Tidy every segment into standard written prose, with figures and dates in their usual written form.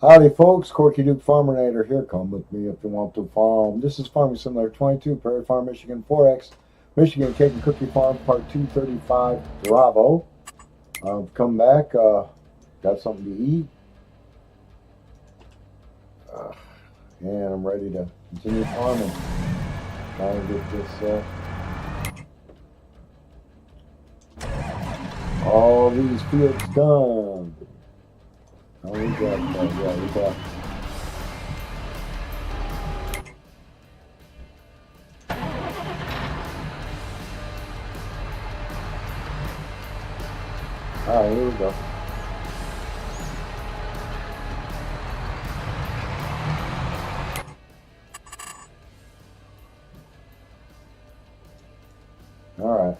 Howdy folks, Corky Duke Farminator here. Come with me if you want to farm. This is Farming Simulator 22, Prairie Farm, Michigan 4X, Michigan Cake and Cookie Farm, Part 235, Bravo. I've come back, got something to eat, uh, and I'm ready to continue farming. Trying to get this, all these fields done. Oh, we got, yeah, we got. All right, here we go. All right.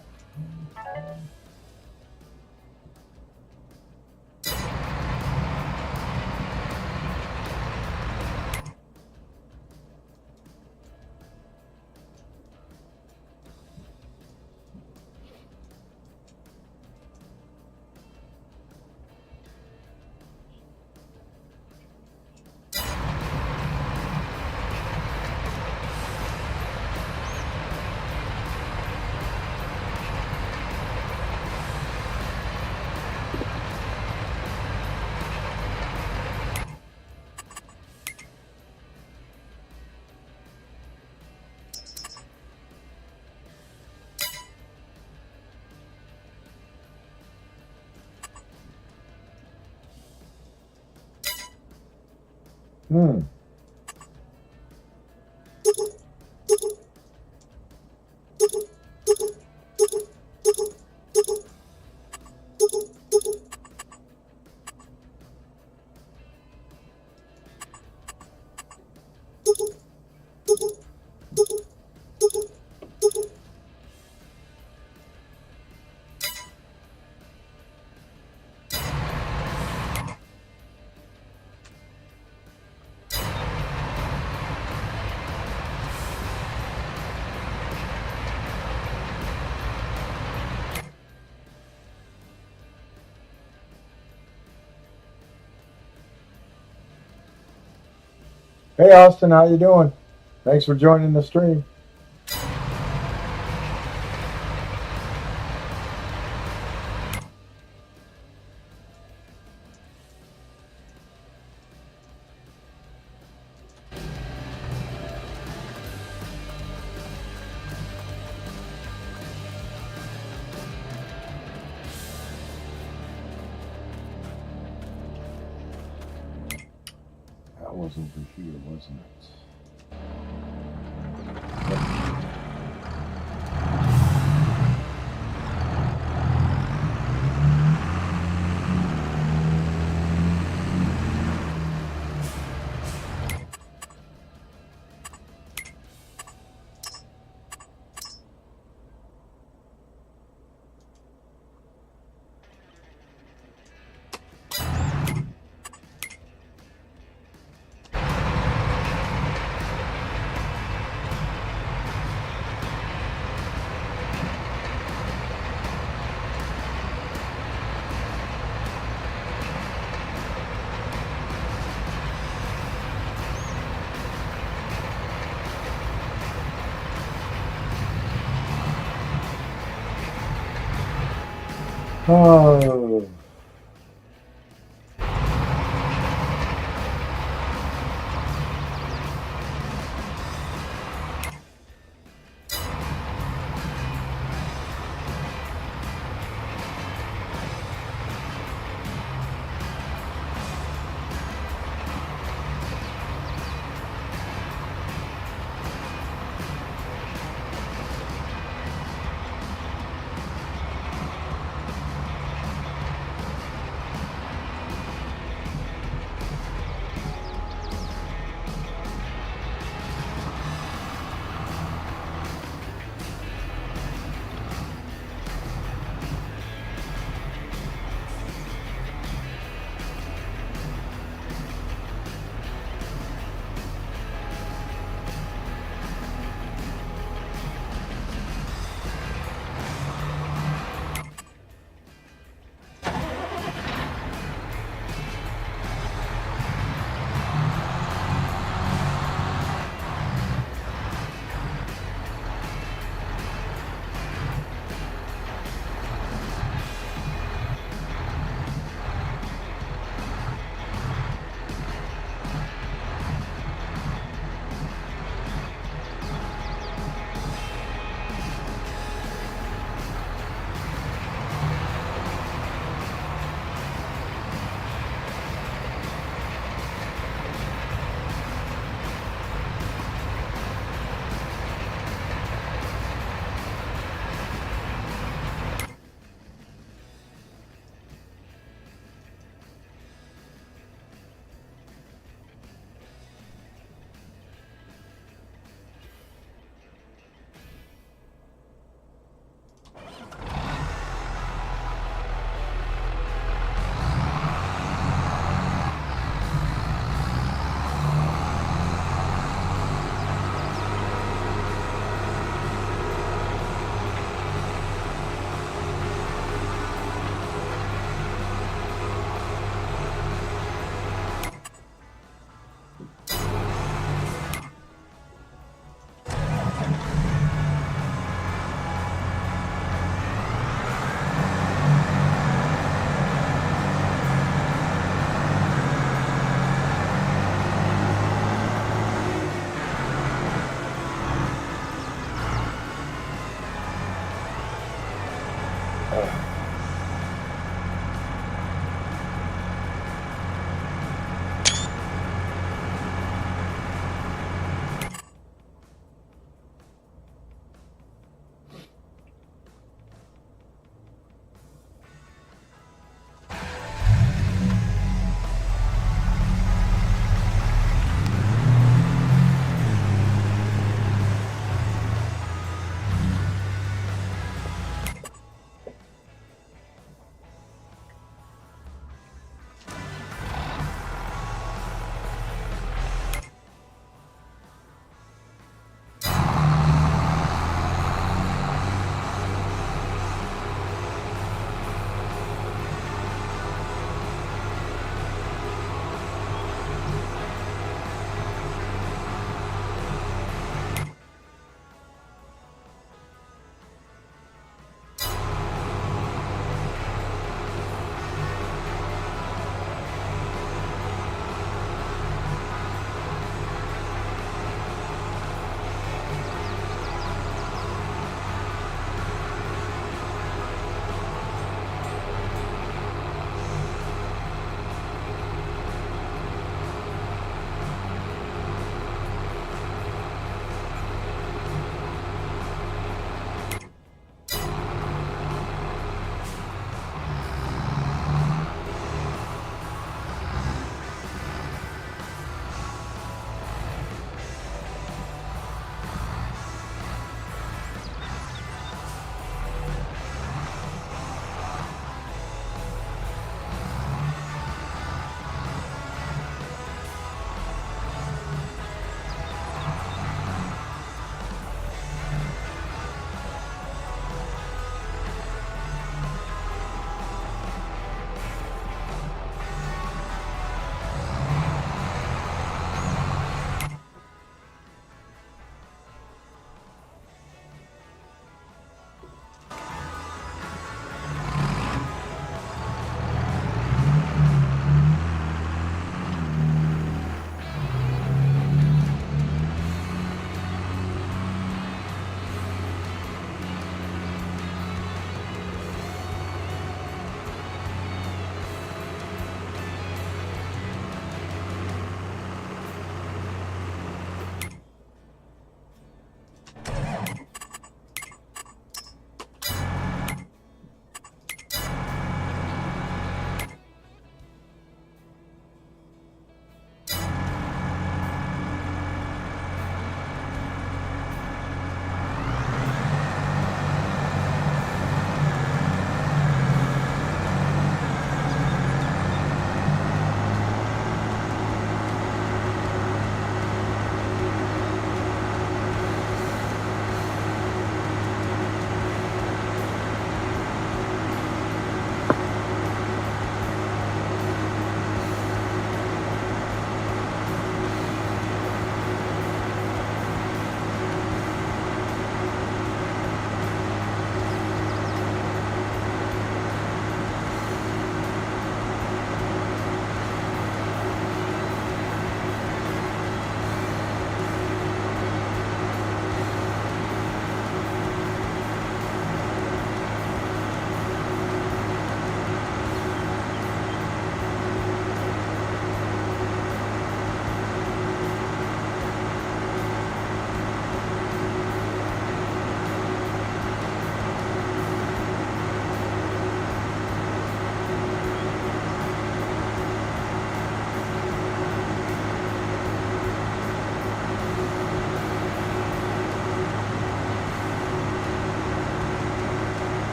Hmm. Hey Austin, how you doing? Thanks for joining the stream. That was over here, wasn't it? Oh.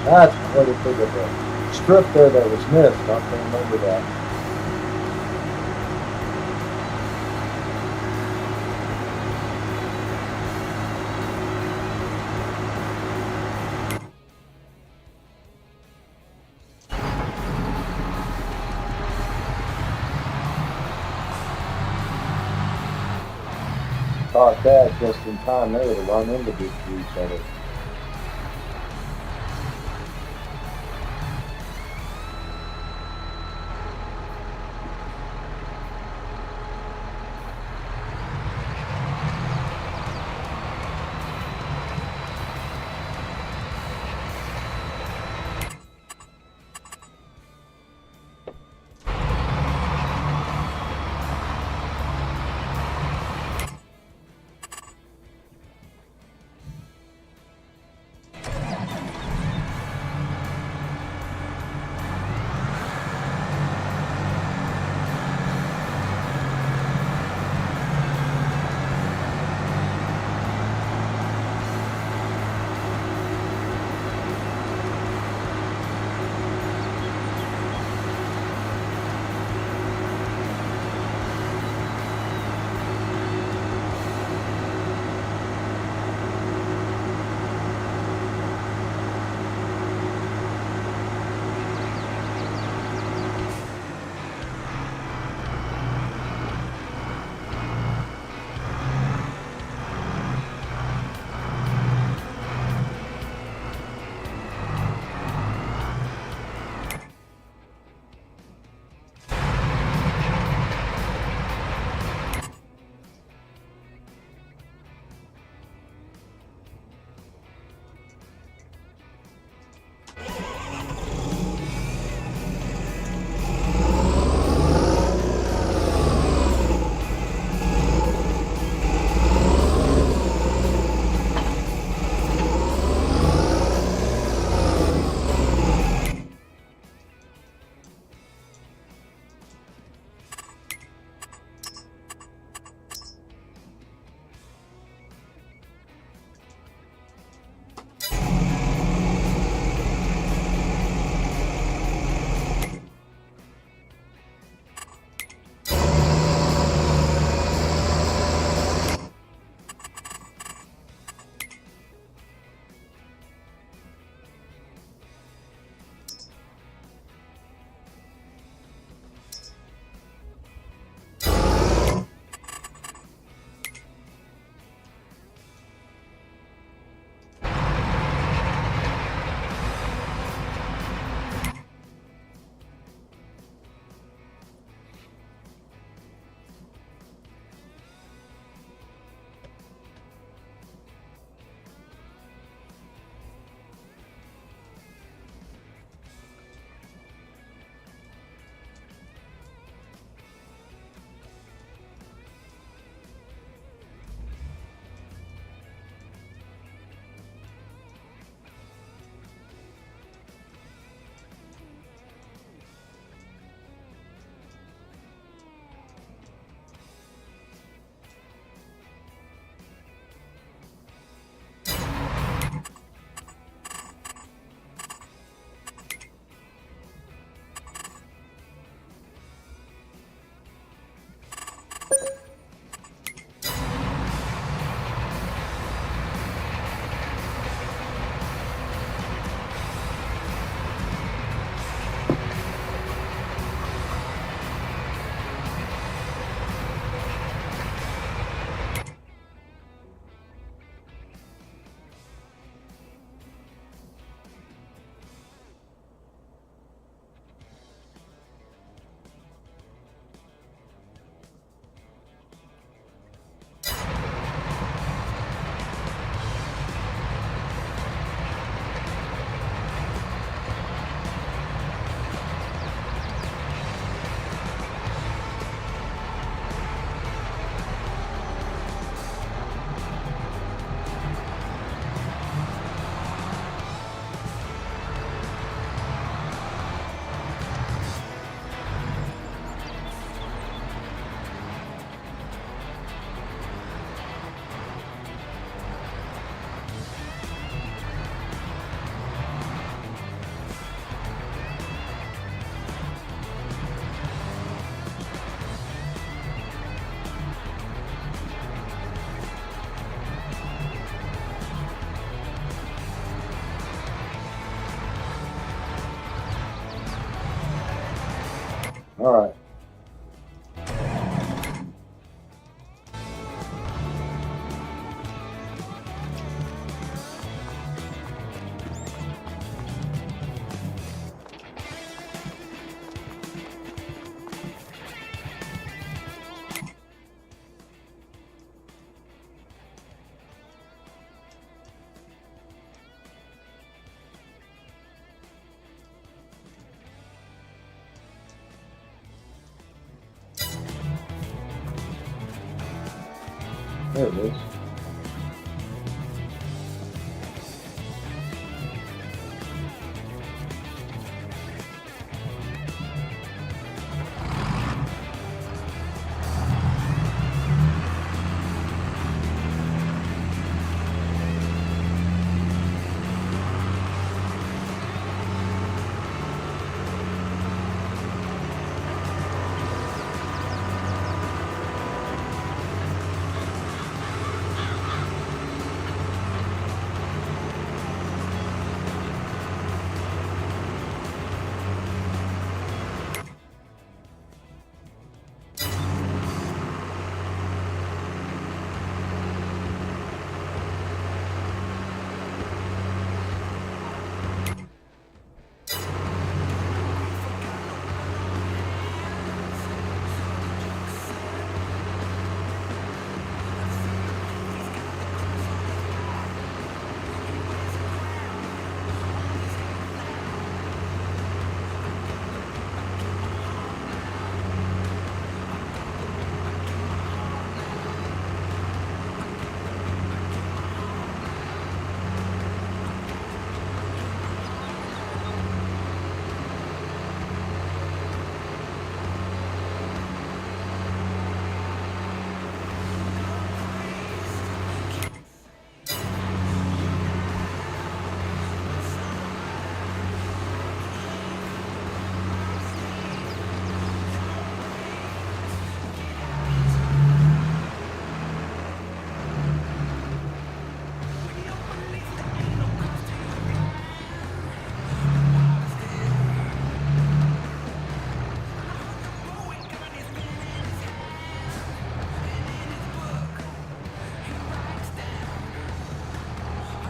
That's quite a big of a strip there that was missed. I can remember that. Caught that just in time there to run into each other. All right. There it is.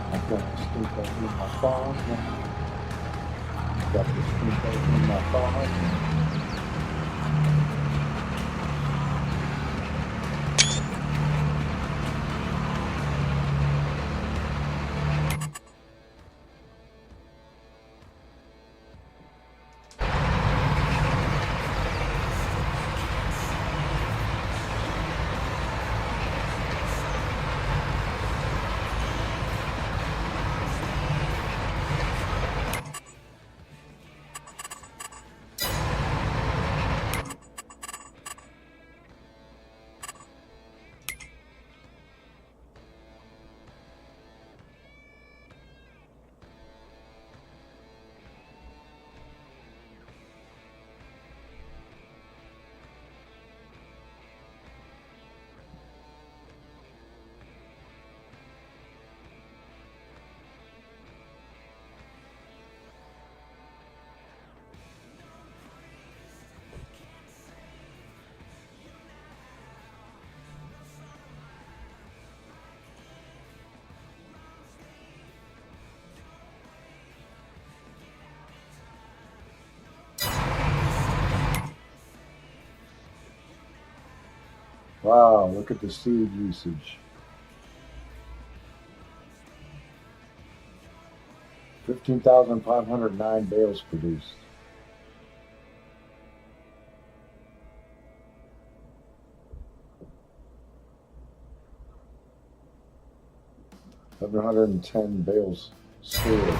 I've got the steam paint in my fog now. Got the steam paint in my fog. Wow, look at the seed usage. 15,509 bales produced. $710 bales stored.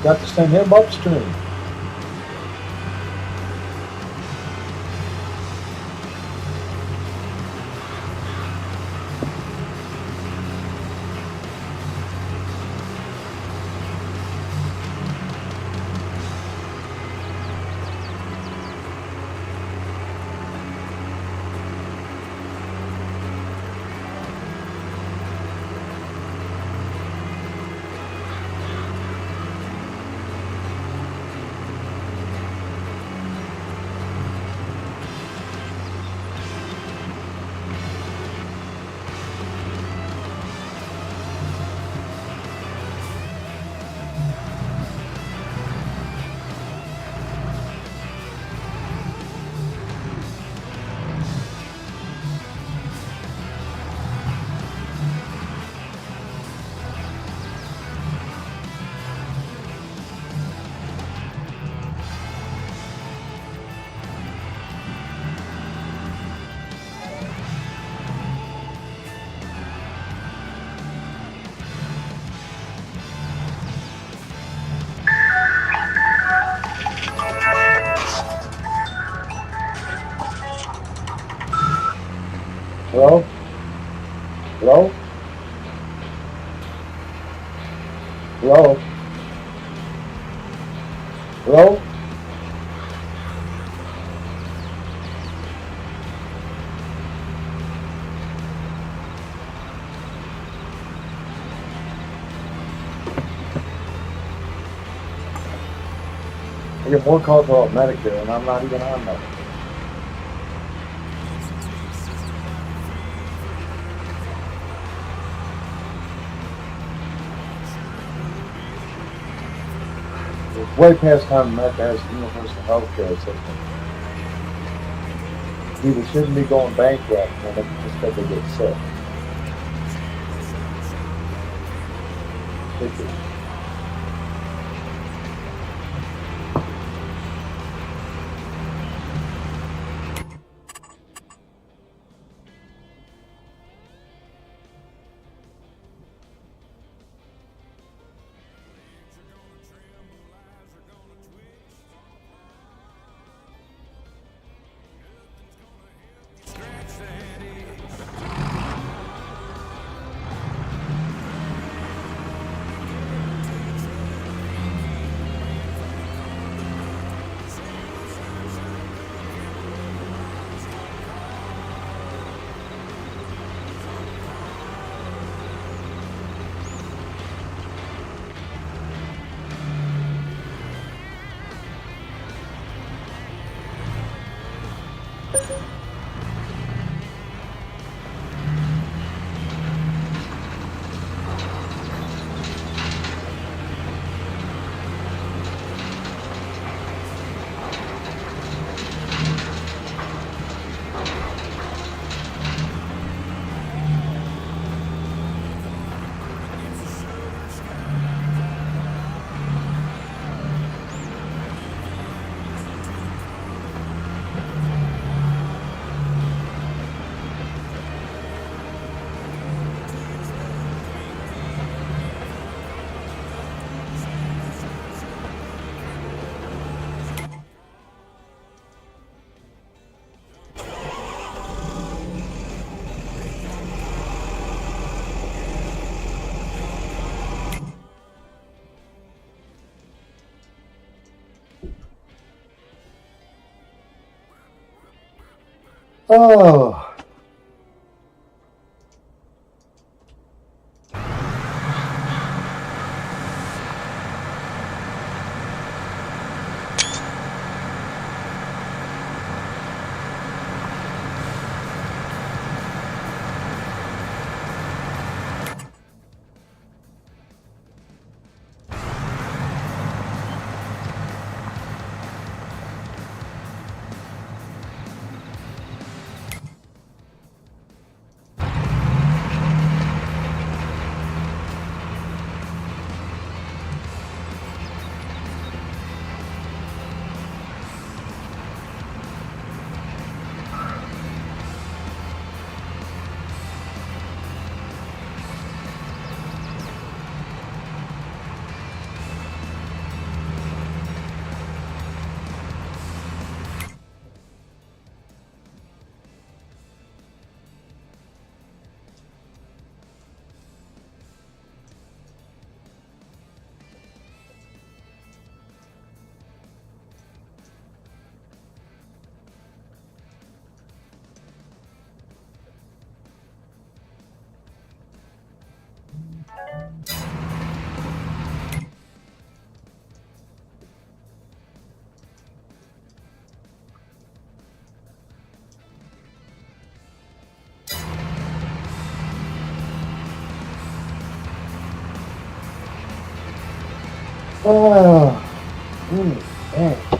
Got to send him upstream. Hello? Hello? Hello? Hello? I get more calls about Medicare, and I'm not even on Medicare. It's way past time America has a universal health care system. People shouldn't be going bankrupt when they just because they get sick. Ridiculous. Oh. Ah, mm. Ah.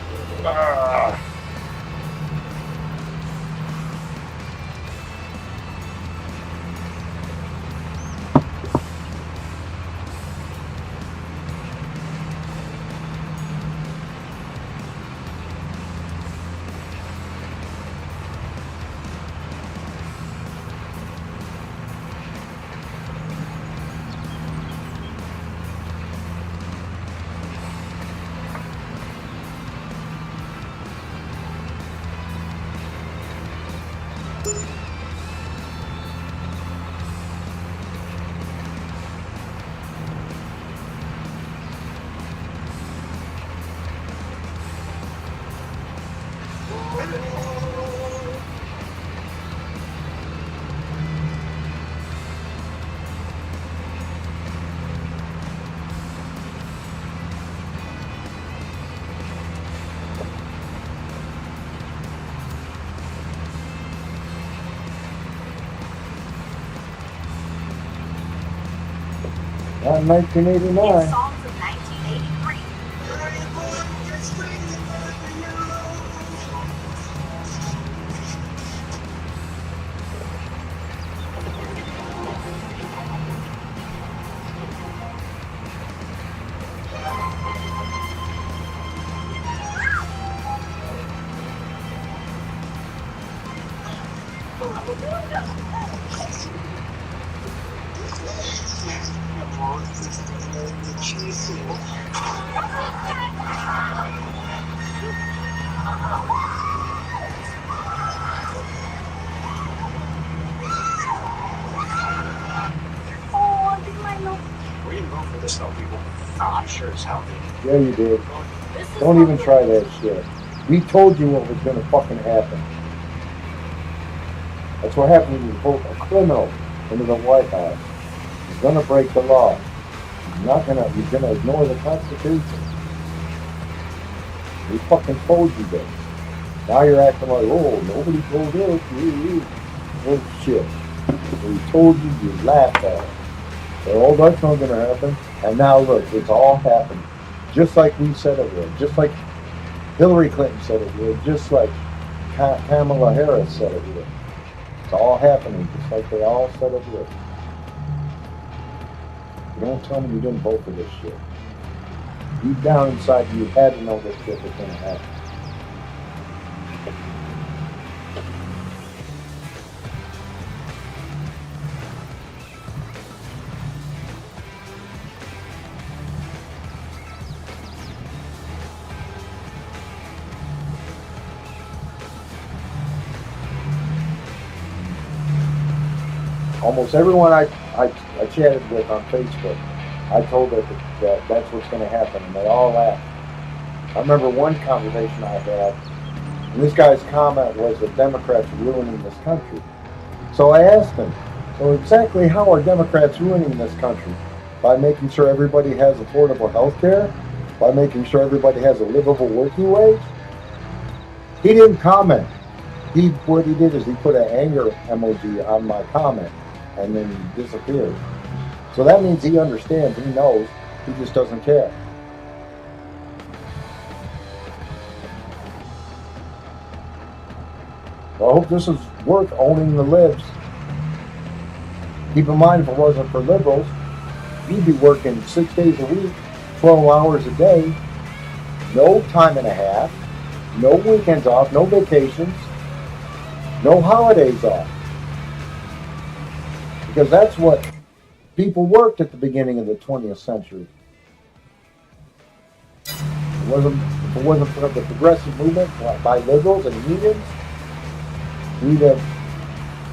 1989. Songs of 1983. Oh, did my look. We didn't vote for this though, people. I'm sure as hell did. Yeah, you did. This is Don't what even try that shit. We told you what was gonna fucking happen. That's what happened when you vote a criminal into the White House. He's gonna break the law. He's gonna ignore the Constitution. We fucking told you this. Now you're acting like, oh, nobody told us. Bullshit. We told you, you laughed at it. So, oh, that's not gonna happen. And now look, it's all happened. Just like we said it would. Just like Hillary Clinton said it would. Just like Kamala Harris said it would. It's all happening just like they all said it would. You don't tell me you didn't vote for this shit. Deep down inside you had to know this shit was gonna happen. Almost everyone I chatted with on Facebook, I told that that's what's going to happen, and they all laughed. I remember one conversation I had, and this guy's comment was that Democrats are ruining this country. So I asked him, so exactly how are Democrats ruining this country? By making sure everybody has affordable health care? By making sure everybody has a livable working wage? He didn't comment. What he did is he put an anger emoji on my comment and then he disappeared. So that means he understands, he knows, he just doesn't care. So I hope this is worth owning the libs. Keep in mind, if it wasn't for liberals, you'd be working 6 days a week, 12 hours a day, no time and a half, no weekends off, no vacations, no holidays off. Because that's what people worked at the beginning of the 20th century. If it wasn't for the progressive movement by liberals and unions,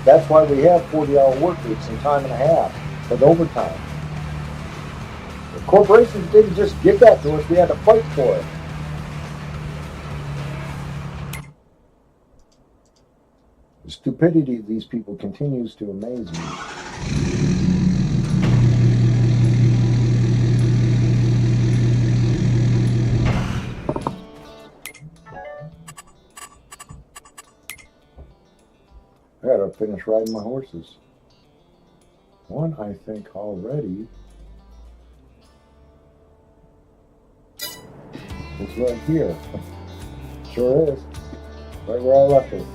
that's why we have 40-hour work weeks and time and a half with overtime. The corporations didn't just give that to us, we had to fight for it. The stupidity of these people continues to amaze me. I gotta finish riding my horses. One, I think, already. It's right here. Sure is. Right where I left it.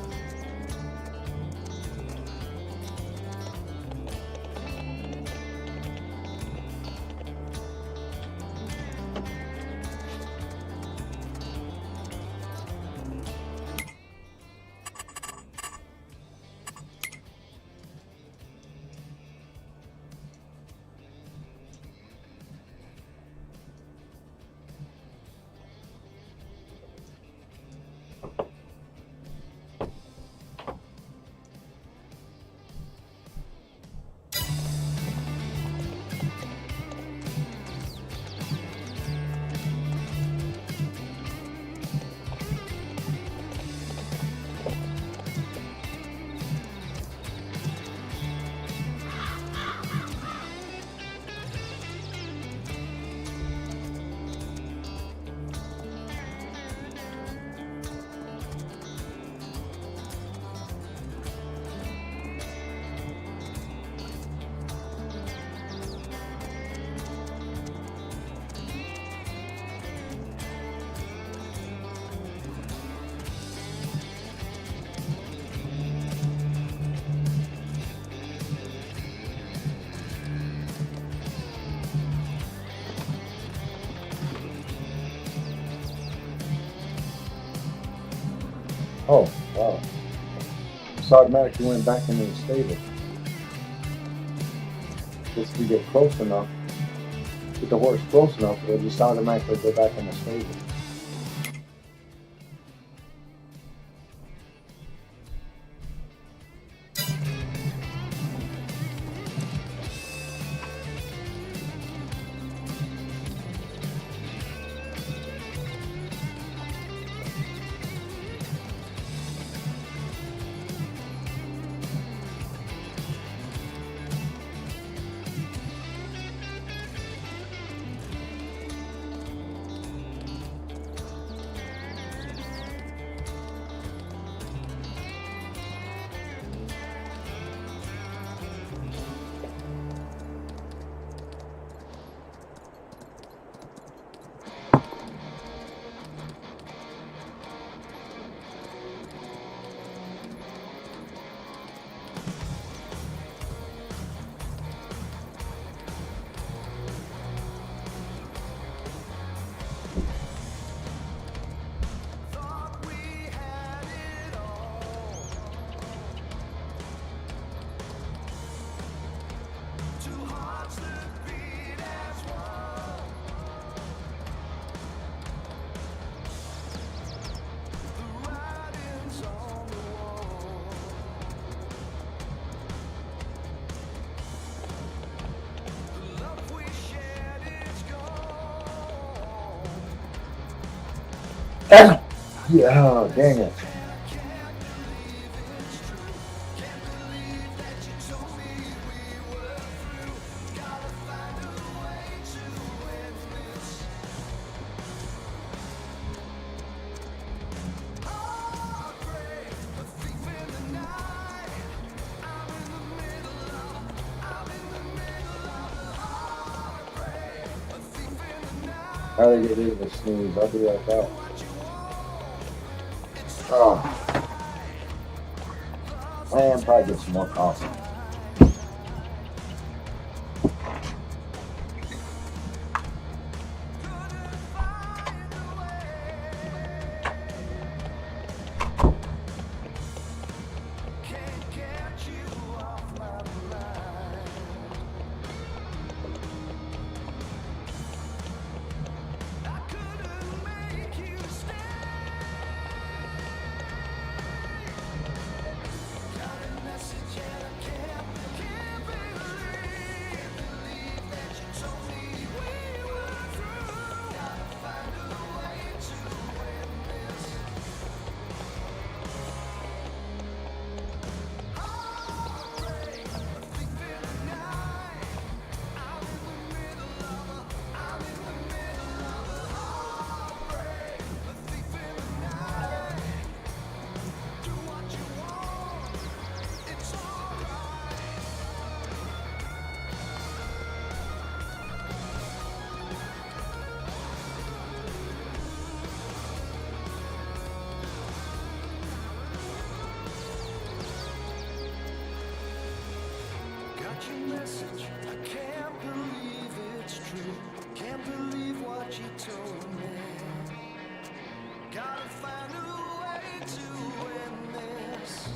Oh, wow. It's automatically went back into the stable. Just to get close enough, get the horse close enough, it'll just automatically go back in the stable. Yeah, dang it. How do I get rid of the snooze? I'll be right back. Oh, and probably get some more coffee. Got your message, I can't believe it's true. Can't believe what you told me. Gotta find a way to end this.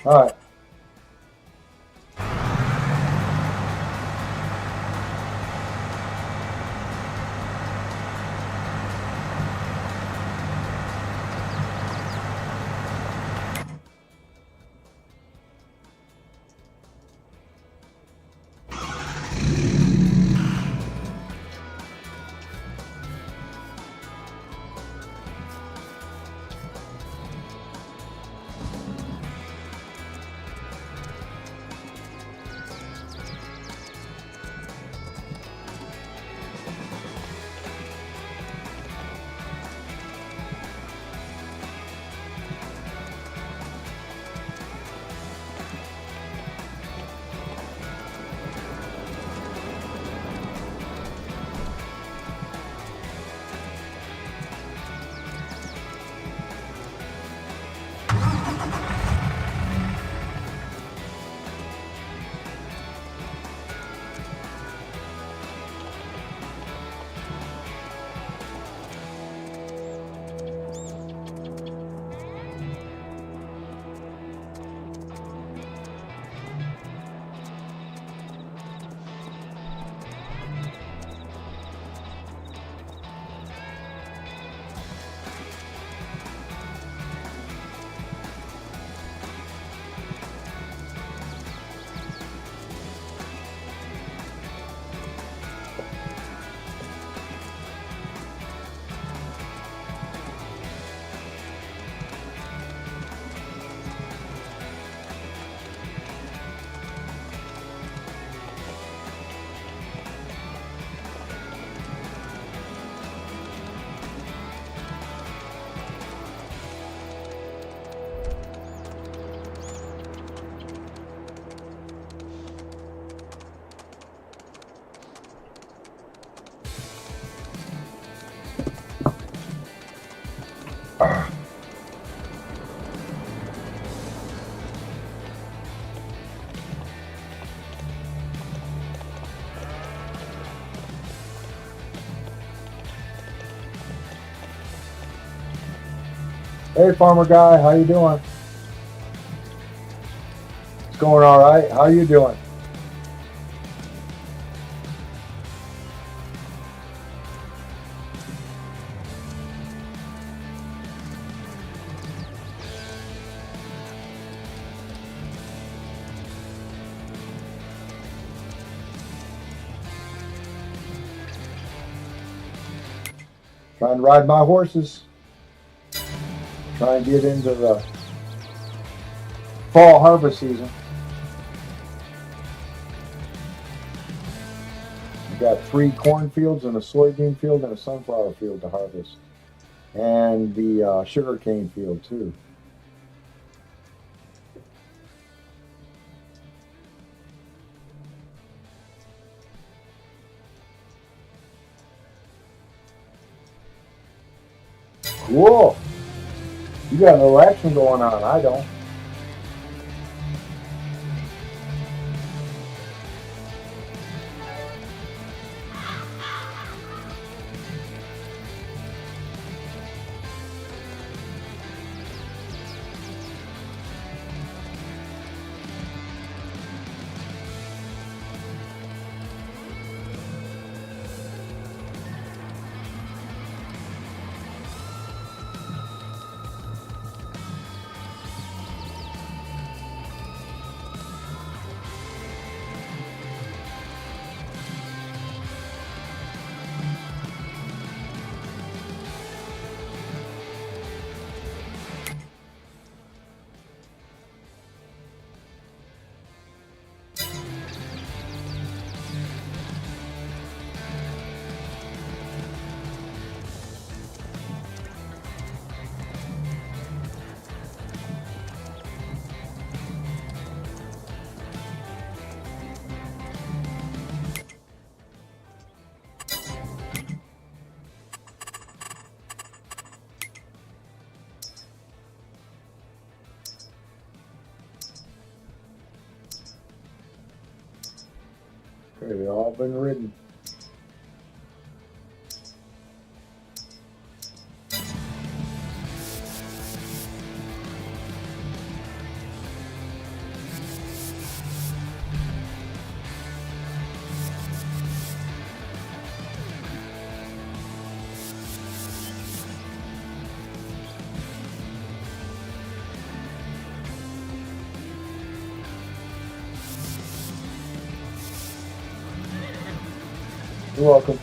All right. Hey, farmer guy, how you doing? It's going all right. How you doing? Trying to ride my horses. Trying to get into the fall harvest season. We've got 3 cornfields and a soybean field and a sunflower field to harvest. And the sugarcane field too. Whoa! You got a little action going on. I don't. Okay, they've all been ridden. You're welcome.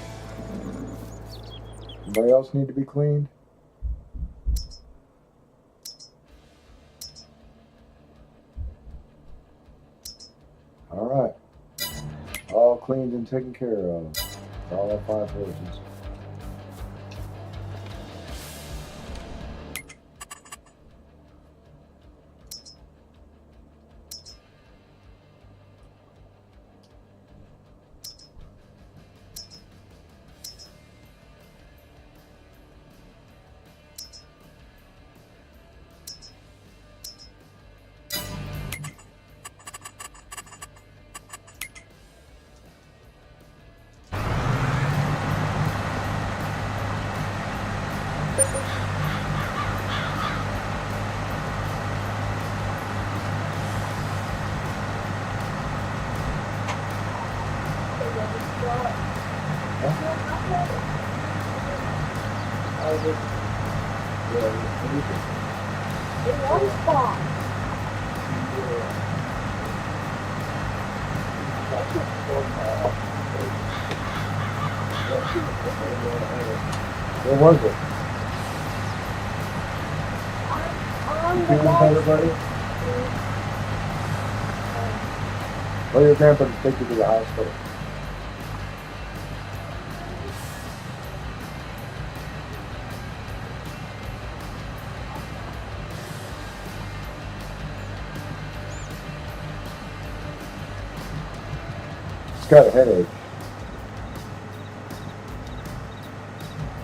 Anybody else need to be cleaned? All right. All cleaned and taken care of. All our 5 horses. In one spot. Where was it? On You the feeling better, buddy? Well, your grandpa to take you to the hospital. He's got a headache.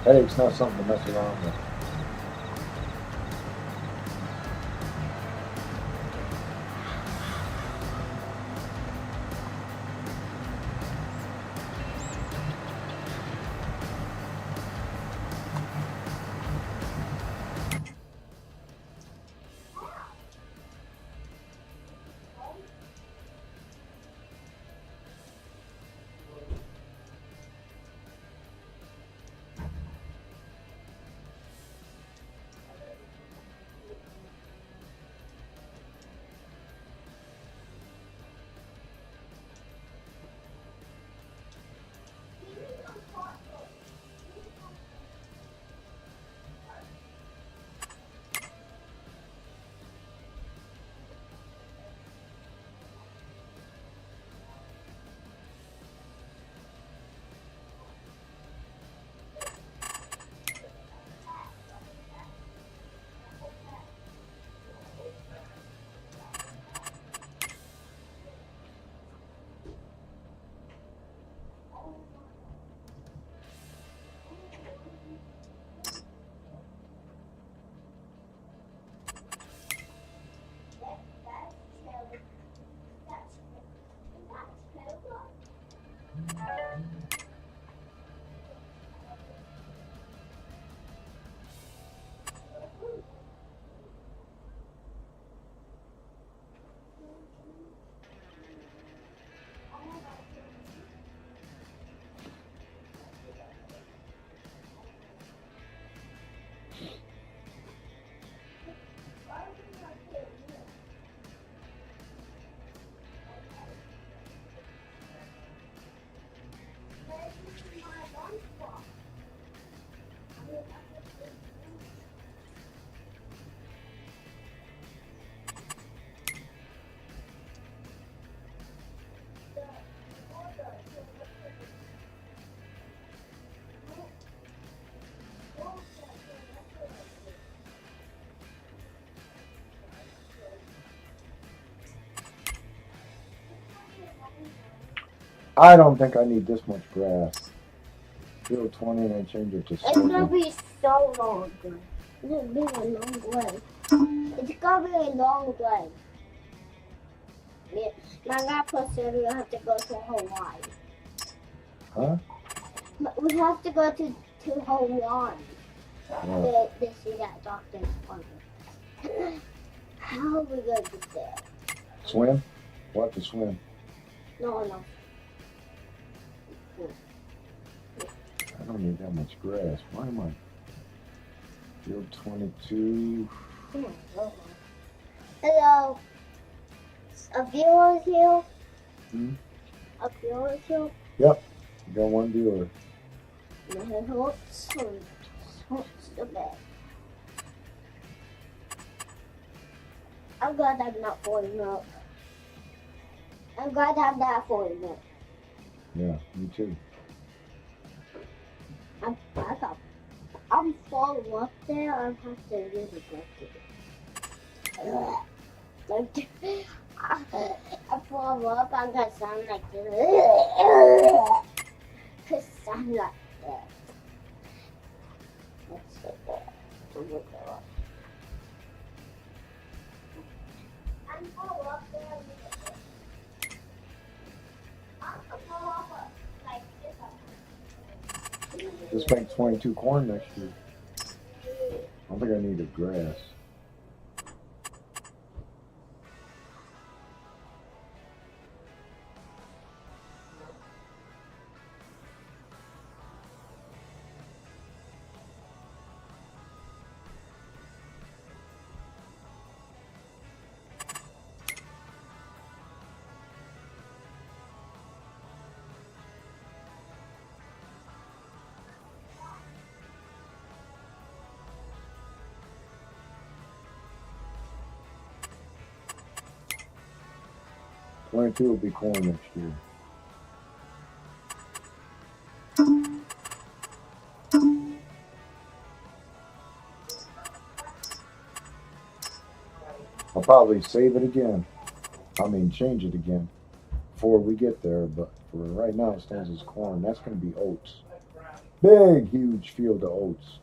Headache's not something to mess around with. I don't think I need this much grass. Field 20 and then change it to It's gonna sorghum. be so long. It's gonna be a long way. It's gonna be a long way. Yeah. My grandpa said we have to go to Hawaii. Huh? We have to go to Hawaii Yeah. to see that doctor's appointment. How are we gonna get there? Swim? We'll have to swim. No. I don't need that much grass. Why am I? Field 22. Hello. A viewer's here? Hmm? A viewer's here? Yep. You got one viewer. And it hurts so bad. I'm glad I'm not falling up. I'm glad I'm not falling up. Yeah, me too. I'm falling up there. I have to really get it. Like, I fall up. I'm gonna sound like this. Cause I'm like that. That's so bad. I'm fall up there. I'm fall up like this. This makes 22 corn next year. I don't think I need a grass. '22 will be corn next year. I'll probably save it again. I mean, change it again before we get there. But for right now, it stands as corn. That's going to be oats. Big, huge field of oats.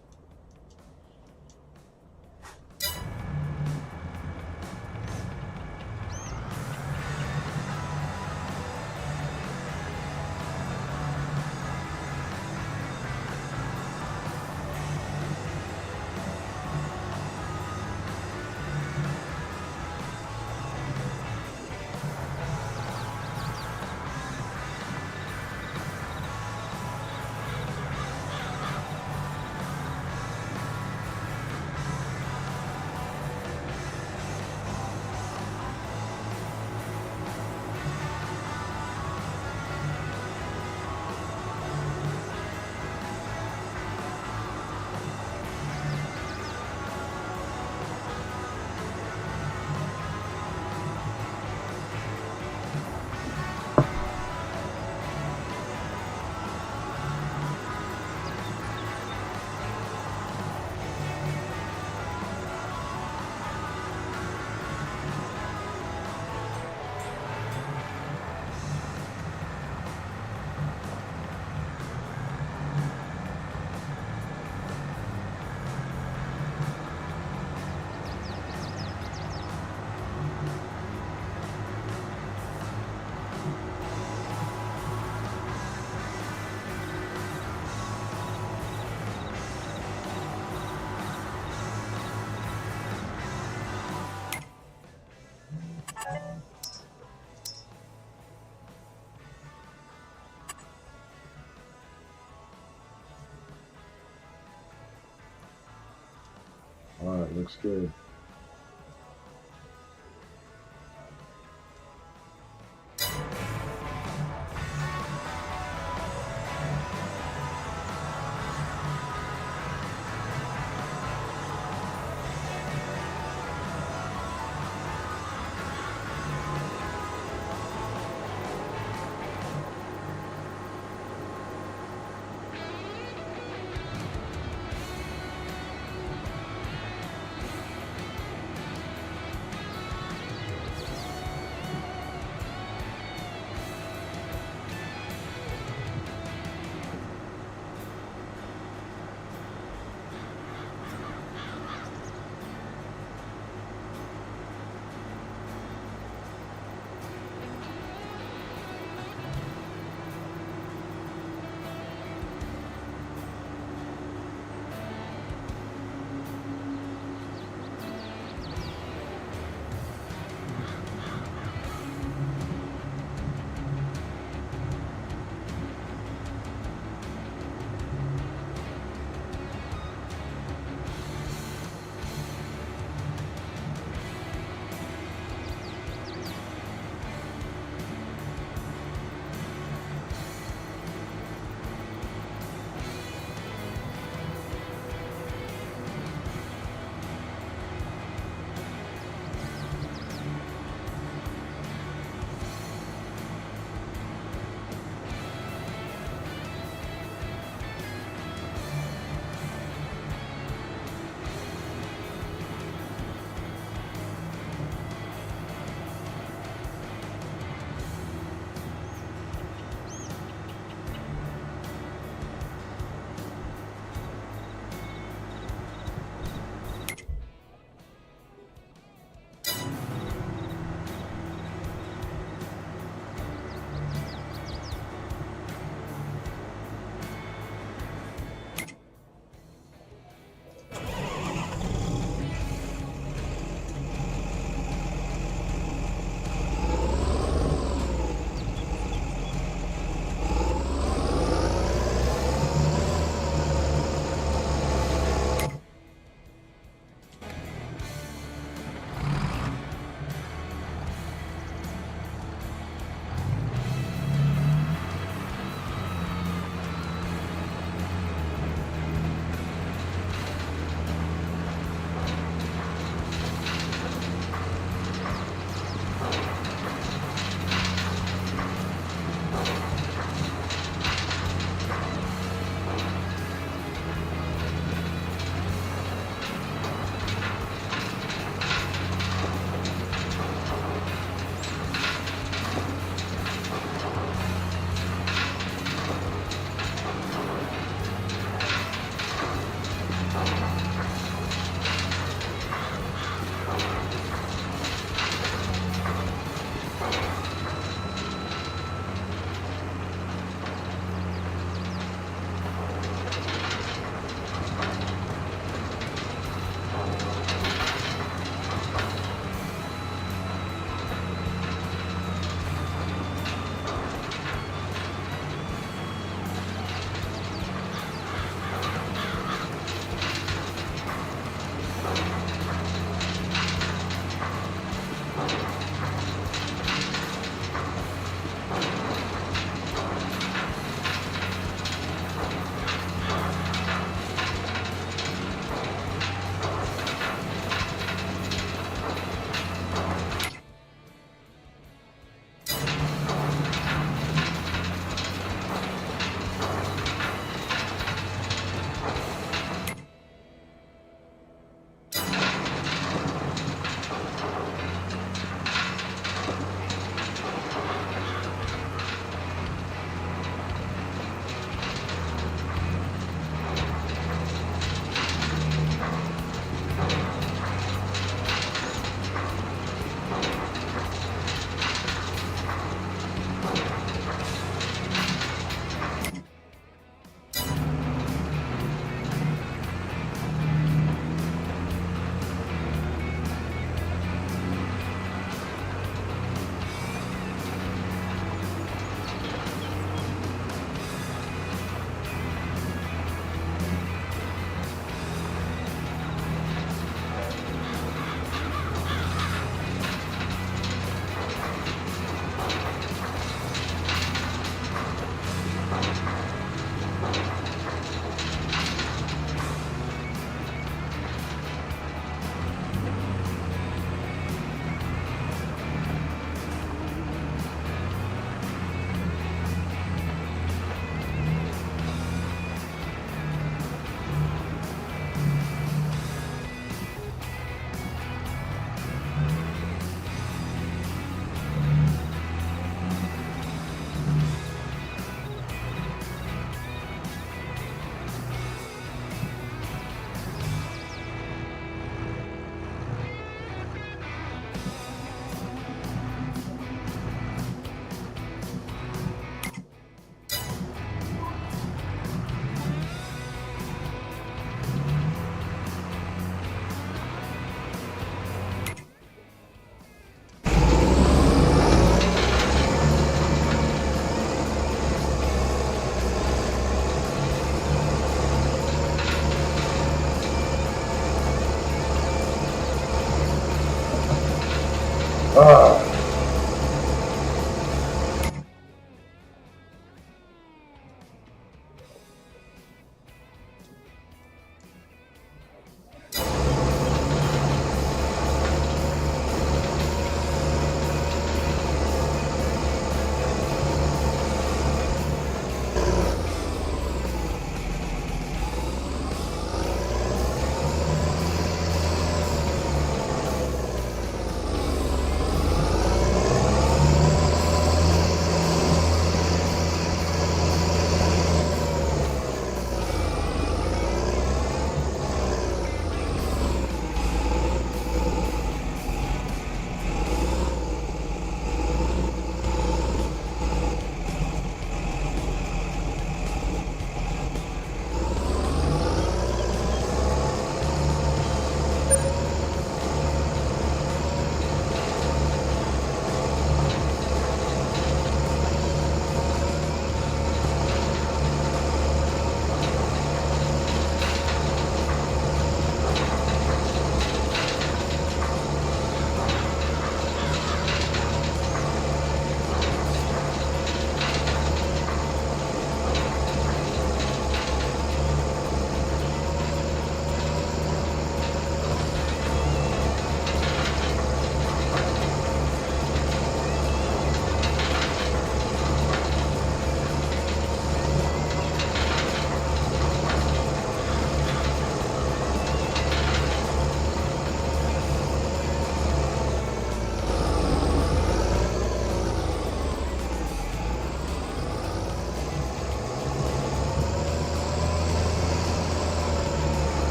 All right, looks good.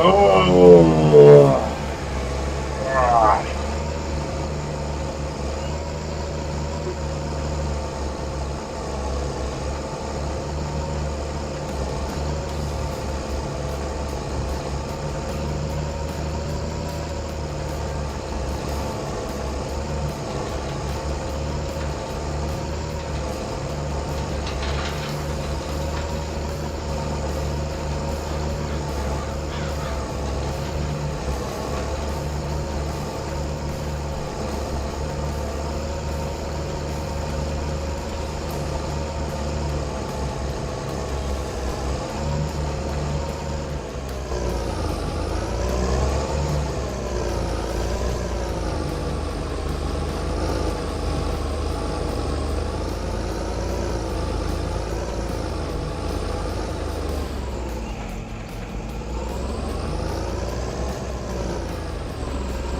Oh. Ah.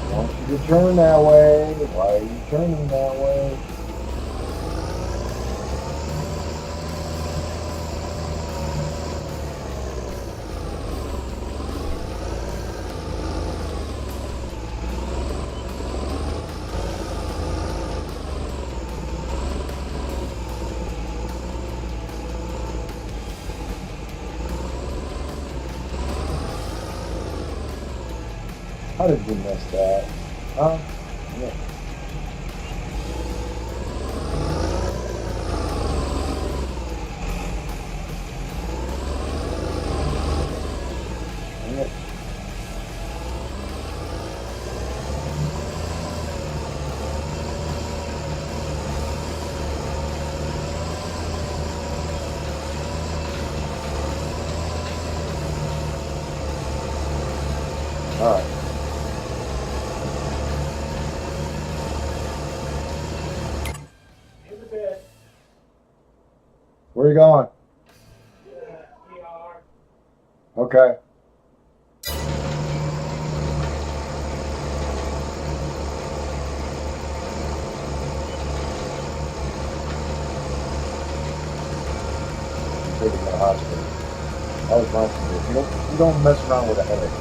I want you to turn that way. Why are you turning that way? How did you miss that? Huh? Yeah. Yeah. All right. In the bed. Where you going? Okay. Take it to the hospital. That was my suggestion. You don't mess around with a headache.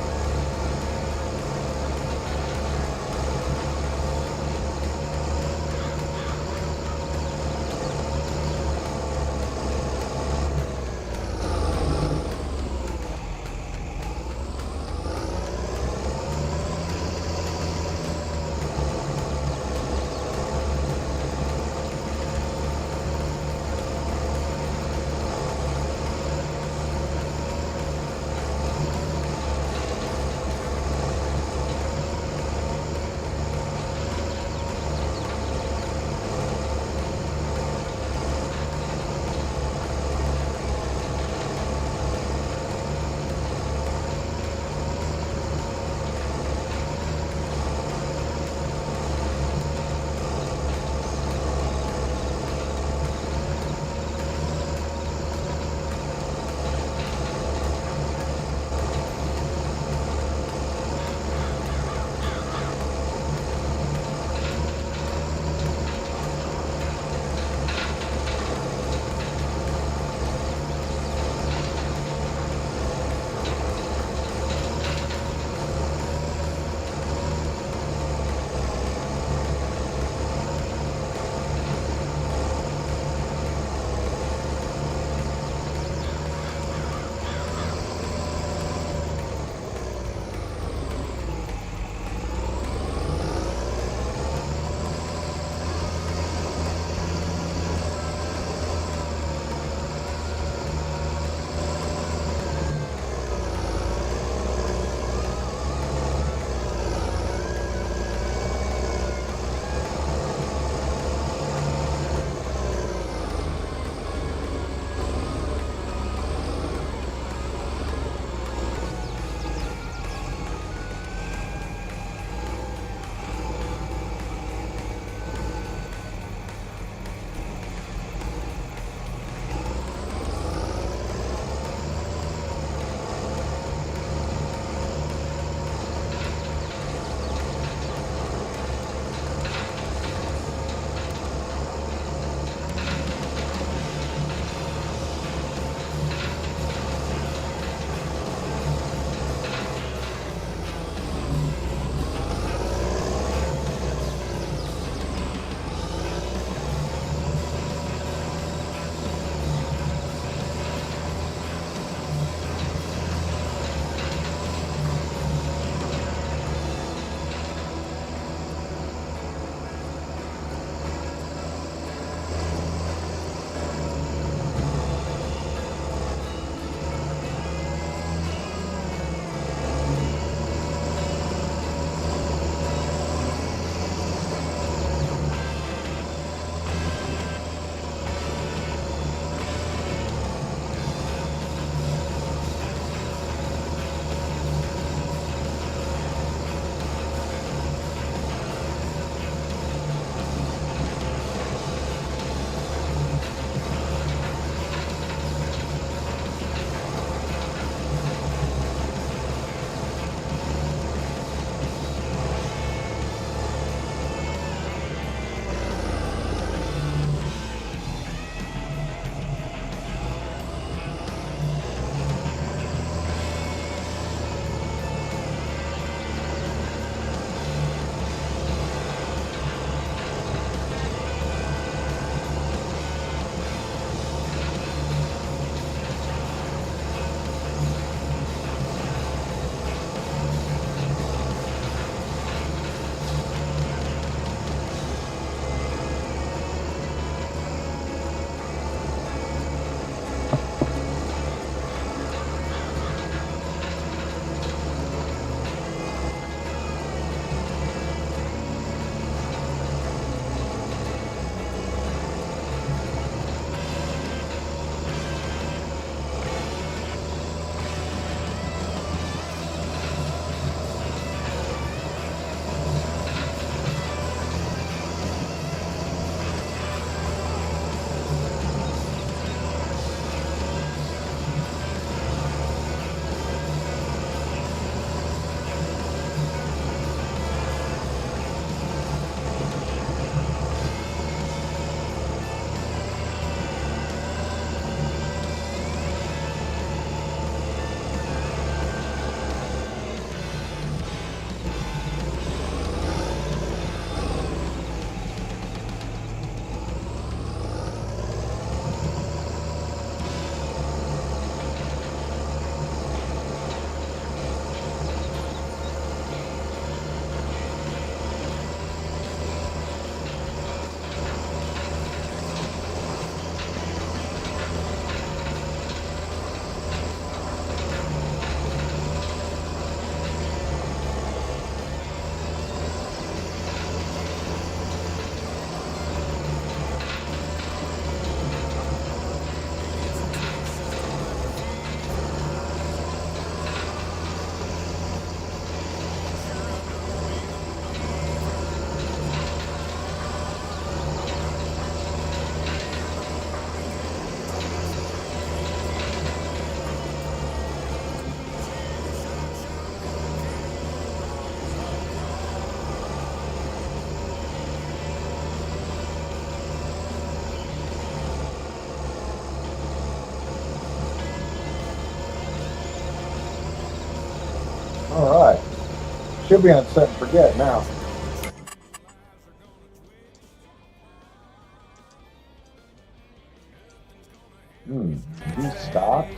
Should be on set and forget now. He stopped.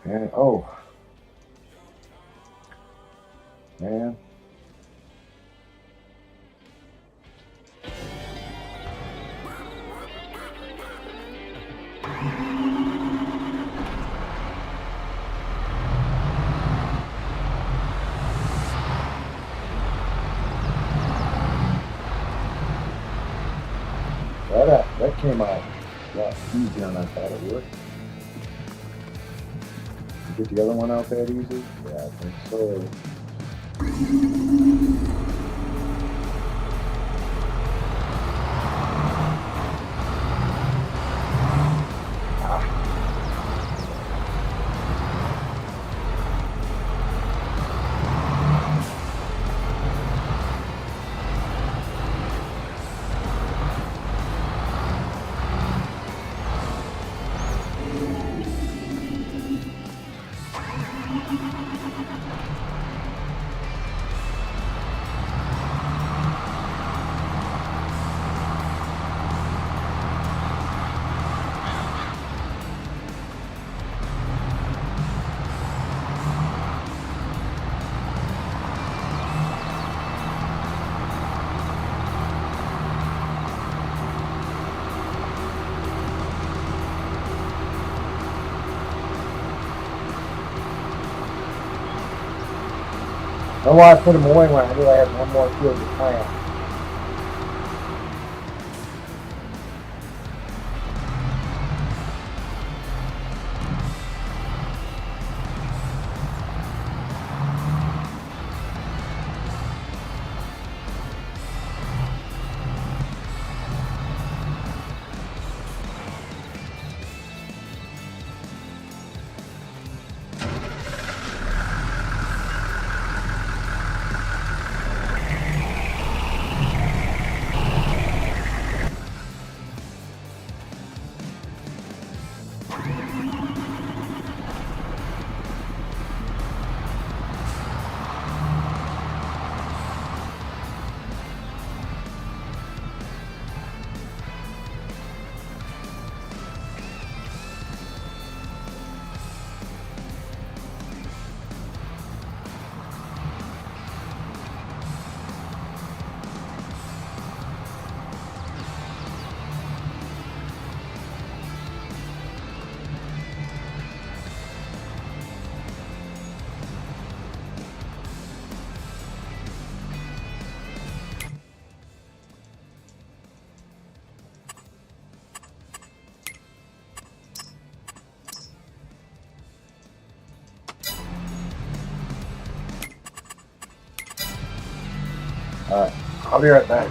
And oh, man. That came out a lot easier than I thought it would. You get the other one out that easy? Yeah, I think so. That's why I put him away when I knew I had one more field to plant. Alright, I'll be right back.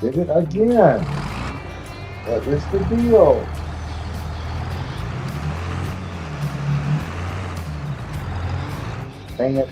Did it again. What is the deal? Dang it.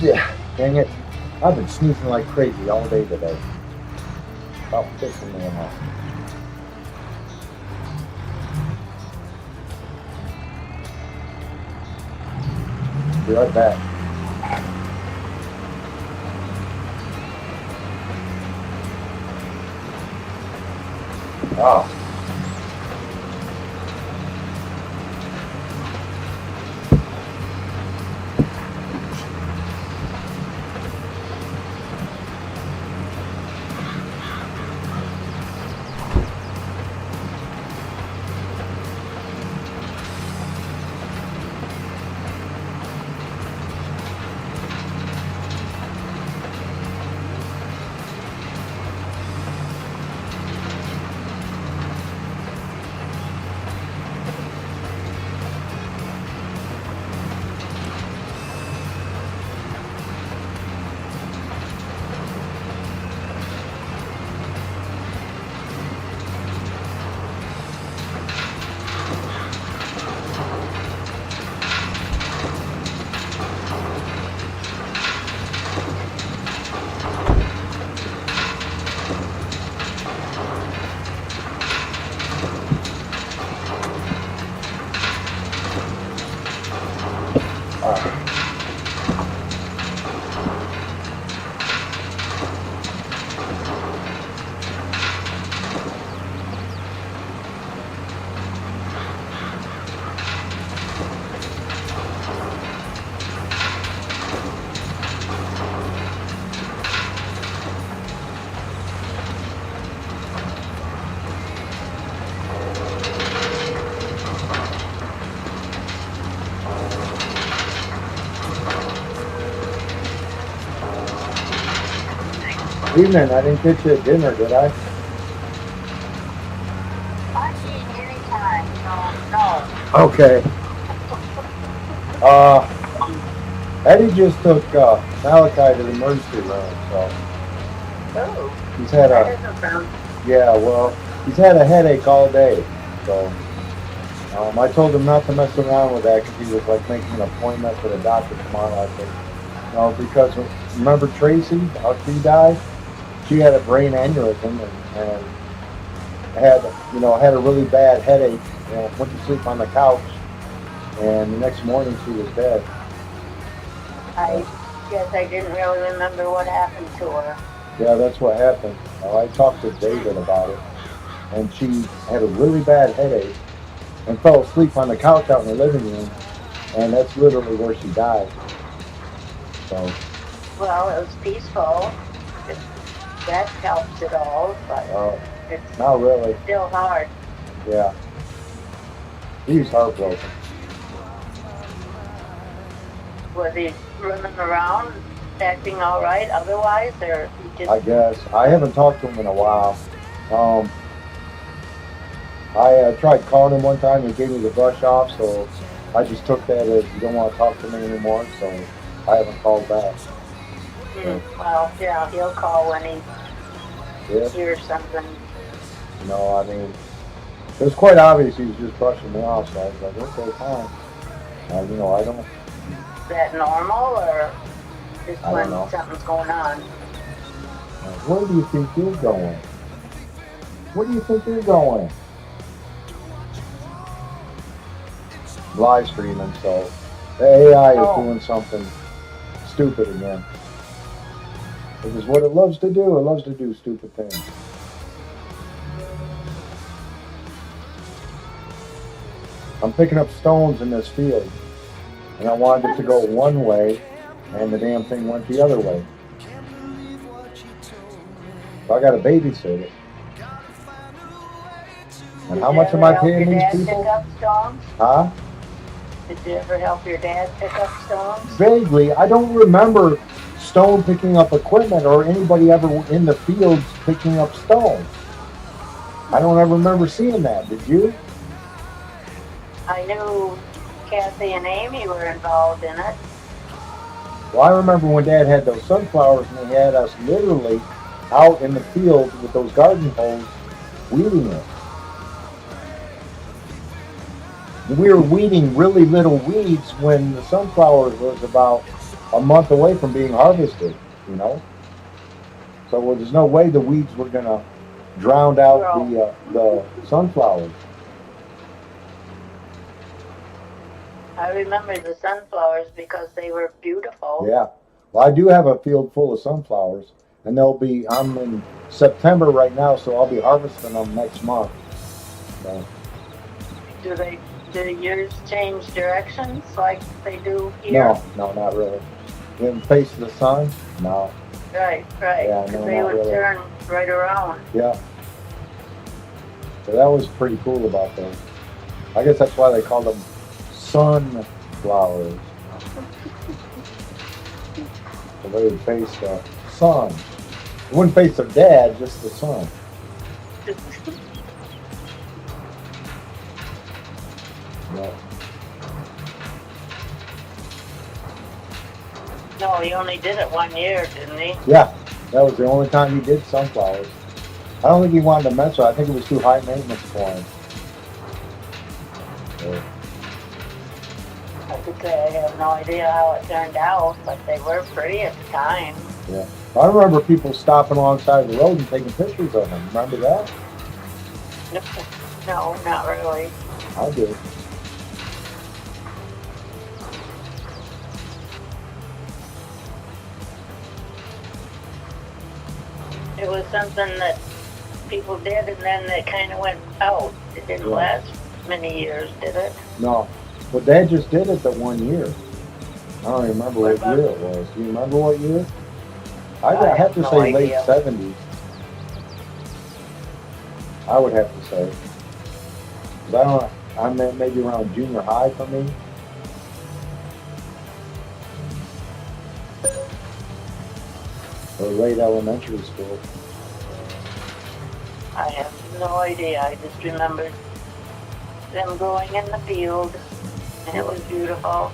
Yeah, dang it. I've been sneezing like crazy all day today. About pissing me off. Be right back. Oh. Evening, I didn't get you at dinner, did I? I eat anytime, so no. Okay. Eddie just took Malachi to the emergency room, so Oh, he's had that a doesn't sound. well, he's had a headache all day. So I told him not to mess around with that because he was like making an appointment for the doctor tomorrow. I said, no, because remember Tracy, our tree died? She had a brain aneurysm and had a really bad headache. Went to sleep on the couch, and the next morning she was dead. I guess I didn't really remember what happened to her. Yeah, that's what happened. I talked to David about it, and she had a really bad headache and fell asleep on the couch out in the living room, and that's literally where she died. So, Well, it was peaceful. If that helps at all, but it's not really. still hard. Yeah. He's heartbroken. Was he running around, acting all right otherwise, or he just... I guess. I haven't talked to him in a while. I tried calling him one time. He gave me the brush off, so I just took that as you don't want to talk to me anymore, so I haven't called back. Well, yeah, he'll call when he hears something. No, I mean, it was quite obvious he was just brushing me off, so I was like, okay, fine. I don't... Is that normal, or just when something's going on? Where do you think you're going? Where do you think you're going? Live streaming, so the AI is doing something stupid again. This is what it loves to do. It loves to do stupid things. I'm picking up stones in this field, and I wanted it to go one way, and the damn thing went the other way. So I got to babysit it. And Did how you much ever am I help paying your these dad people? pick up stones? Huh? Did you ever help your dad pick up stones? Vaguely, I don't remember stone picking up equipment or anybody ever in the fields picking up stone. I don't ever remember seeing that. Did you? I knew Kathy and Amy were involved in it. Well, I remember when Dad had those sunflowers and he had us literally out in the field with those garden hoses weeding it. We were weeding really little weeds when the sunflowers was about a month away from being harvested, you know. So there's no way the weeds were gonna drown out the sunflowers. I remember the sunflowers because they were beautiful. Yeah. Well, I do have a field full of sunflowers, and I'm in September right now, so I'll be harvesting them next month. So, Do yours change directions like they do here? no, not really. In face of the sun? No. Right. Yeah, Because no, they not would really. turn right around. Yeah. So that was pretty cool about those. I guess that's why they call them sunflowers. So they would face the sun. It wouldn't face their dad, just the sun. Yeah. No, he only did it 1 year, didn't he? Yeah, that was the only time he did sunflowers. I don't think he wanted to mess with it. I think it was too high maintenance for him. So, I could say I have no idea how it turned out, but they were pretty at the time. yeah. I remember people stopping alongside the road and taking pictures of them. Remember that? No, not really. I did. It was something that people did and then they kind of went out. It didn't Yeah. last many years, did it? No. Well, Dad just did it the 1 year. I don't even remember what about- year it was. Do you remember what year? I I have have to no say late idea. 70s. I would have to say. 'Cause I don't. I'm maybe around junior high for me. Or late elementary school. I have no idea. I just remembered them growing in the field and it was beautiful.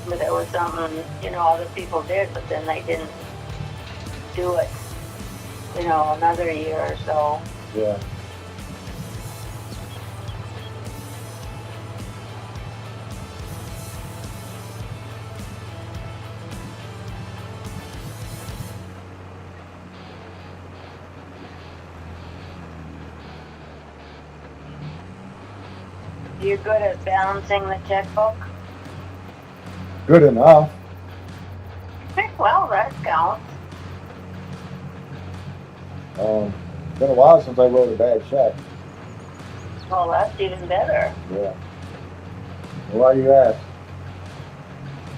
But it was something, other people did, but then they didn't do it, another year or so. Yeah. You're good at balancing the checkbook? Good enough. Well, that counts. Been a while since I wrote a bad check. Well, that's even better. Yeah. Why do you ask?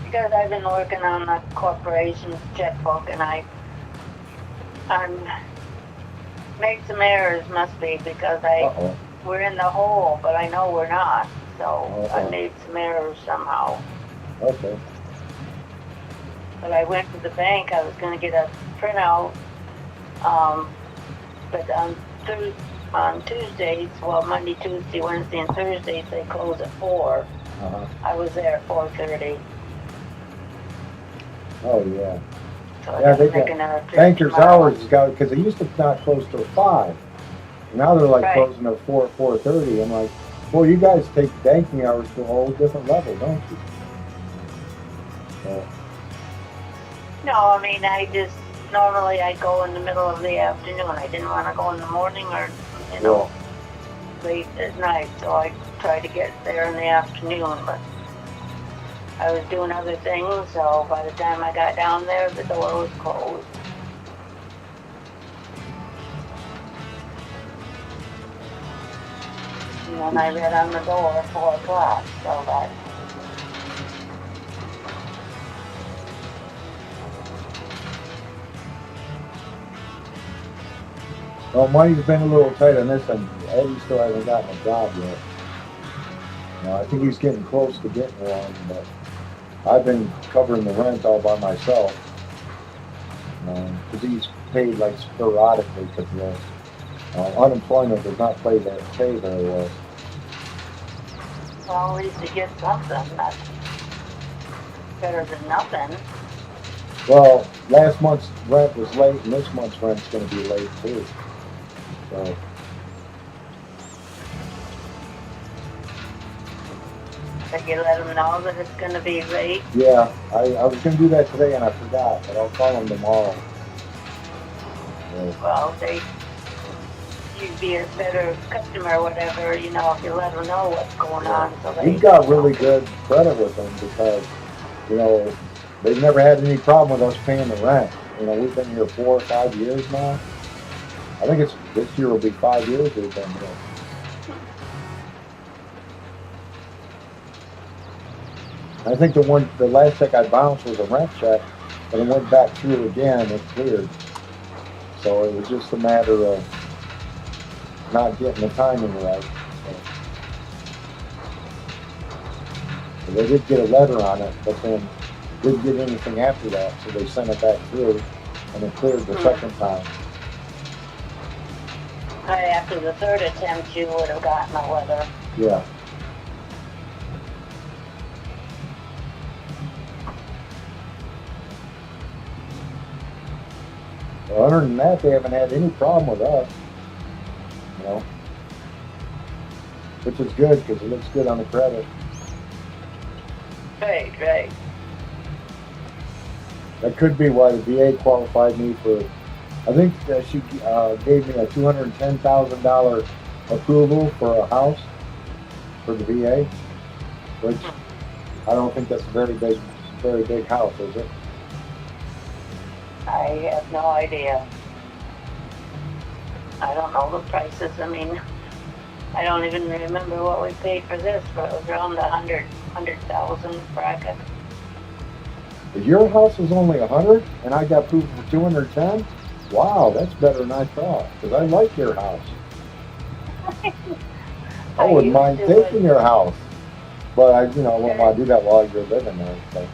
Because I've been working on the corporation's checkbook and I'm made some errors, must be, because Uh-oh. we're in the hole, but I know we're not. So I Uh-oh. made some errors somehow. Okay. But I went to the bank. I was going to get a printout. But on Tuesdays, well, Monday, Tuesday, Wednesday, and Thursdays, they close at 4. Uh-huh. I was there at 4:30. Oh, yeah. So I Yeah, had to they make got another trip bankers' tomorrow. hours has got, because they used to not close till 5. Now they're like Right. closing at 4:30. I'm like, well, you guys take banking hours to a whole different level, don't you? So, No, I mean, normally I go in the middle of the afternoon. I didn't want to go in the morning or, late at night, so I tried to get there in the afternoon, but I was doing other things, so by the time I got down there, the door was closed. And then I read on the door at 4 o'clock, so that. Well, money's been a little tight on this, and Eddie still hasn't gotten a job yet. I think he's getting close to getting one, but I've been covering the rent all by myself because he's paid like sporadically because the unemployment does not pay very well. Well, at least you get something. That's better than nothing. Well, last month's rent was late, and this month's rent's going to be late too. So. But you let them know that it's going to be late. Yeah, I was going to do that today and I forgot, but I'll call him tomorrow. Yeah. Well, you'd be a better customer or whatever, you know, if you let them know what's going on. So We've got really good credit with them because, they've never had any problem with us paying the rent. We've been here 4 or 5 years now. I think this year will be 5 years we've been here. I think the last check I bounced was a rent check, but it went back through again. It cleared. So it was just a matter of not getting the timing right. So they did get a letter on it, but then didn't get anything after that. So they sent it back through, and it cleared the second time. Right after the third attempt, you would have gotten a letter. Yeah. Well, other than that, they haven't had any problem with us, which is good because it looks good on the credit. Right, right. That could be why the VA qualified me for. I think that she gave me a $210,000 approval for a house for the VA, which I don't think that's a very big house, is it? I have no idea. I don't know the prices. I mean, I don't even remember what we paid for this, but it was around the 100,000 bracket. Your house is only 100, and I got approved for 210. Wow, that's better than I thought. Because I like your house. I wouldn't mind taking your house, but I wouldn't want to do that while you're living there. So.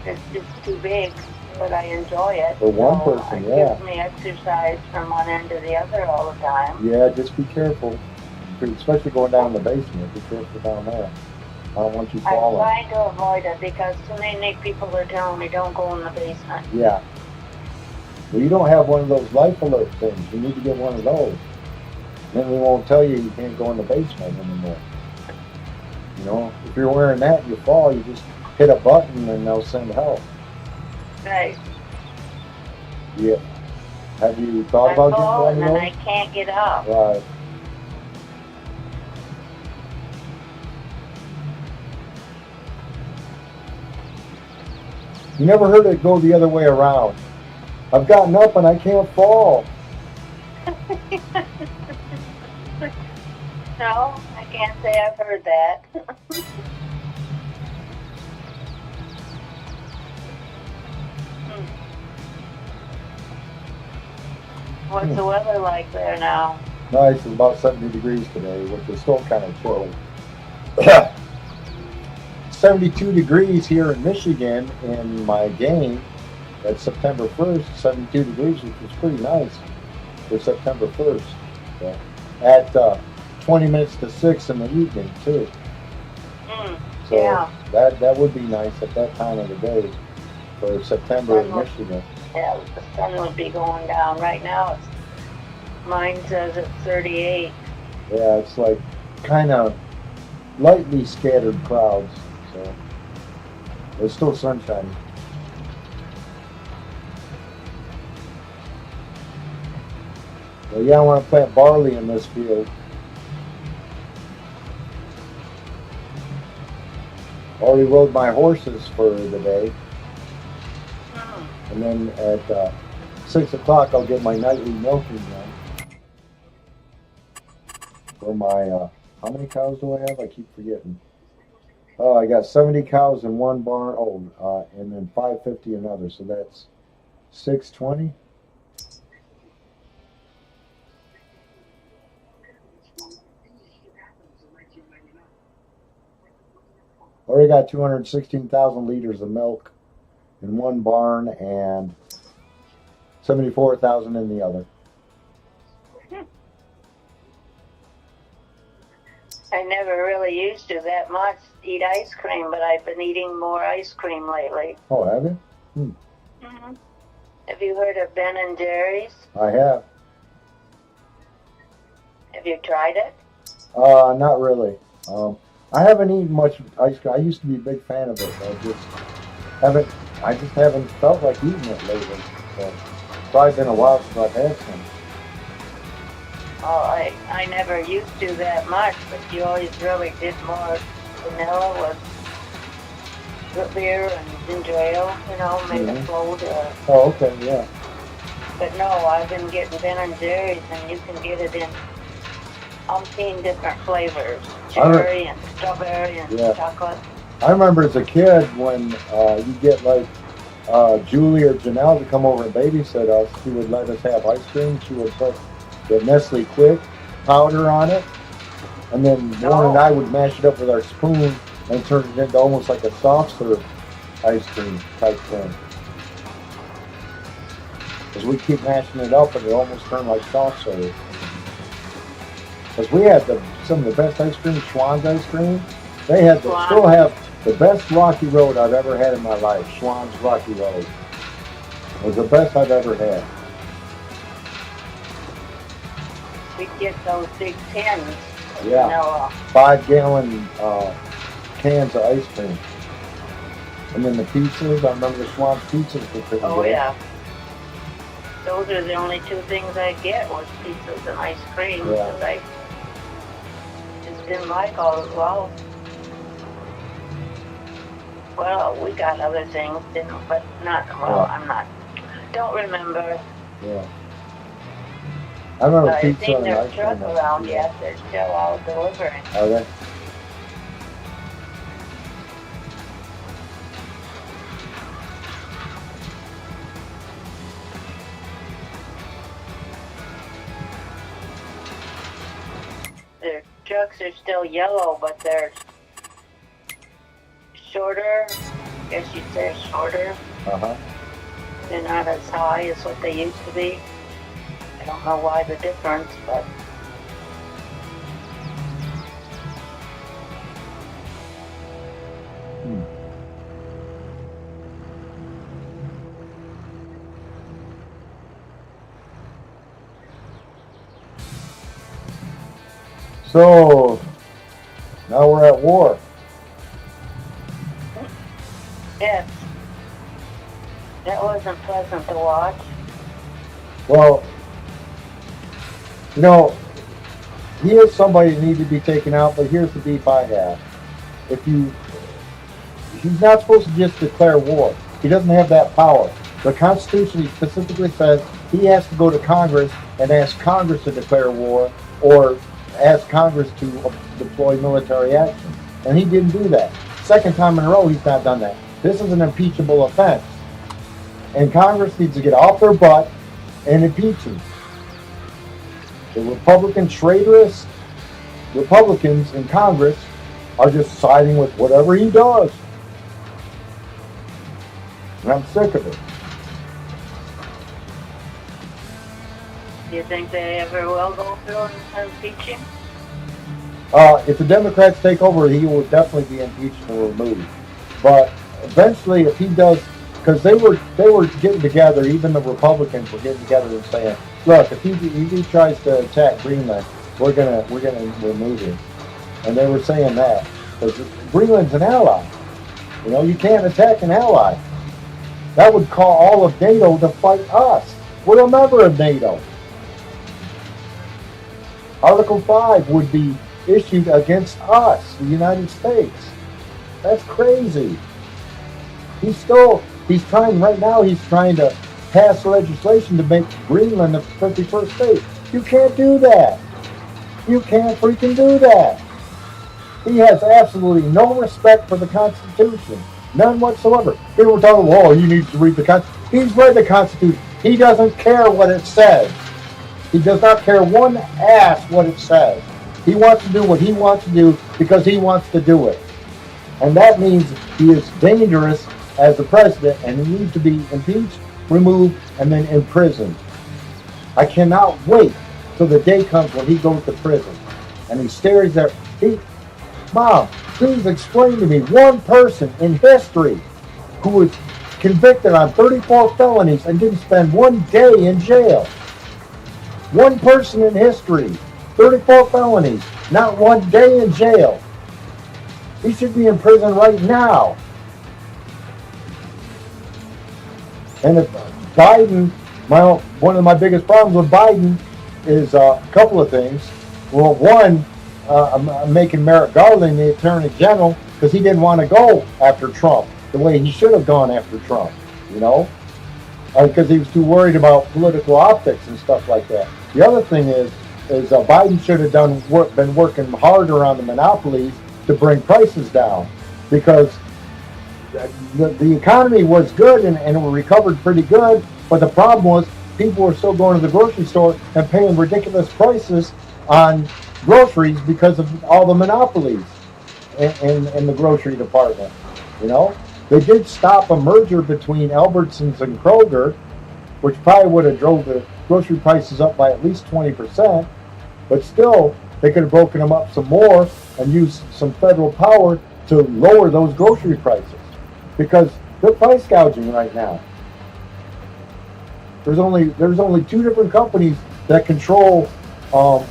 It's just too big, but I enjoy it. For one person, yeah. It gives me exercise from one end to the other all the time. Yeah, just be careful, especially going down the basement. Be careful down there. I don't want you falling. I'm trying to avoid it because too many people are telling me don't go in the basement. Yeah. Well, you don't have one of those life alert things. You need to get one of those. Then we won't tell you can't go in the basement anymore. If you're wearing that and you fall, you just hit a button and they'll send help. Right. Yeah. Have you thought about getting one of those? And I can't get up. Right. You never heard it go the other way around. I've gotten up and I can't fall. No, I can't say I've heard that. What's the weather like there now? Nice, it's about 70 degrees today, which is still kind of chilly. 72 degrees here in Michigan in my game. That's September 1st, 72 degrees, which is pretty nice for September 1st. So, at 20 minutes to 6 in the evening, too. So yeah. that would be nice at that time of the day for September in Michigan. Yeah, the sun would be going down. Right now, mine says it's 38. Yeah, it's like kind of lightly scattered clouds, so there's still sunshine. Well, yeah, I want to plant barley in this field. Already rode my horses for the day. And then at 6 o'clock, I'll get my nightly milking done. For my, how many cows do I have? I keep forgetting. Oh, I got 70 cows in one barn. Oh, and then 550 another. So that's 620. Already got 216,000 liters of milk in one barn and 74,000 in the other. I never really used to that much eat ice cream, but I've been eating more ice cream lately. Oh, have you? Mm-hmm. Have you heard of Ben and Jerry's? I have. Have you tried it? Not really. I haven't eaten much ice cream. I used to be a big fan of it. I just haven't felt like eating it lately. So it's probably been a while since I've had some. Oh, I never used to that much, but you always really did more vanilla with root beer and ginger ale, you know, made it float. Oh, okay, yeah. But no, I've been getting Ben and Jerry's, and you can get it in umpteen different flavors, cherry and strawberry and chocolate. I remember as a kid when you get like Julie or Janelle to come over and babysit us, she would let us have ice cream. She would put the Nestle Quick powder on it, and then Warren and I would mash it up with our spoon and turn it into almost like a soft serve ice cream type thing. Because we keep mashing it up and it almost turned like soft serve. Because we had some of the best ice cream, Schwann's ice cream. They had still have the best Rocky Road I've ever had in my life. Schwann's Rocky Road. It was the best I've ever had. We'd get those big tins. Yeah. You know, 5-gallon cans of ice cream. And then the pizzas, I remember the Schwann's pizzas were pretty good. yeah. Those are the only two things I get was pizzas and ice cream. Because I just didn't like all of well. Well, we got other things, but not, don't remember. Yeah. I remember I pizza think and there's ice truck cream. around yet. They're still out delivering. Are they? Their trucks are still yellow, but they're shorter. I guess you'd say shorter. Uh-huh. They're not as high as what they used to be. I don't know why the difference, but So, now we're at war. yes, that wasn't pleasant to watch. Well, you know, he is somebody that needs to be taken out, but here's the beef I have. He's not supposed to just declare war. He doesn't have that power. The Constitution specifically says he has to go to Congress and ask Congress to declare war or ask Congress to deploy military action. And he didn't do that. Second time in a row, he's not done that. This is an impeachable offense. And Congress needs to get off their butt and impeach him. The Republican traitorous Republicans in Congress are just siding with whatever he does. And I'm sick of it. Do you think they ever will go through and impeach him? If the Democrats take over, he will definitely be impeached and removed. But eventually, if he does, because they were getting together, even the Republicans were getting together and saying, "Look, if he tries to attack Greenland, we're gonna remove him." And they were saying that because Greenland's an ally. You know, you can't attack an ally. That would call all of NATO to fight us. We're a member of NATO. Article 5 would be issued against us, the United States. That's crazy. He's trying to pass legislation to make Greenland the 51st state. You can't do that. You can't freaking do that. He has absolutely no respect for the Constitution. None whatsoever. People were talking, "Oh, he needs to read the Constitution." He's read the Constitution. He doesn't care what it says. He does not care one ass what it says. He wants to do what he wants to do because he wants to do it. And that means he is dangerous as the president and he needs to be impeached, removed, and then imprisoned. I cannot wait till the day comes when he goes to prison and he stares there. Mom, please explain to me one person in history who was convicted on 34 felonies and didn't spend one day in jail. One person in history, 34 felonies, not one day in jail. He should be in prison right now. And if Biden, one of my biggest problems with Biden is a couple of things. Well, one, I'm making Merrick Garland the Attorney General because he didn't want to go after Trump the way he should have gone after Trump, you know, because he was too worried about political optics and stuff like that. The other thing is Biden should have been working harder on the monopolies to bring prices down, because the economy was good and it recovered pretty good, but the problem was people were still going to the grocery store and paying ridiculous prices on groceries because of all the monopolies in the grocery department. You know, they did stop a merger between Albertsons and Kroger, which probably would have drove the grocery prices up by at least 20%, but still they could have broken them up some more and used some federal power to lower those grocery prices, because they're price gouging right now. There's only two different companies that control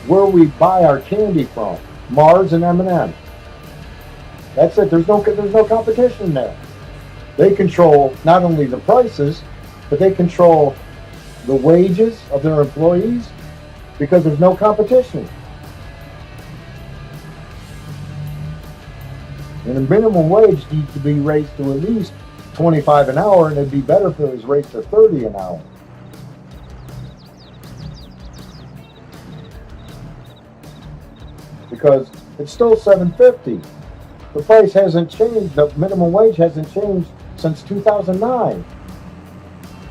where we buy our candy from: Mars and M&M. That's it. There's no competition there. They control not only the prices, but they control the wages of their employees, because there's no competition. And the minimum wage needs to be raised to at least $25 an hour, and it'd be better if it was raised to $30 an hour. Because it's still $7.50. The price hasn't changed. The minimum wage hasn't changed since 2009.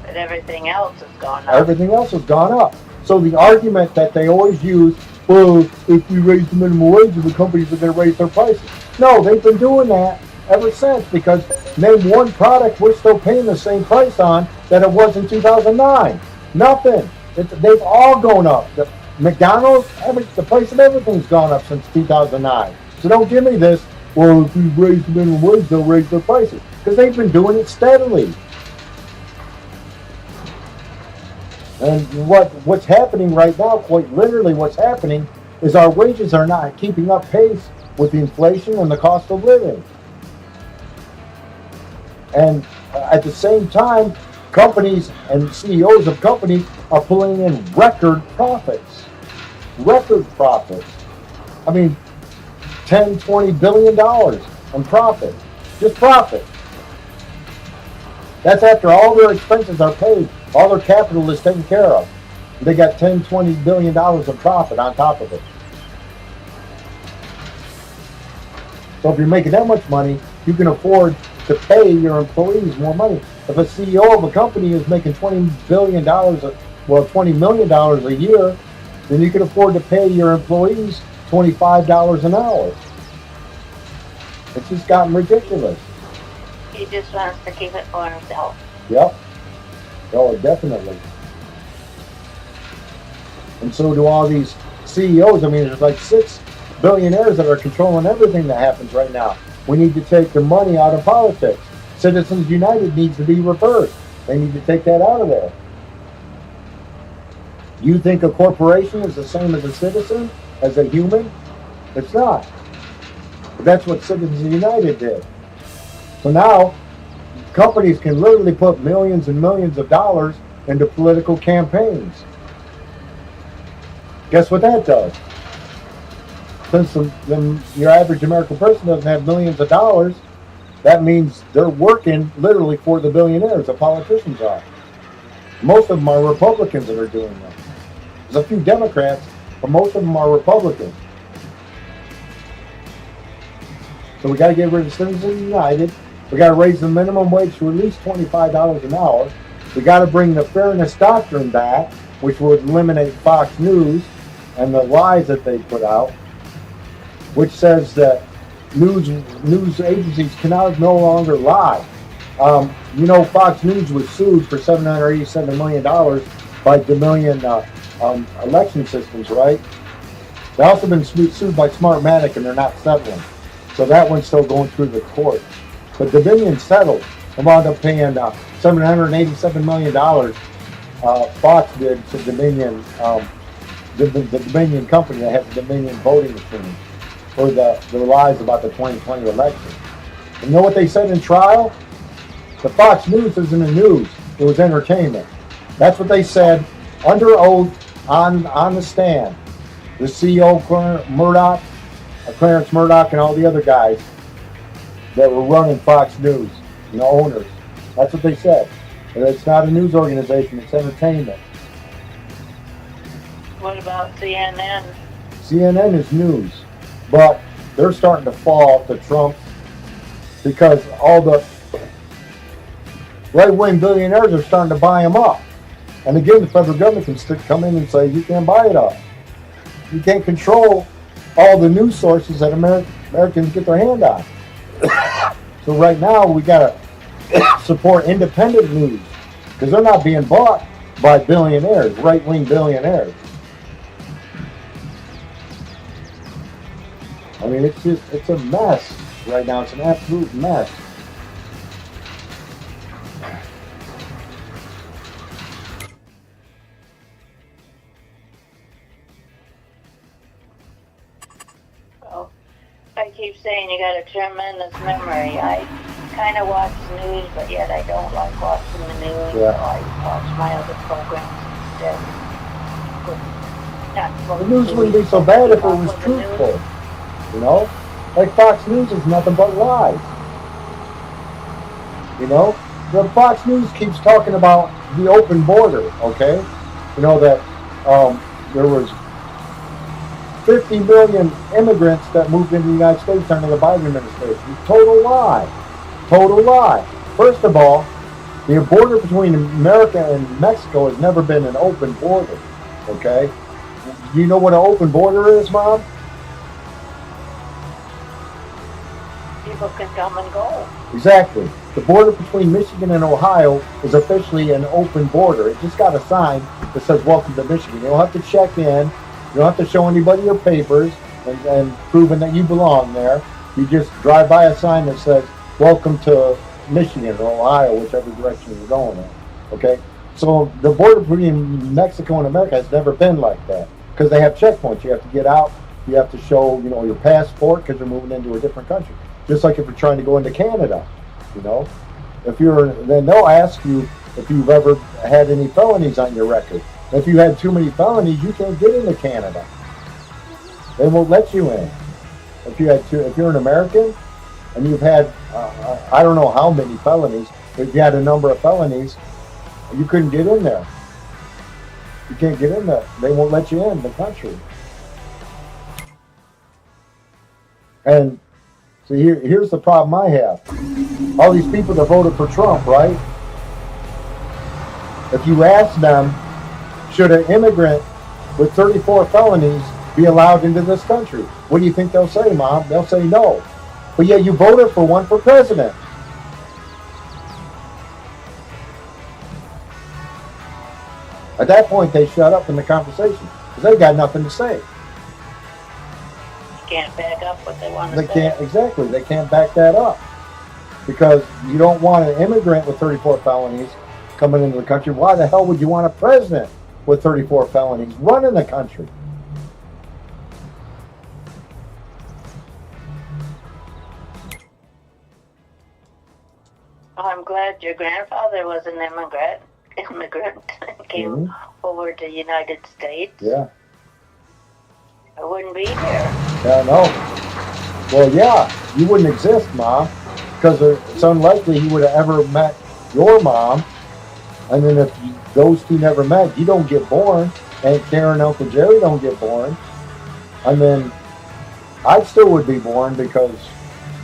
But everything else has gone up. Everything else has gone up. So the argument that they always use, well, if we raise the minimum wage, the companies are going to raise their prices. No, they've been doing that ever since, because name one product we're still paying the same price on that it was in 2009. Nothing. They've all gone up. The McDonald's, the price of everything's gone up since 2009. So don't give me this, well, if we raise the minimum wage, they'll raise their prices. Because they've been doing it steadily. And what's happening right now, quite literally what's happening, is our wages are not keeping up pace with the inflation and the cost of living. And at the same time, companies and CEOs of companies are pulling in record profits. Record profits. I mean, $10, $20 billion in profit. Just profit. That's after all their expenses are paid. All their capital is taken care of. They got $10, $20 billion of profit on top of it. So if you're making that much money, you can afford to pay your employees more money. If a CEO of a company is making $20 million a year, then you can afford to pay your employees $25 an hour. It's just gotten ridiculous. He just wants to keep it for himself. Yep. Oh, definitely. And so do all these CEOs. I mean, there's like 6 billionaires that are controlling everything that happens right now. We need to take the money out of politics. Citizens United needs to be reversed. They need to take that out of there. You think a corporation is the same as a citizen, as a human? It's not. But that's what Citizens United did. So now, companies can literally put millions and millions of dollars into political campaigns. Guess what that does? Since your average American person doesn't have millions of dollars, that means they're working literally for the billionaires. The politicians are. Most of them are Republicans that are doing that. There's a few Democrats, but most of them are Republicans. So we got to get rid of Citizens United. We got to raise the minimum wage to at least $25 an hour. We got to bring the fairness doctrine back, which would eliminate Fox News and the lies that they put out, which says that news agencies cannot no longer lie. Fox News was sued for $787 million by Dominion election systems, right? They also been sued by Smartmatic, and they're not settling. So that one's still going through the court. But Dominion settled and wound up paying $787 million. Fox did to Dominion, the Dominion company that has the Dominion voting machine, for the lies about the 2020 election. And you know what they said in trial? The Fox News isn't a news; it was entertainment. That's what they said under oath on the stand. The CEO, Clarence Murdoch, and all the other guys that were running Fox News, owners. That's what they said. And it's not a news organization; it's entertainment. What about CNN? CNN is news, but they're starting to fall to Trump because all the right-wing billionaires are starting to buy them up. And again, the federal government can come in and say, you can't buy it up. You can't control all the news sources that Americans get their hand on. So right now, we got to support independent news because they're not being bought by billionaires, right-wing billionaires. I mean, it's a mess right now. It's an absolute mess. Well, I keep saying you got a tremendous memory. I kind of watch the news, but yet I don't like watching the news. Yeah. So I watch my other programs instead. The news wouldn't be so bad if it was truthful. Like Fox News is nothing but lies. The Fox News keeps talking about the open border, okay? That there was 50 million immigrants that moved into the United States under the Biden administration. Total lie. Total lie. First of all, the border between America and Mexico has never been an open border, okay? You know what an open border is, Mom? People can come and go. Exactly. The border between Michigan and Ohio is officially an open border. It just got a sign that says welcome to Michigan. You don't have to check in. You don't have to show anybody your papers and proving that you belong there. You just drive by a sign that says welcome to Michigan or Ohio, whichever direction you're going in. Okay? So the border between Mexico and America has never been like that because they have checkpoints. You have to get out. You have to show, your passport because you're moving into a different country. Just like if you're trying to go into Canada, then they'll ask you if you've ever had any felonies on your record. If you had too many felonies, you can't get into Canada. They won't let you in. If you're an American and you've had, I don't know how many felonies, but if you had a number of felonies, you couldn't get in there. You can't get in there. They won't let you in the country. And so here's the problem I have. All these people that voted for Trump, right? If you ask them, should an immigrant with 34 felonies be allowed into this country? What do you think they'll say, Mom? They'll say no. But yet you voted for one for president. At that point, they shut up in the conversation because they've got nothing to say. Can't back up what they want to say. They can't back that up because you don't want an immigrant with 34 felonies coming into the country. Why the hell would you want a president with 34 felonies running the country? Oh, I'm glad your grandfather was an immigrant and came over to the United States. Yeah. I wouldn't be here. Yeah, no. Well, yeah, you wouldn't exist, Mom, because it's unlikely he would have ever met your mom. And then if those two never met, you don't get born. Aunt Karen and Uncle Jerry don't get born. And then I still would be born because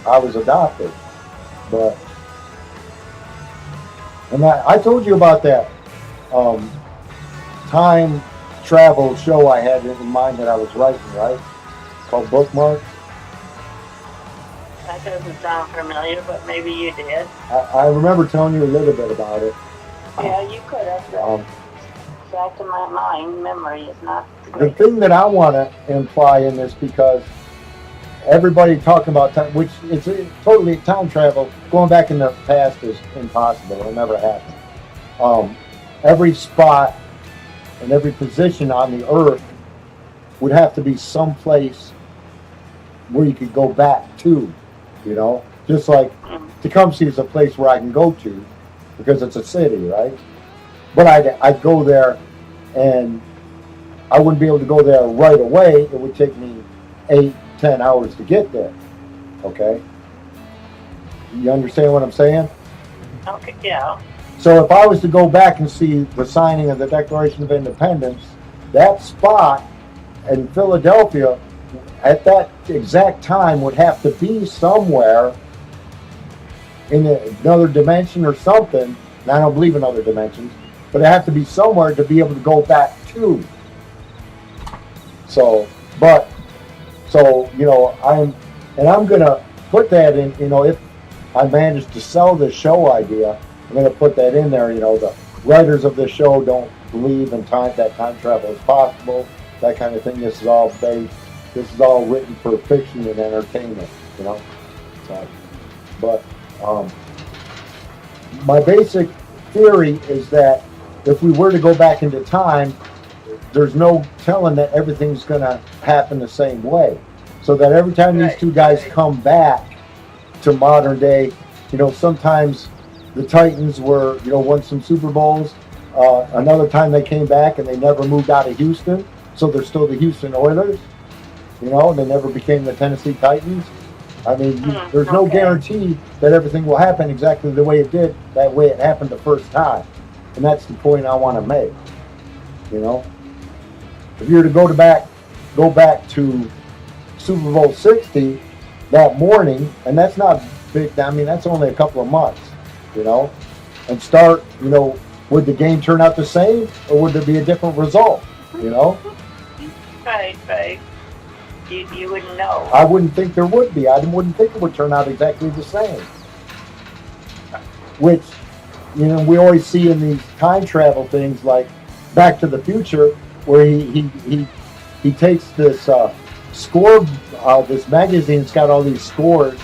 I was adopted. But, and I told you about that time travel show I had in mind that I was writing, right? Called Bookmark. That doesn't sound familiar, but maybe you did. I remember telling you a little bit about it. Yeah, you could have. Um, Back to my mind, memory is not the great. thing that I want to imply in this, because everybody talking about time, which it's totally time travel, going back in the past is impossible. It'll never happen. Every spot and every position on the earth would have to be someplace where you could go back to, you know, just like Tecumseh is a place where I can go to because it's a city, right? But I'd go there, and I wouldn't be able to go there right away. It would take me 8-10 hours to get there. Okay, you understand what I'm saying? Okay, yeah. So if I was to go back and see the signing of the Declaration of Independence, that spot in Philadelphia at that exact time would have to be somewhere in another dimension or something. And I don't believe in other dimensions, but it have to be somewhere to be able to go back to. So you know, I'm gonna put that in. You know, if I manage to sell this show idea, I'm gonna put that in there. You know, the writers of this show don't believe in that time travel is possible, that kind of thing. This is all written for fiction and entertainment. You know, so, but my basic theory is that if we were to go back into time, there's no telling that everything's going to happen the same way. So that every time these two guys come back to modern day, you know, sometimes the Titans won some Super Bowls. Another time they came back and they never moved out of Houston, so they're still the Houston Oilers. You know, and they never became the Tennessee Titans. I mean, there's no guarantee that everything will happen exactly the way it did, that way it happened the first time. And that's the point I want to make. You know, if you were to go back to Super Bowl 60 that morning, and that's not big. I mean, that's only a couple of months. You know, and start. You know, would the game turn out the same, or would there be a different result? You know. Right. You wouldn't know. I wouldn't think there would be. I wouldn't think it would turn out exactly the same. Which, you know, we always see in these time travel things like Back to the Future, where he takes this score, this magazine that's got all these scores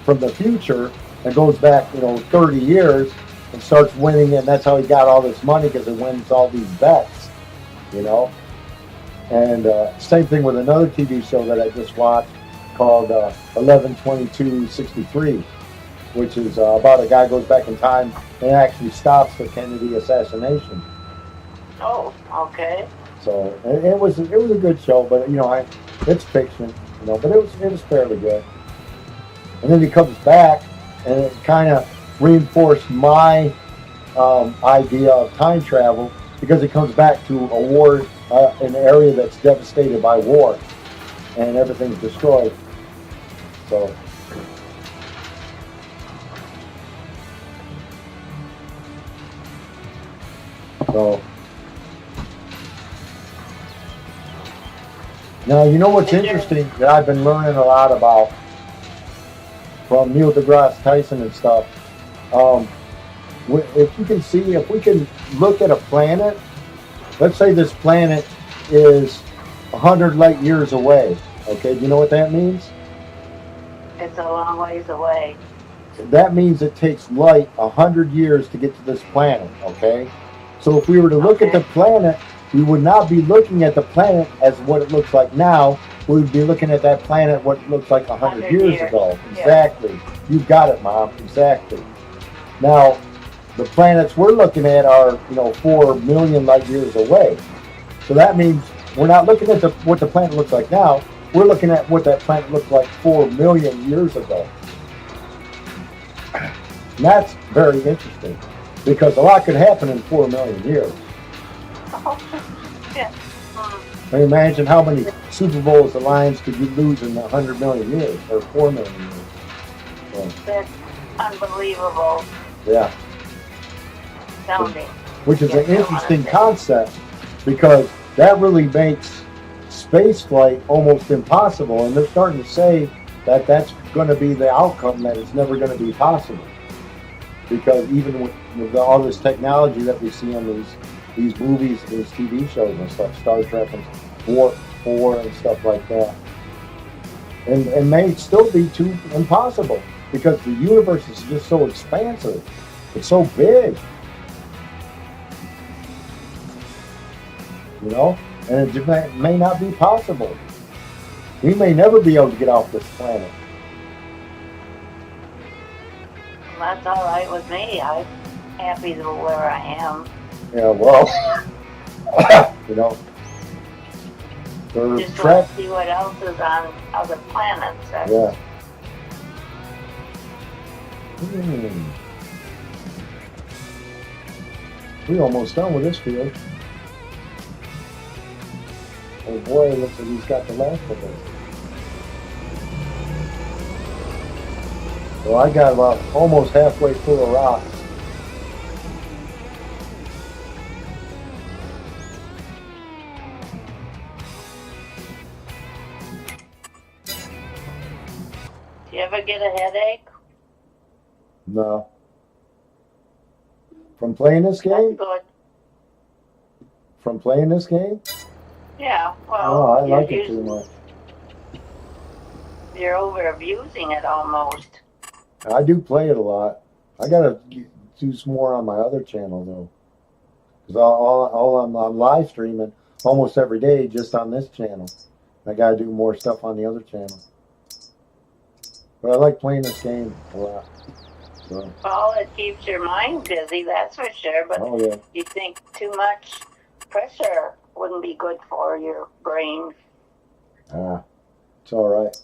from the future, and goes back, you know, 30 years and starts winning, and that's how he got all this money, because he wins all these bets, you know. And same thing with another TV show that I just watched called 11/22/63, which is about a guy goes back in time and actually stops the Kennedy assassination. Oh, okay. So it was a good show, but you know, it's fiction, you know, but it was fairly good. And then he comes back, and it kind of reinforced my idea of time travel, because it comes back to a war, an area that's devastated by war, and everything's destroyed. So now, you know what's interesting that I've been learning a lot about from Neil deGrasse Tyson and stuff. If you can see, if we can look at a planet, let's say this planet is 100 light years away. Okay, do you know what that means? It's a long ways away. That means it takes light 100 years to get to this planet. Okay, so if we were to look at the planet, we would not be looking at the planet as what it looks like now. We would be looking at that planet what it looks like 100 years ago. Exactly. Yeah. You've got it, Mom. Exactly. Now, the planets we're looking at are, you know, 4 million light years away. So that means we're not looking at what the planet looks like now. We're looking at what that planet looked like 4 million years ago. And that's very interesting, because a lot could happen in 4 million years. Yeah. I mean, imagine how many Super Bowls the Lions could lose in 100 million years, or 4 million years. So, that's unbelievable. Yeah. Sounding. Which is an interesting concept, because that really makes space flight almost impossible. And they're starting to say That's going to be the outcome, that it's never going to be possible. Because even with all this technology that we see on these movies, these TV shows and stuff, Star Trek and War 4 and stuff like that, and may still be too impossible because the universe is just so expansive. It's so big, you know, and it may not be possible. We may never be able to get off this planet. That's all right with me. I'm happy where I am. Yeah, well, you know, for Just Trek, want to see what else is on other planets. yeah. We almost done with this field. Oh boy, it looks like he's got the last of it. So I got about almost halfway full of rocks. Do you ever get a headache? No. From playing this game? That's good. From playing this game? Yeah, well, Oh, I like it too much. You're over abusing it almost. I do play it a lot. I gotta do some more on my other channel though, because all I'm live streaming almost every day just on this channel. I gotta do more stuff on the other channel. But I like playing this game a lot. So, Well, it keeps your mind busy, that's for sure. But oh yeah. you think too much pressure wouldn't be good for your brain. It's all right.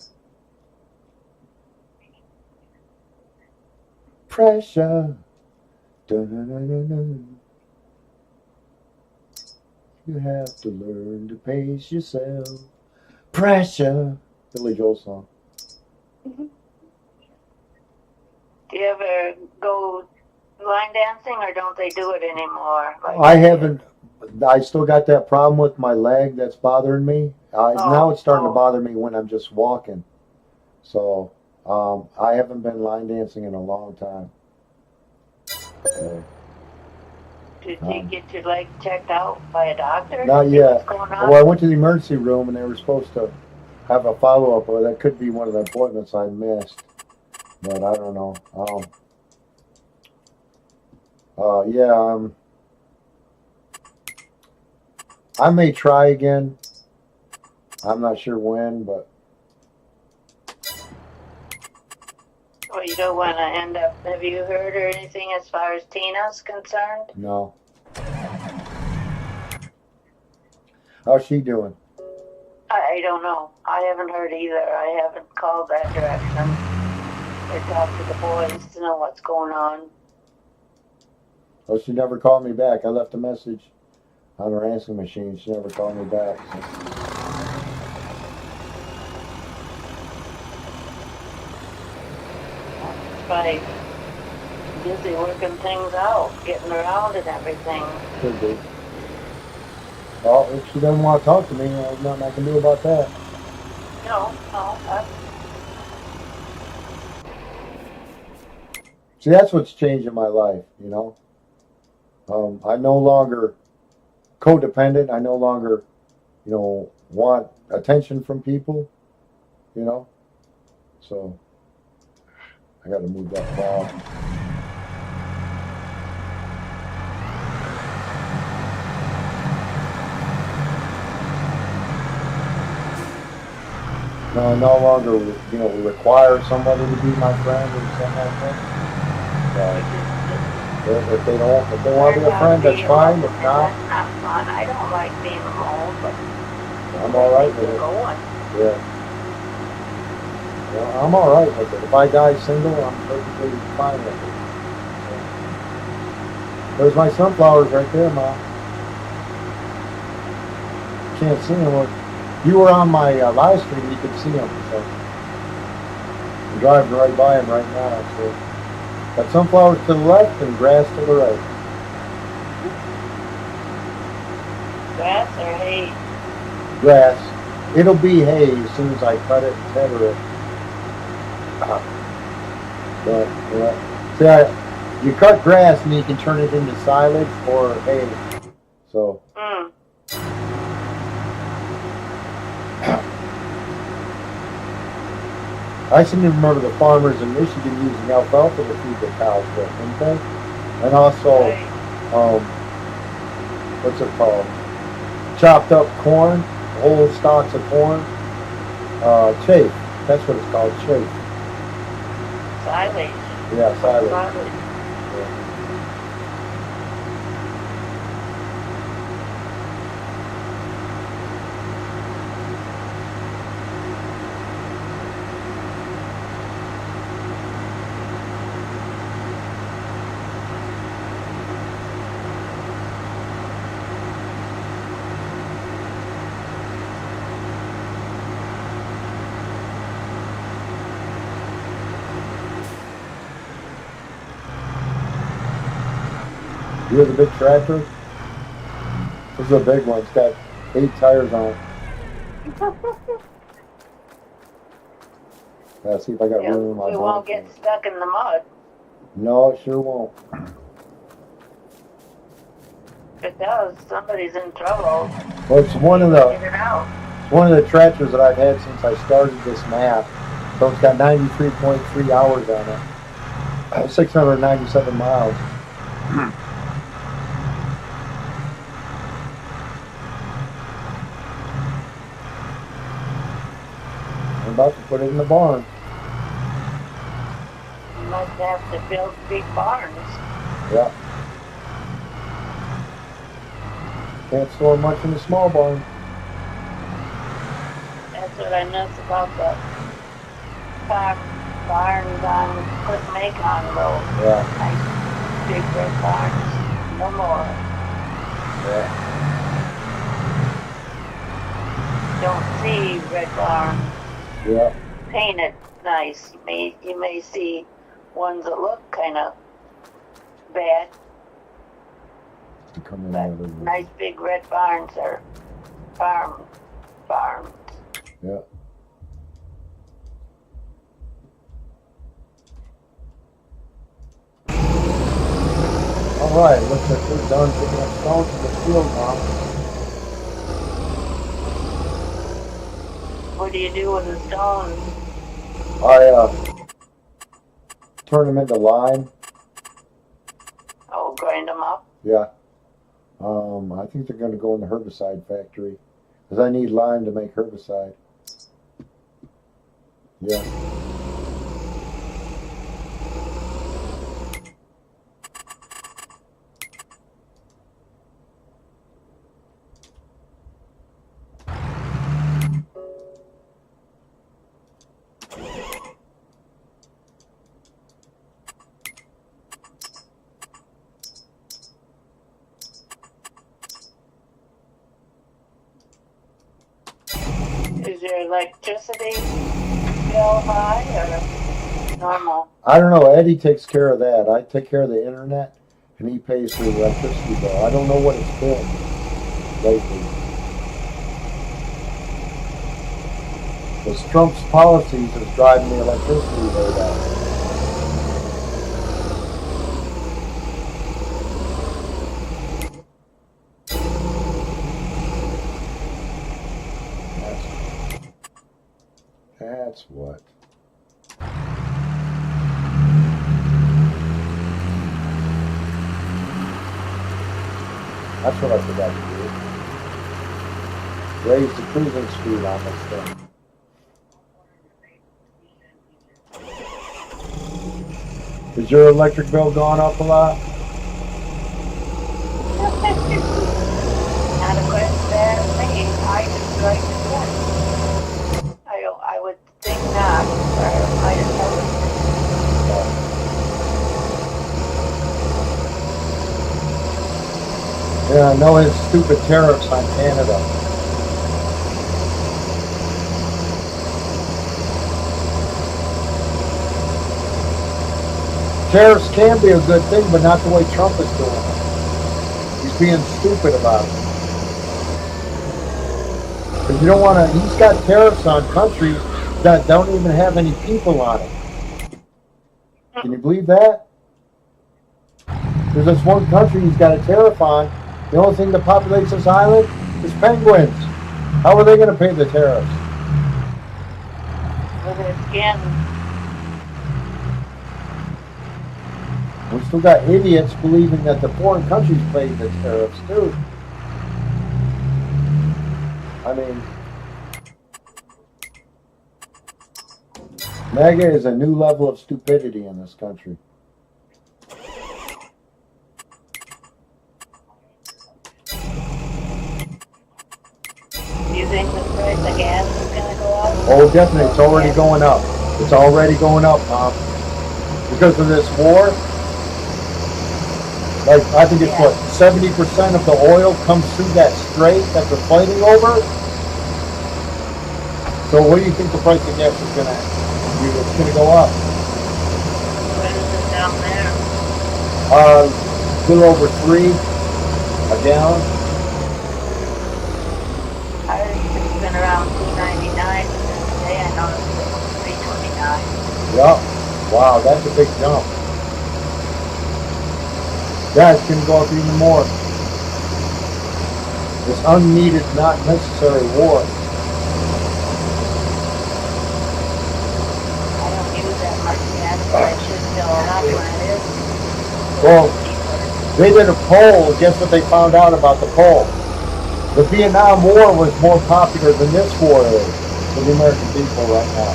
Pressure. Dun-dun-dun-dun-dun. You have to learn to pace yourself. Pressure. Billy Joel song. Do you ever go line dancing, or don't they do it anymore? I haven't. I still got that problem with my leg that's bothering me. Now it's starting to bother me when I'm just walking. So I haven't been line dancing in a long time. Did you get your leg checked out by a doctor? Not to see yet. What's going on? Well, I went to the emergency room and they were supposed to have a follow-up, or that could be one of the appointments I missed. But I don't know. I may try again. I'm not sure when, but Well, you don't want to end up. Have you heard or anything as far as Tina's concerned? no. How's she doing? I don't know. I haven't heard either. I haven't called that direction or talked to the boys to know what's going on. Well, she never called me back. I left a message on her answering machine. She never called me back. So. By busy working things out, getting around and everything. Could be. Well, if she doesn't want to talk to me, there's nothing I can do about that. No. See, that's what's changed in my life, you know. I'm no longer codependent. I no longer, want attention from people, you know. So I got to move that ball. No, I no longer, require somebody to be my friend or something like that. If they want to be a friend, that's fine. If not, That's not fun. I don't like being alone, but I'm all right with it. going. Yeah. Well, I'm all right with it. If I die single, I'm perfectly fine with it. There's my sunflowers right there, Mom. Can't see them. You were on my live stream, you could see them. So I'm driving right by them right now. So got sunflowers to the left and grass to the right. Grass or hay? Grass. It'll be hay as soon as I cut it and tether it. But see, you cut grass and you can turn it into silage or hay. So I seem to remember the farmers in Michigan using alfalfa to feed the cows with, didn't they? And also, right. what's it called? Chopped up corn, whole stalks of corn. Chafe. That's what it's called, chafe. Silage. Yeah, silage. Silage. You have the big tractor? This is a big one. It's got 8 tires on it. See if I got Yeah, room in my we won't bonnet. get stuck in the mud. No, it sure won't. If it does, somebody's in trouble. Well, it's one of Get the it out. tractors that I've had since I started this map. So it's got 93.3 hours on it. 697 miles. I'm about to put it in the barn. You must have to build big barns. Yeah. Can't store much in a small barn. That's what I miss about the barns on Macon Road. Yeah. Nice big red barns. No more. Yeah. Don't see red barns Yeah. painted nice. You may see ones that look kind of bad. Coming out of the Nice big red barns are farms. Yeah. All right, looks like we're done picking up stones in the field now. What do you do with the stones? I turn them into lime. Oh, grind them up? Yeah. I think they're going to go in the herbicide factory because I need lime to make herbicide. Yeah. Is your electricity bill high or normal? I don't know. Eddie takes care of that. I take care of the internet, and he pays for the electricity bill. I don't know what it's been lately. Because Trump's policies is driving the electricity rate up. That's what. That's what I forgot to do. Raise the cruising speed on this thing. Has your electric bill gone up a lot? Not a question bad as me. I just like to quit. I would think not. Or I might have noticed. Yeah, I know his stupid tariffs on Canada. Tariffs can be a good thing, but not the way Trump is doing it. He's being stupid about it. Because you don't want to, he's got tariffs on countries that don't even have any people on it. Can you believe that? There's this one country he's got a tariff on. The only thing that populates this island is penguins. How are they going to pay the tariffs? With their skin. We still got idiots believing that the foreign countries pay the tariffs too. I mean, mega is a new level of stupidity in this country. Do you think the price of gas is going to go up? Oh, definitely. It's already going up. It's already going up, Mom. Because of this war, like, I think it's what, 70% of the oil comes through that strait that they're fighting over? So what do you think the price of gas is going to do? It's going to go up. What is it down there? A little over $3 a gallon. I think it's been around $2.99. Today I noticed it was $3.29. Yep. Wow, that's a big jump. Yeah, it's going to go up even more. This unneeded, not necessary war. I don't use that much gas, but I should fill it up when it is. Well, they did a poll. Guess what they found out about the poll? The Vietnam War was more popular than this war is for the American people right now.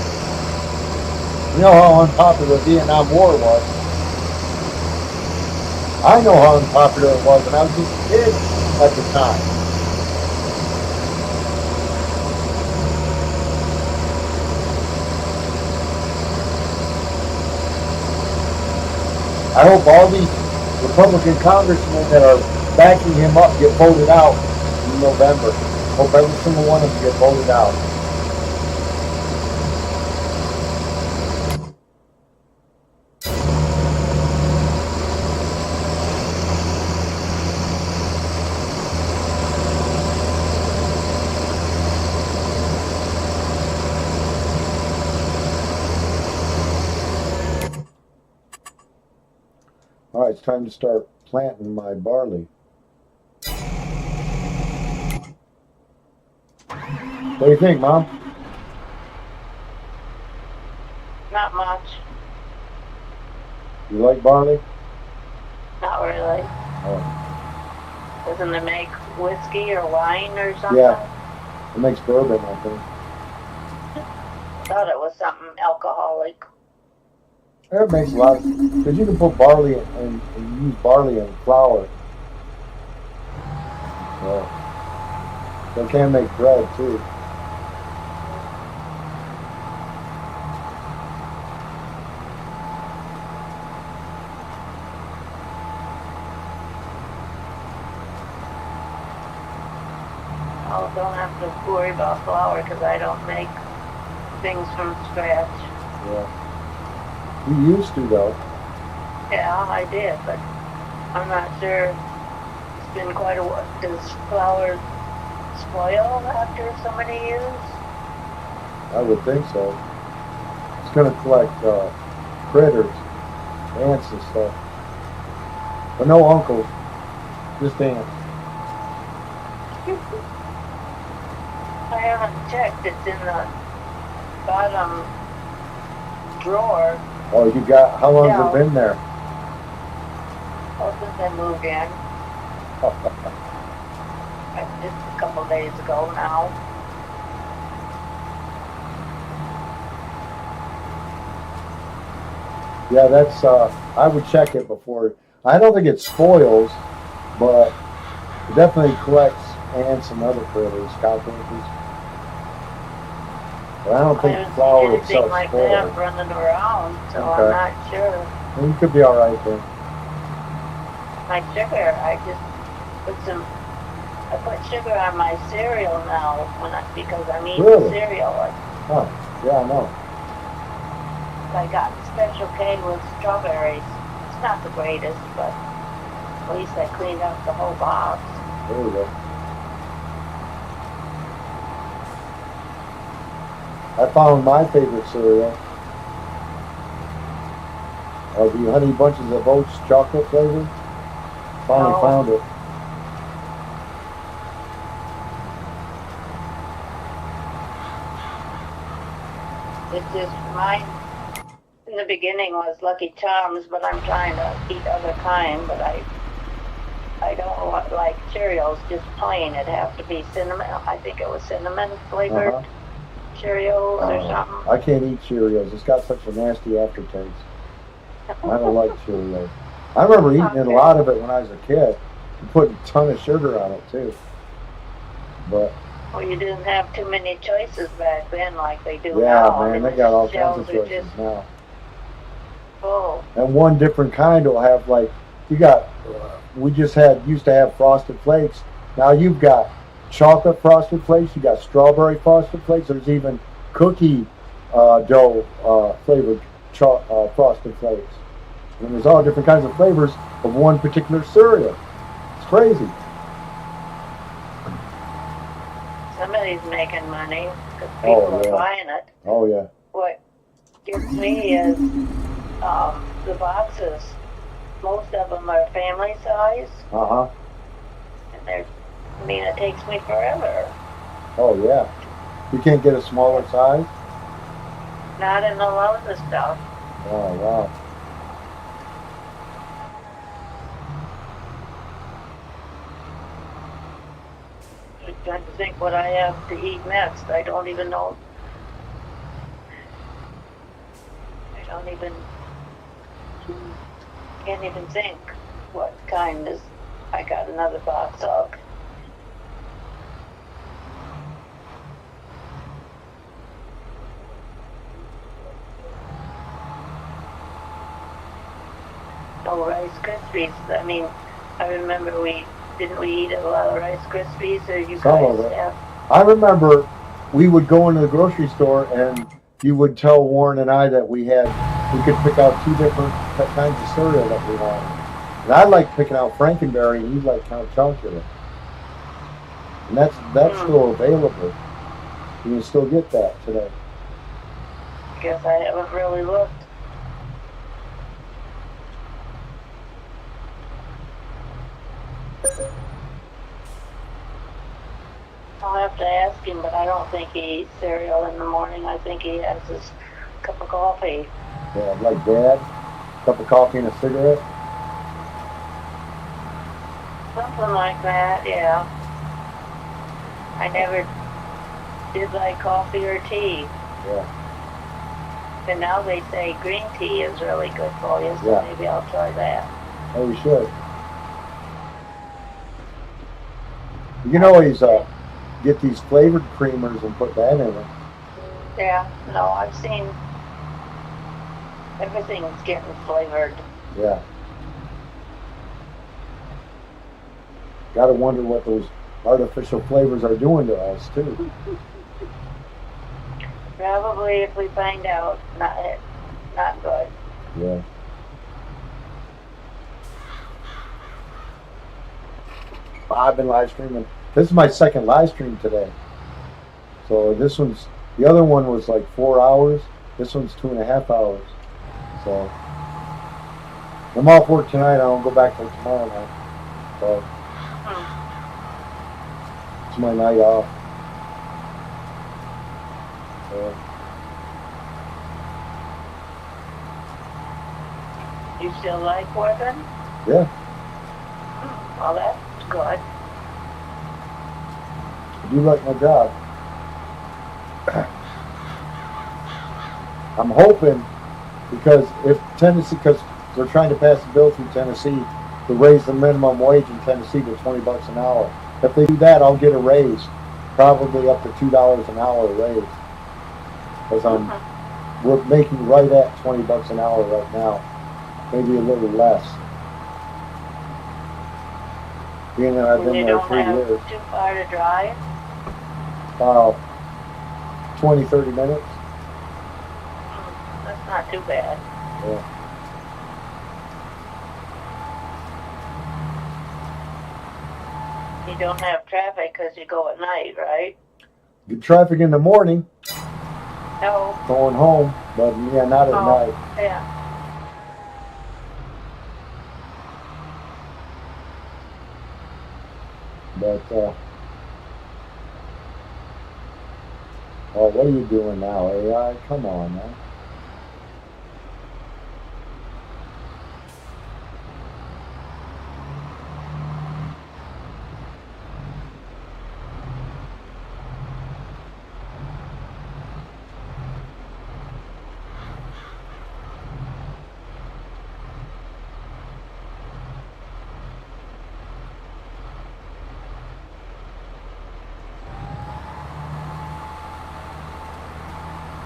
You know how unpopular the Vietnam War was. I know how unpopular it was, and I was just a kid at the time. I hope all these Republican congressmen that are backing him up get voted out in November. Hope every single one of them get voted out. All right, it's time to start planting my barley. What do you think, Mom? Not much. You like barley? Not really. Oh, Doesn't it make whiskey or wine or something? yeah. It makes bourbon, I think. Thought it was something alcoholic. It makes a lot of, because you can put barley and use barley in flour. Yeah. They can make bread too. I don't have to worry about flour because I don't make things from scratch. Yeah. You used to though. Yeah, I did, but I'm not sure. It's been quite a while. Does flour spoil after so many years? I would think so. It's gonna collect critters, ants and stuff. But no uncles, just ants. I haven't checked. It's in the bottom drawer. Oh, you got, how long has No. it been there? Oh, since I moved in. Just a couple days ago now. Yeah, that's, I would check it before. I don't think it spoils, but it definitely collects ants and other critters, cockroaches. But I don't I think haven't flour seen anything itself like spoils. that running around, so Okay. I'm not sure. Well, you could be alright then. My sugar, I just put some. I put sugar on my cereal now because I'm eating Really? cereal. Huh. Yeah, I know. I got Special K with strawberries. It's not the greatest, but at least I cleaned out the whole box. There we go. I found my favorite cereal. Or the Honey Bunches of Oats chocolate flavor. Finally No. found it. It's just mine. In the beginning was Lucky Charms, but I'm trying to eat other kind. But I don't want like Cheerios just plain. It'd have to be cinnamon. I think it was cinnamon flavored Cheerios or something. I can't eat Cheerios. It's got such a nasty aftertaste. I don't like Cheerios. I remember eating a lot of it when I was a kid. And put a ton of sugar on it too. But Well, you didn't have too many choices back then like they do yeah, now. man, they got all kinds of choices now. Oh. And one different kind will have like you got. We just used to have Frosted Flakes. Now you've got chocolate Frosted Flakes. You got strawberry Frosted Flakes. There's even cookie dough flavored Frosted Flakes. And there's all different kinds of flavors of one particular cereal. It's crazy. Somebody's making money because people are buying it. Oh yeah. What gets me is the boxes. Most of them are family size. And it takes me forever. Oh yeah. You can't get a smaller size? Not in a lot of the stuff. Oh wow. I'm trying to think what I have to eat next. I don't even know. Can't even think what kind is. I got another box of. Oh, Rice Krispies. I mean, I remember didn't we eat a lot of Rice Krispies, or you Some of guys it. have? I remember we would go into the grocery store and you would tell Warren and I that we could pick out two different kinds of cereal that we wanted. And I like picking out Frankenberry and you like Count Chocula. And that's still available. You can still get that today. Guess I haven't really looked. I'll have to ask him, but I don't think he eats cereal in the morning. I think he has his cup of coffee. Yeah, like Dad, cup of coffee and a cigarette. Something like that, yeah. I never did like coffee or tea. Yeah. And now they say green tea is really good for you, so maybe I'll try that. Oh, you should. You can always get these flavored creamers and put that in it. Yeah, no, I've seen everything's getting flavored. Yeah. Gotta wonder what those artificial flavors are doing to us too. Probably, if we find out, not good. Yeah. I've been live streaming. This is my second live stream today. So the other one was like 4 hours. This one's 2.5 hours. So I'm off work tonight. I don't go back till tomorrow night. So it's my night off. So. You still like working? Yeah. Well, that's good. I do like my job. I'm hoping because they're trying to pass a bill through Tennessee to raise the minimum wage in Tennessee to $20 an hour. If they do that, I'll get a raise, probably up to $2 an hour raise, because we're making right at $20 an hour right now, maybe a little less. Being that I've been there 3 years. Too far to drive? 20, 30 minutes. That's not too bad. Yeah. You don't have traffic because you go at night, right? Good traffic in the morning. No. Going home, but yeah, not at night. Yeah. But oh, what are you doing now, AI? Come on, man.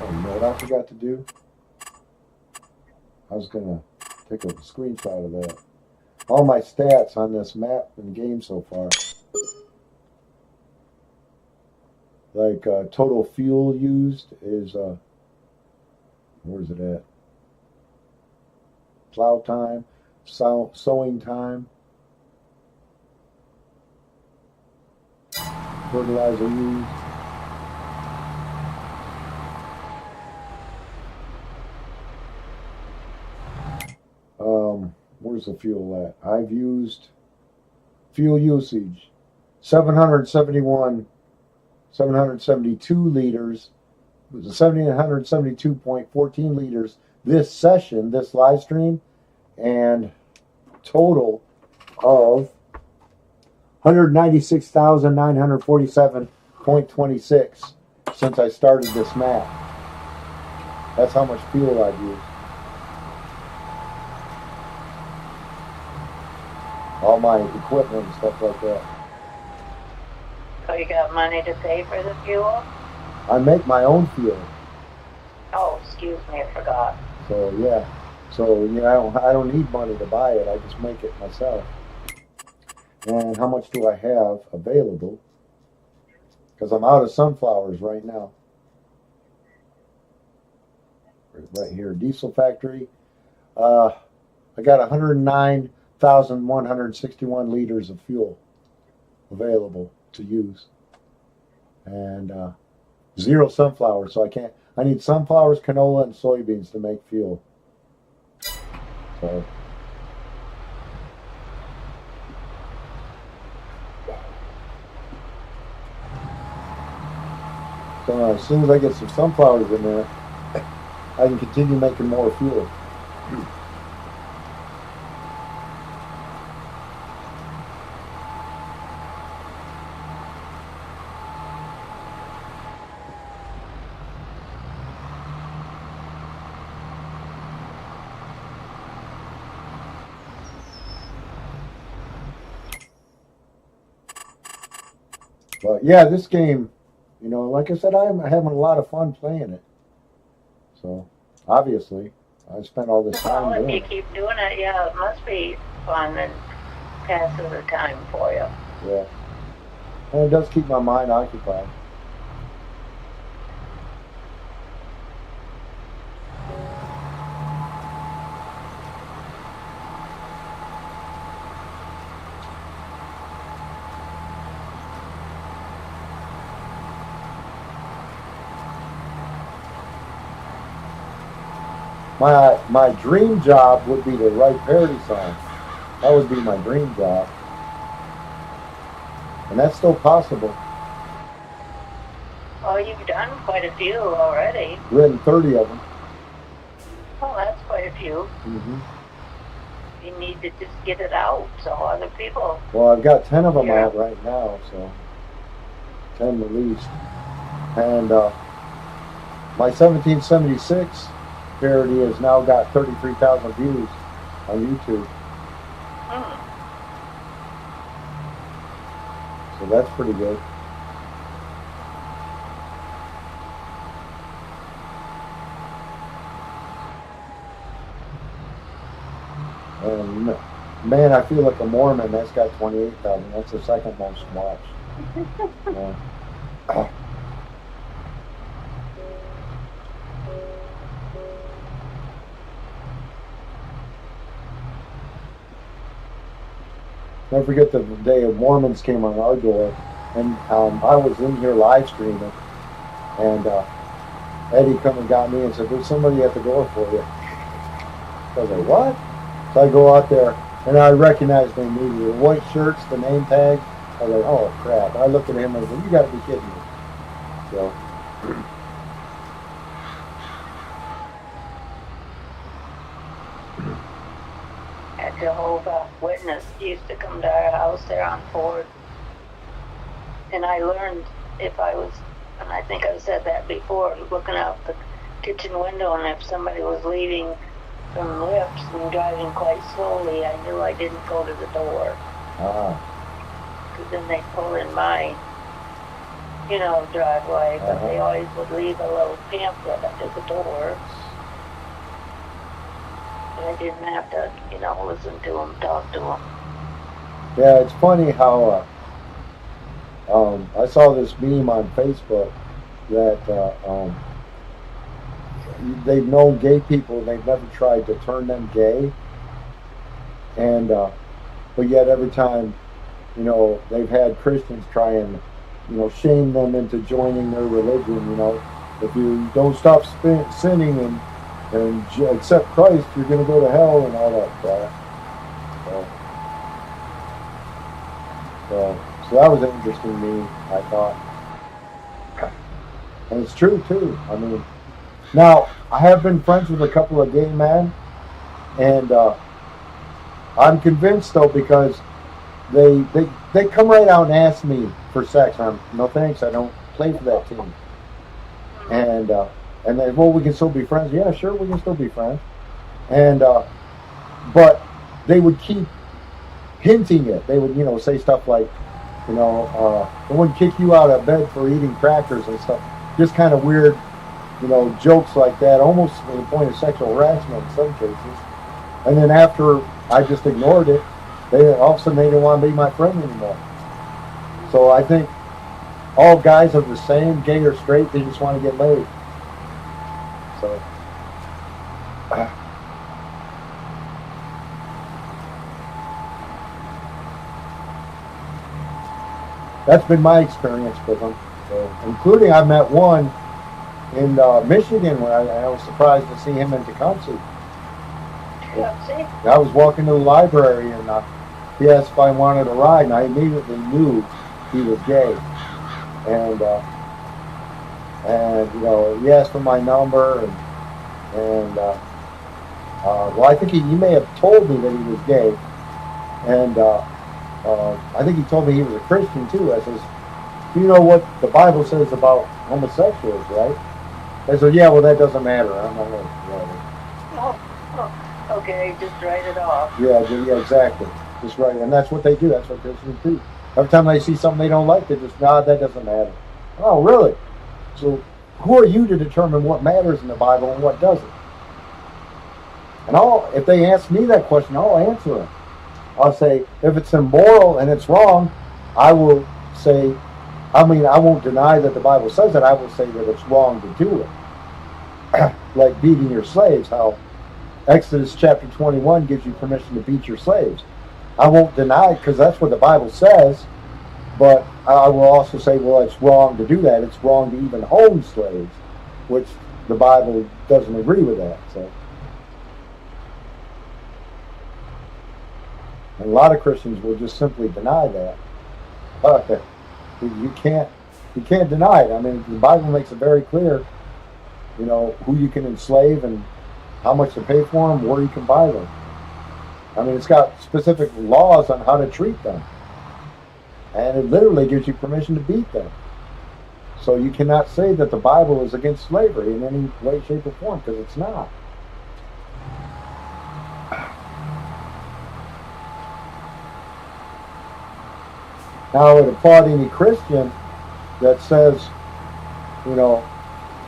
Oh, you know what I forgot to do? I was gonna take a screenshot of that. All my stats on this map and game so far. Like total fuel used is where's it at? Plow time, sowing time, fertilizer used. Where's the fuel at? I've used fuel usage 772 liters. It was 772.14 liters this session, this live stream, and total of 196,947.26 since I started this map. That's how much fuel I've used. All my equipment and stuff like that. So you got money to pay for the fuel? I make my own fuel. Oh, excuse me, I forgot. So yeah. So I don't need money to buy it. I just make it myself. And how much do I have available? Because I'm out of sunflowers right now. Right here, diesel factory. I got 109,161 liters of fuel available to use, and 0 sunflowers. So I need sunflowers, canola, and soybeans to make fuel. So as soon as I get some sunflowers in there, I can continue making more fuel. But yeah, this game, like I said, I'm having a lot of fun playing it. So obviously, I spent all this time Well, if doing you it. keep doing it, yeah, it must be fun and passes the time for you. Yeah, and it does keep my mind occupied. My dream job would be to write parody songs. That would be my dream job, and that's still possible. Oh, you've done quite a few already. Written 30 of them. Oh, that's quite a few. Mm-hmm. You need to just get it out so other people. Well, I've got 10 of them Yeah. out right now, so 10 released. And my 1776 parody has now got 33,000 views on YouTube. Hmm. So that's pretty good. And man, I feel like a Mormon. That's got 28,000. That's the second most watched. Yeah. Never forget the day of Mormons came on our door, and I was in here live streaming, and Eddie come and got me and said, "There's somebody at the door for you." I was like, "What?" So I go out there, and I recognized them immediately. The white shirts, the name tag, I was like, oh crap. I looked at him and I said, you got to be kidding me. So, A Jehovah Witness used to come to our house there on Ford. And I learned if I was, and I think I've said that before, looking out the kitchen window, and if somebody was leaving from Lips and driving quite slowly, I knew I didn't go to the door. Because then they'd pull in my, driveway, but they always would leave a little pamphlet under the door. And I didn't have to, listen to them, talk to them. yeah, it's funny how I saw this meme on Facebook that they've known gay people and they've never tried to turn them gay, and but yet every time they've had Christians try and shame them into joining their religion. If you don't stop sinning and accept Christ, you're going to go to hell and all that crap. So that was an interesting meme, I thought. And it's true, too. I mean, now, I have been friends with a couple of gay men, and I'm convinced, though, because they come right out and ask me for sex. I'm, no thanks, I don't play for that team. And they, well, we can still be friends. Yeah, sure, we can still be friends. And but they would keep hinting it. They would, say stuff like, they wouldn't kick you out of bed for eating crackers and stuff. Just kind of weird, jokes like that, almost to the point of sexual harassment in some cases. And then after I just ignored it, all of a sudden they didn't want to be my friend anymore. So I think all guys are the same, gay or straight, they just want to get laid. So that's been my experience with them. So, including I met one in Michigan where I was surprised to see him in Tecumseh. I was walking to the library and he asked if I wanted a ride, and I immediately knew he was gay. And he asked for my number, and well, I think he may have told me that he was gay, and I think he told me he was a Christian too. I says, "You know what the Bible says about homosexuals, right?" I said, "Yeah, well, that doesn't matter. I'm not going to okay, just write it off." Yeah, exactly. Just right, and that's what they do. That's what Christians do. Every time they see something they don't like, they just that doesn't matter. Oh, really? So, who are you to determine what matters in the Bible and what doesn't? And if they ask me that question, I'll answer them. I'll say, if it's immoral and it's wrong, I will say, I won't deny that the Bible says it. I will say that it's wrong to do it. Like beating your slaves, how Exodus chapter 21 gives you permission to beat your slaves. I won't deny it because that's what the Bible says, but I will also say, well, it's wrong to do that. It's wrong to even own slaves, which the Bible doesn't agree with that. So, and a lot of Christians will just simply deny that. You can't deny it. I mean, the Bible makes it very clear, who you can enslave and how much to pay for them, where you can buy them. I mean, it's got specific laws on how to treat them. And it literally gives you permission to beat them. So you cannot say that the Bible is against slavery in any way, shape, or form, because it's not. Now, I would applaud any Christian that says, well,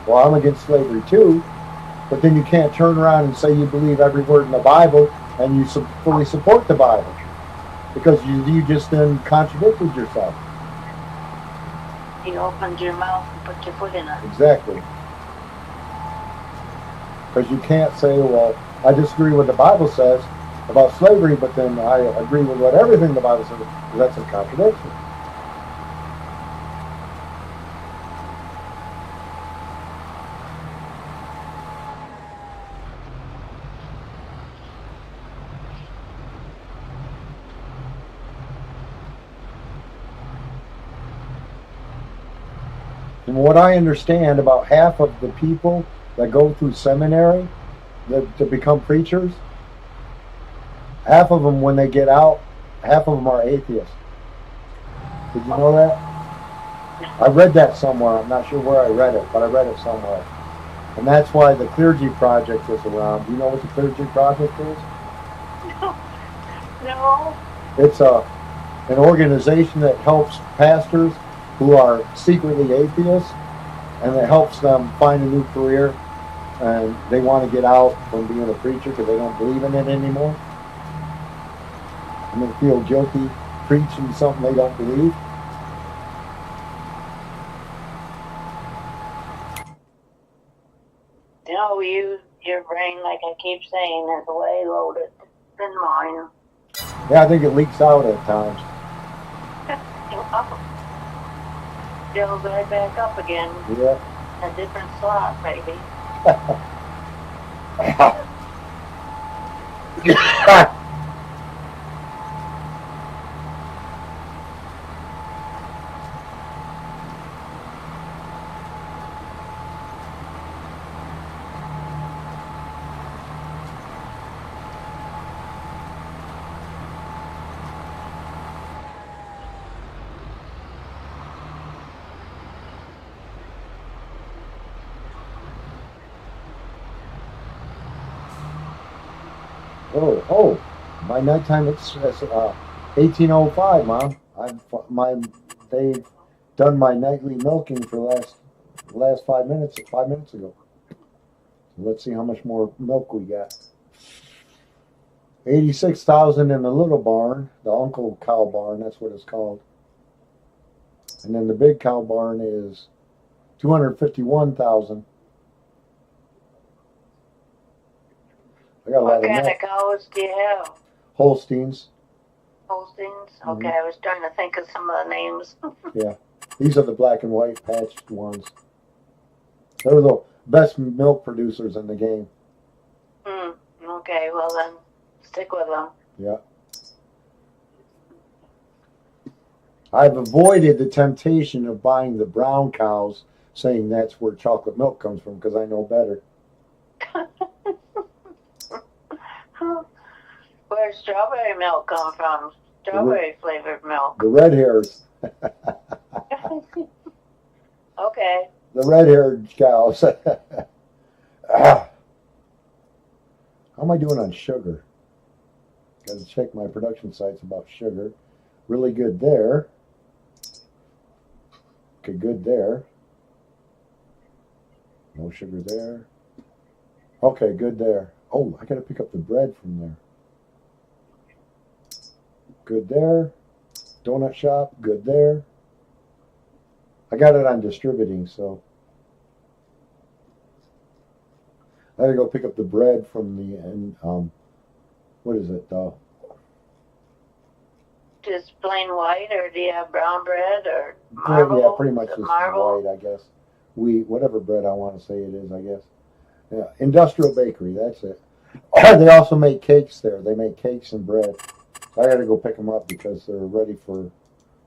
I'm against slavery too, but then you can't turn around and say you believe every word in the Bible and you fully support the Bible, because you just then contradicted yourself. You opened your mouth and put your foot in it. Exactly. Because you can't say, well, I disagree with what the Bible says about slavery, but then I agree with everything the Bible says. That's a contradiction. from what I understand, about half of the people that go through seminary to become preachers, half of them, when they get out, half of them are atheists. Did you know that? I read that somewhere. I'm not sure where I read it, but I read it somewhere. And that's why the Clergy Project is around. Do you know what the Clergy Project is? No. It's an organization that helps pastors who are secretly atheists, and it helps them find a new career, and they want to get out from being a preacher because they don't believe in it anymore. And they feel guilty preaching something they don't believe. No, your brain, like I keep saying, is way loaded than mine. Yeah, I think it leaks out at times. Fills right back up again. Yeah. A different slot, maybe. Oh, my nighttime it's 18:05, Mom. They've done my nightly milking for the last 5 minutes. 5 minutes ago. Let's see how much more milk we got. 86,000 in the little barn, the Uncle Cow barn. That's what it's called. And then the big cow barn is 251,000. I got a lot What of kind of milk. cows do you have? Holsteins. Holsteins? Okay, I was trying to think of some of the names. Yeah, these are the black and white patched ones. They're the best milk producers in the game. Okay, well then, stick with them. Yeah. I've avoided the temptation of buying the brown cows, saying that's where chocolate milk comes from, because I know better. Where's strawberry milk come from? Strawberry flavored milk. The red hairs. Okay. The red haired cows. How am I doing on sugar? Got to check my production sites about sugar. Really good there. Okay, good there. No sugar there. Okay, good there. Oh, I got to pick up the bread from there. Good there. Donut shop, good there. I got it on distributing, so I got to go pick up the bread from the what is it? Just plain white, or do you have brown bread, or marble? Yeah, pretty much just marble? white, I guess. Whatever bread I want to say it is, I guess. Yeah, Industrial Bakery, that's it. They also make cakes there. They make cakes and bread. So I got to go pick them up because they're ready for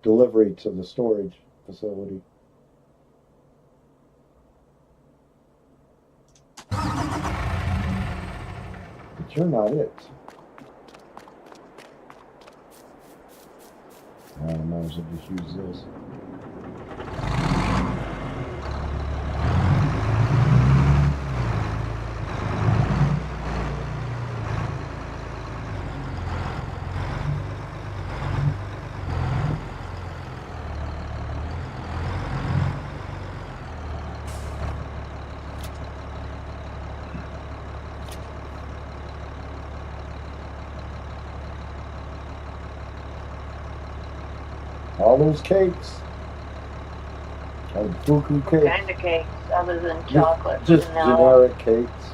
delivery to the storage facility. But you're not it. I might as well just use this. All those cakes. Like buku What cakes. kind of cakes, other than chocolate? Just vanilla? generic cakes.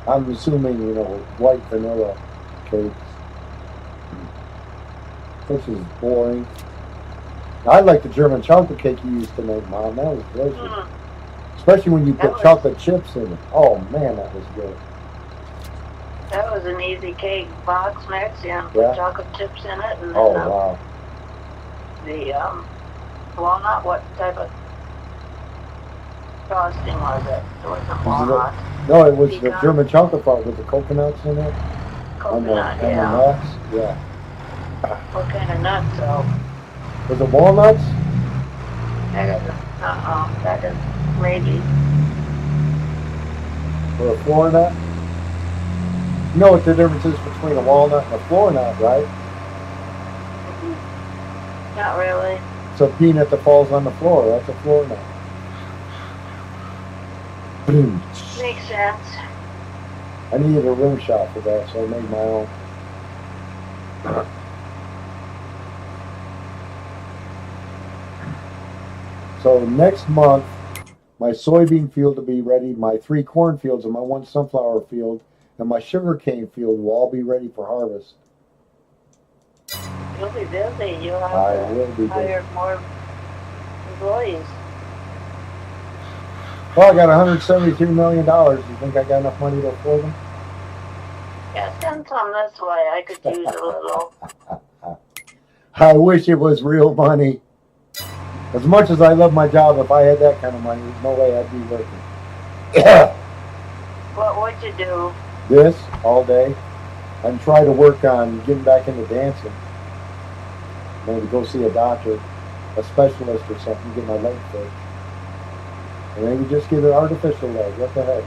I'm assuming, white vanilla cakes. This is boring. I like the German chocolate cake you used to make, Mom. That was delicious. Especially when you put chocolate chips in it. Oh, man, that was good. That was an easy cake. Box mix, put chocolate chips in it, and then Oh, wow. the walnut, what type of frosting was it? It wasn't Was it- walnut. No, it was the Pecan? German chocolate bar with the coconuts in it. Coconut, And the yeah. nuts. Yeah. What kind of nuts though? Was it walnuts? That is maybe. Or a floor nut? You know what the difference is between a walnut and a floor nut, right? Not really. It's a peanut that falls on the floor. That's a floor nut. Boom. Makes sense. I needed a rim shot for that, so I made my own. So next month, my soybean field will be ready, my 3 cornfields and my 1 sunflower field, and my sugarcane field will all be ready for harvest. You'll be busy. You'll I have will to be busy. hire more employees. Well, I got $173 million. You think I got enough money to afford them? Yeah, send some this way. I could use a little. I wish it was real money. As much as I love my job, if I had that kind of money, there's no way I'd be working. What would you do? This all day and try to work on getting back into dancing. Maybe go see a doctor, a specialist or something, get my leg fixed. Or maybe just get an artificial leg. What the heck?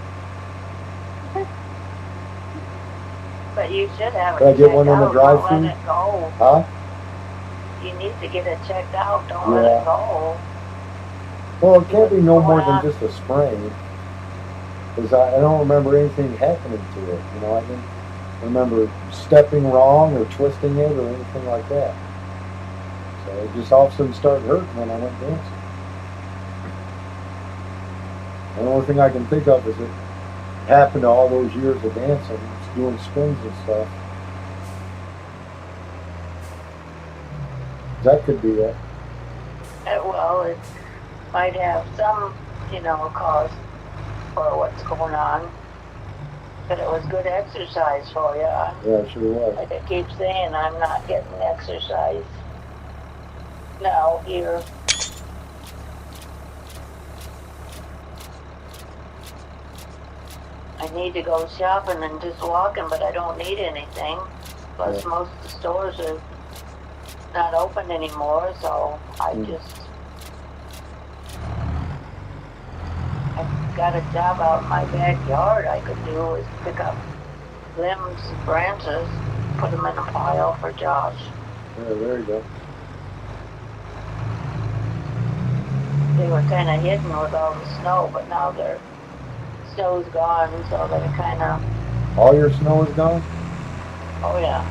But you should have it Could I get checked one in the out. Don't drive-thru? let it go. Huh? You need to get it checked out. Don't let Yeah. it go. Well, it can't be no more Well, than just a sprain. Because I don't remember anything happening to it. You know, I didn't remember stepping wrong or twisting it or anything like that. So it just all of a sudden started hurting when I went dancing. The only thing I can think of is it happened to all those years of dancing, doing spins and stuff. That could be it. Well, it might have some, cause for what's going on. But it was good exercise for you. Yeah, it sure was. Like I keep saying, I'm not getting exercise now here. I need to go shopping and just walking, but I don't need anything. Plus, Yeah. most of the stores are not open anymore, so I I've got a job out in my backyard. I could do is pick up limbs and branches, put them in a pile for Josh. Yeah, there you go. They were kind of hidden with all the snow, but now snow's gone, so they're kind of, All your snow is gone? oh yeah.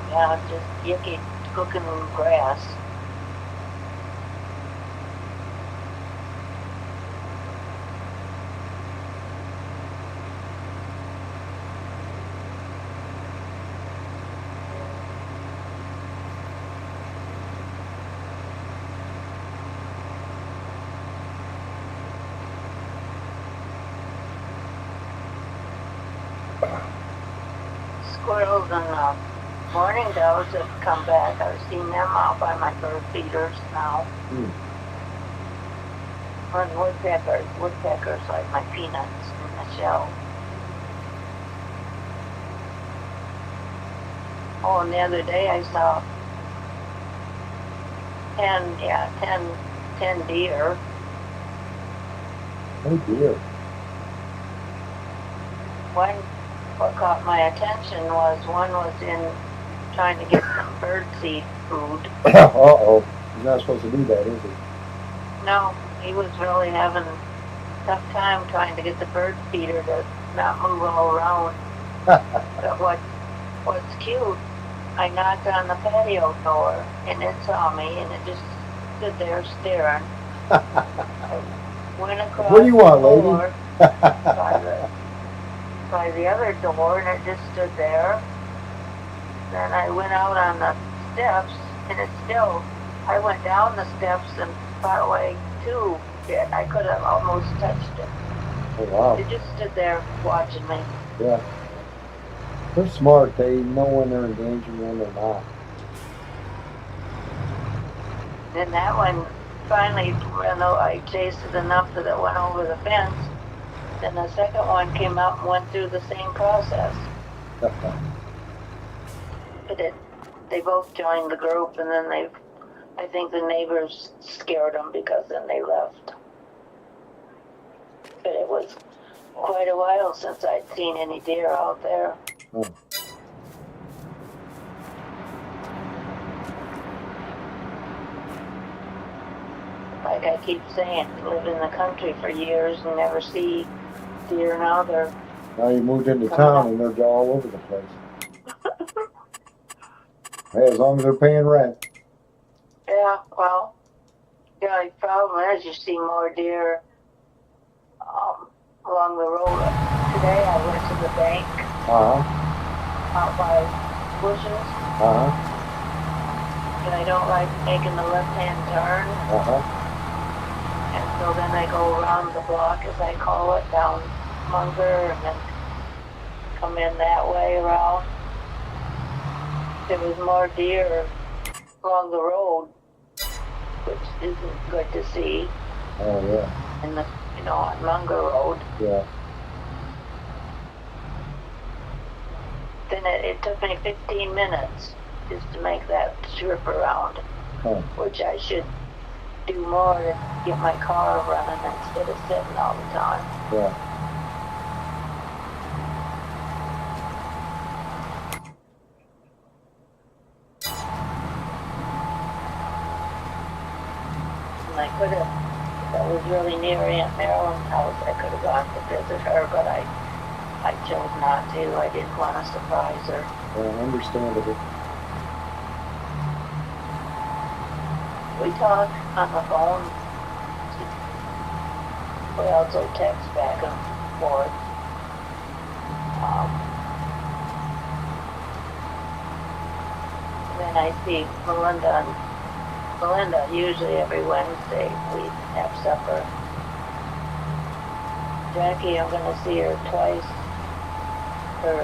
Yeah, just yucky cooking grass. Squirrels and mourning doves have come back. I've seen them out by my bird feeders now. And woodpeckers like my peanuts in the shell. Oh, and the other day I saw 10 deer. Oh dear. What caught my attention was one was in trying to get some bird seed food. Uh-oh. He's not supposed to do that, is he? No, he was really having a tough time trying to get the bird feeder to not move all around. But what's cute, I knocked on the patio door and it saw me and it just stood there staring. I went across What do you want, the lady? door by the other door and it just stood there. Then I went out on the steps and I went down the steps and partway to it. I could have almost touched it. Oh wow. It just stood there watching me. Yeah. They're smart. They know when they're in danger and when they're not. Then that one finally, I chased it enough that it went over the fence. Then the second one came out and went through the same process. But they both joined the group, and then I think the neighbors scared them because then they left. But it was quite a while since I'd seen any deer out there. Oh. Like I keep saying, live in the country for years and never see deer. Now Now you moved into town and they're all over the place. Hey, as long as they're paying rent. Yeah, well, the only problem is you see more deer along the road. Today I went to the bank out by bushes, and I don't like making the left-hand turn. And so then I go around the block, as I call it, down Munger, and then come in that way around. There was more deer along the road, which isn't good to see. Oh, yeah. In the, on Munger Road. Yeah. Then it took me 15 minutes just to make that trip around, which I should do more to get my car running instead of sitting all the time. Yeah. And I could have, that was really near Aunt Marilyn's house, I could have gone to visit her, but I chose not to. I didn't want to surprise her. Well, understandable. We talk on the phone. We also text back and forth. Then I see Melinda. Usually every Wednesday we have supper. Jackie, I'm going to see her twice. Her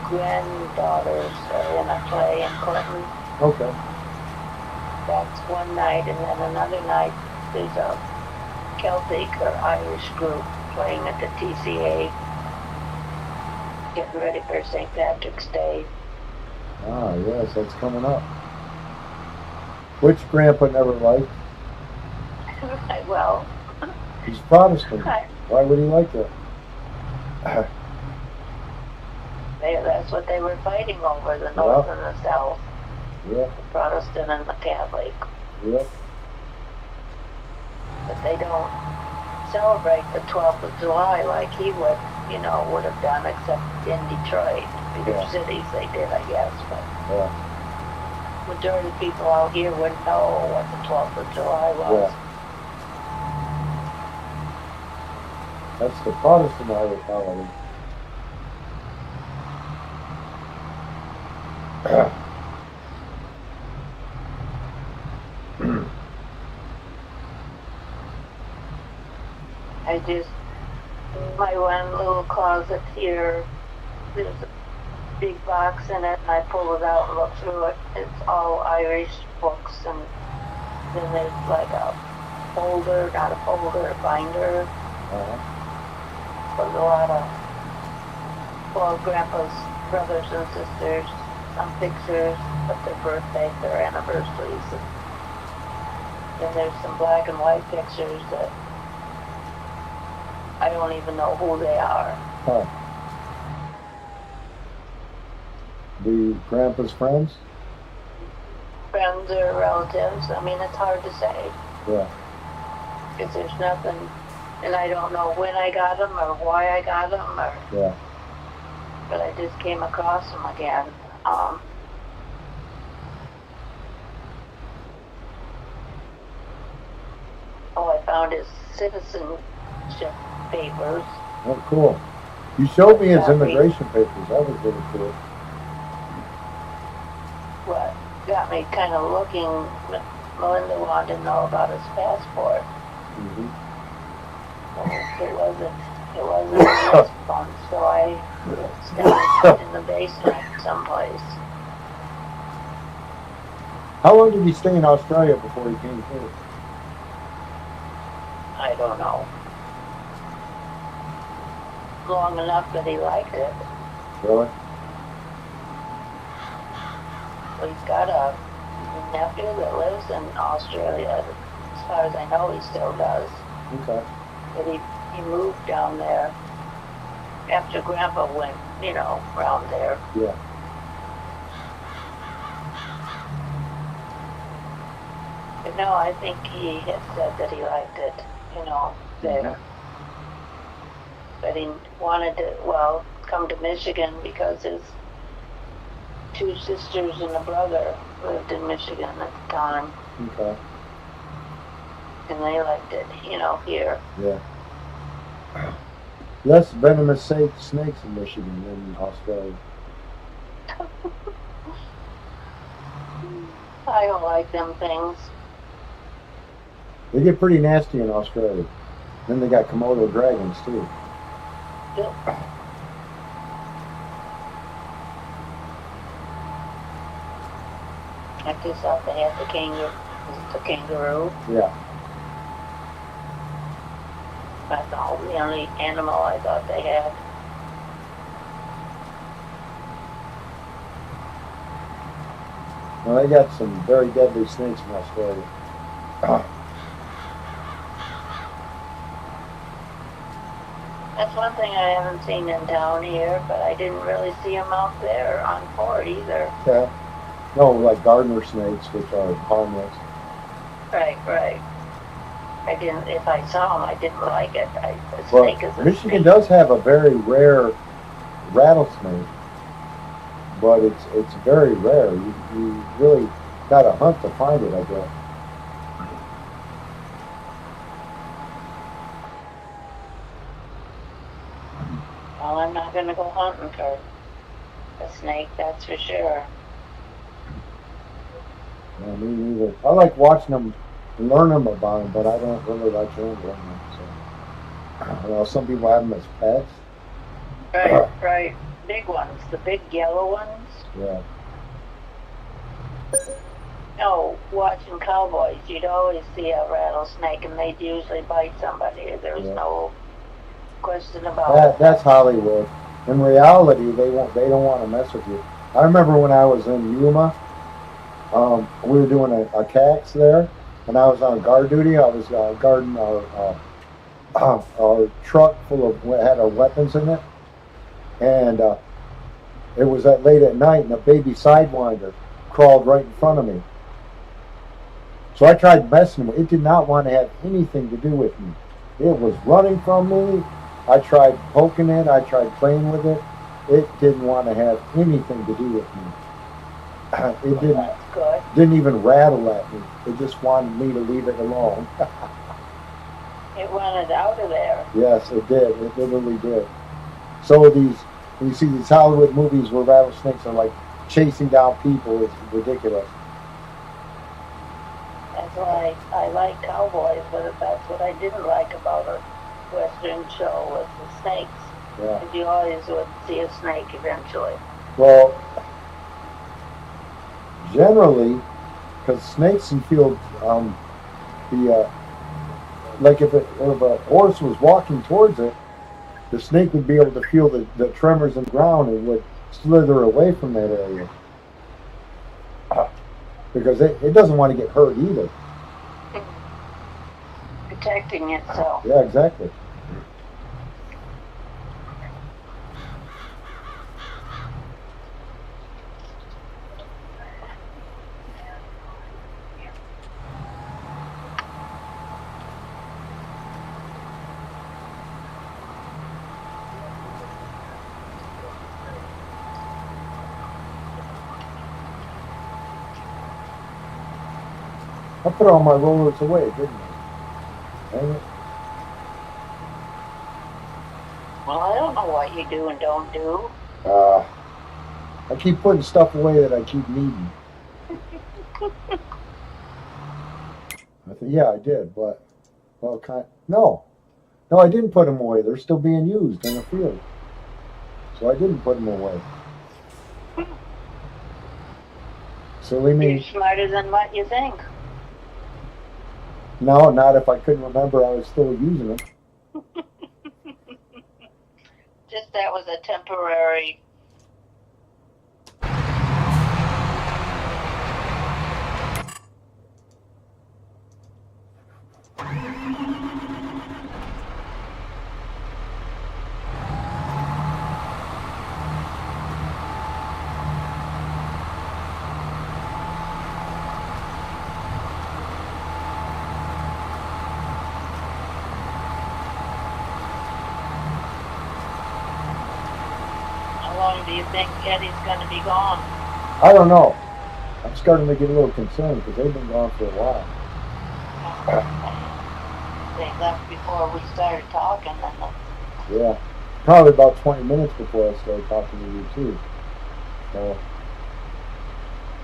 granddaughters are in a play in Clinton. Okay. That's one night, and then another night there's a Celtic or Irish group playing at the TCA, getting ready for St. Patrick's Day. Ah, yes, that's coming up. Which Grandpa never liked? Well, he's Protestant. Why would he like that? That's what they were fighting over, the North and the South. Yeah. The Protestant and the Catholic. Yeah. But they don't celebrate the 12th of July like he would have done, except in Detroit. Bigger cities they did, I guess. But majority of people out here wouldn't know what the 12th of July was. Yeah. That's the Protestant Irish holiday. My one little closet here, there's a big box in it, and I pull it out and look through it. It's all Irish books, and then there's like a folder, not a folder, a binder. With a lot of Grandpa's brothers and sisters, some pictures of their birthdays, their anniversaries. And then there's some black and white pictures that I don't even know who they are. The Grandpa's friends? Friends or relatives. I mean, it's hard to say. Yeah. Because there's nothing, and I don't know when I got them or why I got them, yeah. But I just came across them again. I found his citizenship papers. Oh, cool. You showed me his immigration papers. That was really cool. What got me kind of looking, Melinda wanted to know about his passport. It wasn't in this phone, so I stuck it in the basement someplace. How long did he stay in Australia before he came here? I don't know. Long enough that he liked it. Really? Well, he's got a nephew that lives in Australia. As far as I know, he still does. Okay. But he moved down there after Grandpa went, around there. Yeah. But no, I think he had said that he liked it, there. But he wanted to, come to Michigan because his 2 sisters and a brother lived in Michigan at the time. Okay. And they liked it, here. Yeah. Less venomous snakes in Michigan than in Australia. I don't like them things. They get pretty nasty in Australia. Then they got Komodo dragons too. Yep. I just thought they had the kangaroo. Yeah. That's the only animal I thought they had. Well, they got some very deadly snakes in Australia. That's one thing I haven't seen in town here, but I didn't really see them out there on Fort either. Yeah. No, like gardener snakes, which are harmless. Right. I didn't. If I saw them, I didn't like it. A Well, snake is a Michigan snake. does have a very rare rattlesnake, but it's very rare. You really got to hunt to find it, I guess. Well, I'm not going to go hunting for a snake, that's for sure. Yeah, me neither. I like watching them, learn them about them, but I don't really like handling them. So, well, some people have them as pets. Right. Big ones, the big yellow ones. Yeah. No, watching cowboys, you'd always see a rattlesnake, and they'd usually bite somebody. There's no question about it. That's Hollywood. In reality, they don't want to mess with you. I remember when I was in Yuma, we were doing a CAX there, and I was on guard duty. I was guarding our truck full of had our weapons in it, and it was late at night, and a baby sidewinder crawled right in front of me. So I tried messing with it. It did not want to have anything to do with me. It was running from me. I tried poking it. I tried playing with it. It didn't want to have anything to do with me. It didn't even rattle at me. It just wanted me to leave it alone. It wanted out of there. Yes, it did. It literally did. So when you see these Hollywood movies where rattlesnakes are like chasing down people, it's ridiculous. That's why I like cowboys, but that's what I didn't like about a Western show was the snakes. Yeah. Because you always would see a snake eventually. Well, generally, because snakes can feel like if a horse was walking towards it, the snake would be able to feel the tremors in the ground and would slither away from that area. Because it doesn't want to get hurt either. Protecting itself. Yeah, exactly. I put all my rollers away, didn't I? Dang it. Well, I don't know what you do and don't do. I keep putting stuff away that I keep needing. Yeah, I did, but no, I didn't put them away. They're still being used in the field, so I didn't put them away. Silly You're me. smarter than what you think. No, not if I couldn't remember I was still using them. Just that was a temporary. How long do you think Eddie's going to be gone? I don't know. I'm starting to get a little concerned because they've been gone for a while. They left before we started talking, and Yeah. Probably about 20 minutes before I started talking to you, too. So,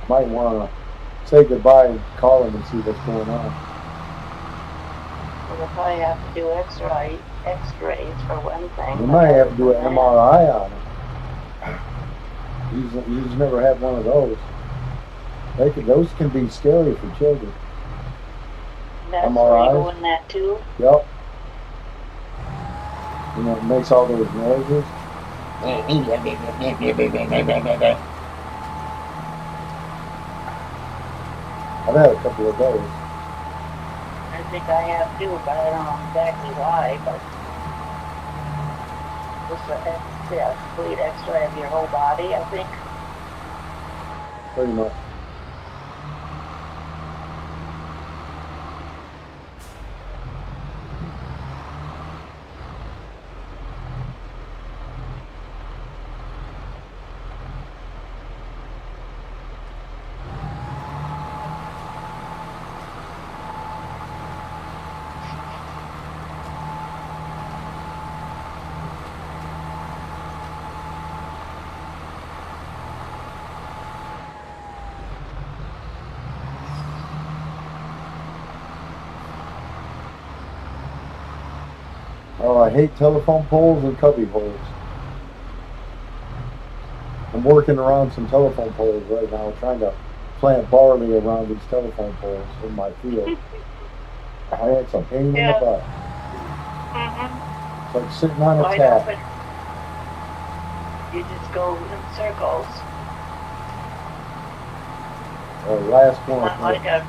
might want to say goodbye and call him and see what's going on. we'll probably have to do X-rays for one thing. You might have to do an MRI on him. He's never had one of those. Those can be scary for children. That's MRIs? where you go in that too. Yep. You know, it makes all those noises. I've had a couple of those. I think I have too, but I don't know exactly why. But this is a complete X-ray of your whole body, I think. Pretty much. Oh, I hate telephone poles and cubby holes. I'm working around some telephone poles right now, trying to plant barley around these telephone poles in my field. It's a pain in the butt. It's like sitting on a tap. You just go in circles. Last one. Not like a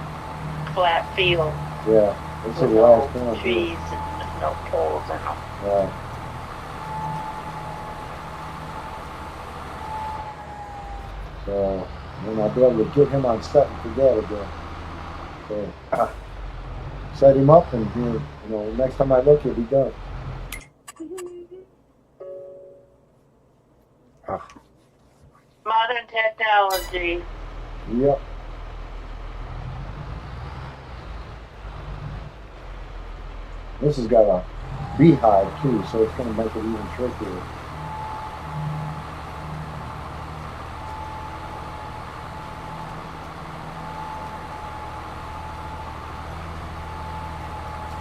flat field. Yeah, this is the with last no one. trees and no poles in them. Right. So, then I'll be able to get him on set and forget again. So, set him up and next time I look, he'll be done. Modern technology. Yep. This has got a beehive too, so it's going to make it even trickier.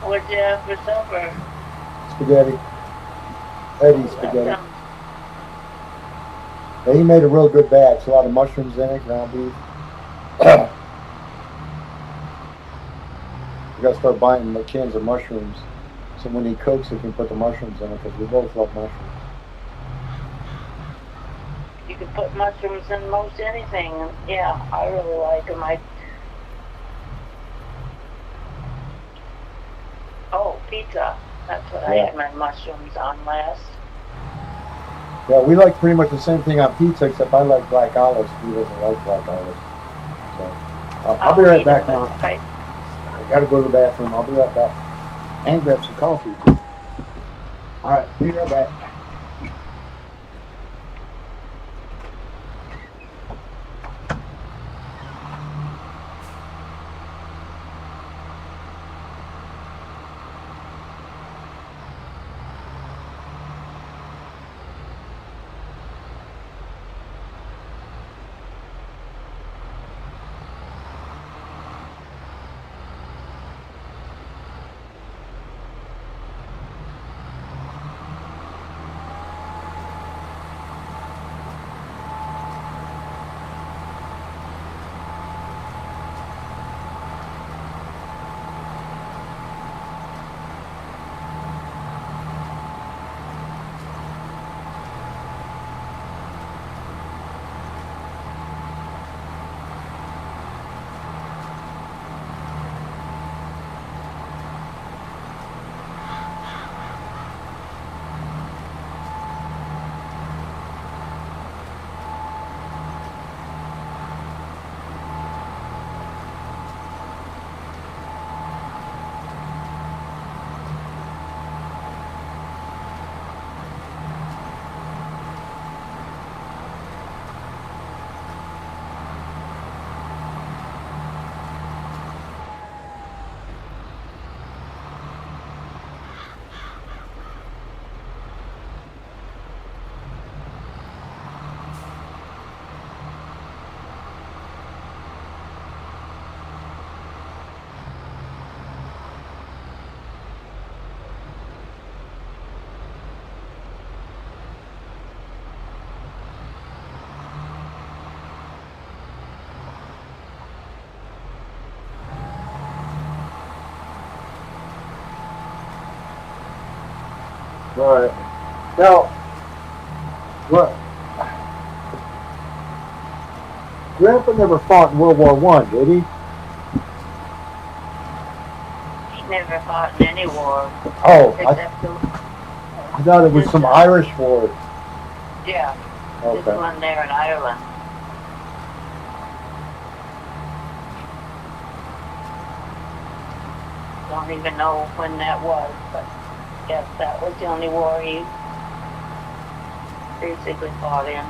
What'd you have for supper? Spaghetti. Eddie's spaghetti. Yeah, he made a real good batch. A lot of mushrooms in it, ground beef. We got to start buying the cans of mushrooms, so when he cooks, he can put the mushrooms in it because we both love mushrooms. You can put mushrooms in most anything. Yeah, I really like them. Oh, pizza. That's what I had my mushrooms on last. Yeah, we like pretty much the same thing on pizza, except I like black olives. He doesn't like black olives. So I'll be right back now. I gotta go to the bathroom. I'll be right back. And grab some coffee. Alright, be right back. All right. Now, what? Grandpa never fought in World War One, did he? He never fought in any war Oh, except I thought it was this some Irish war. yeah, this Okay. one there in Ireland. Don't even know when that was, but yes, that was the only war he basically fought in.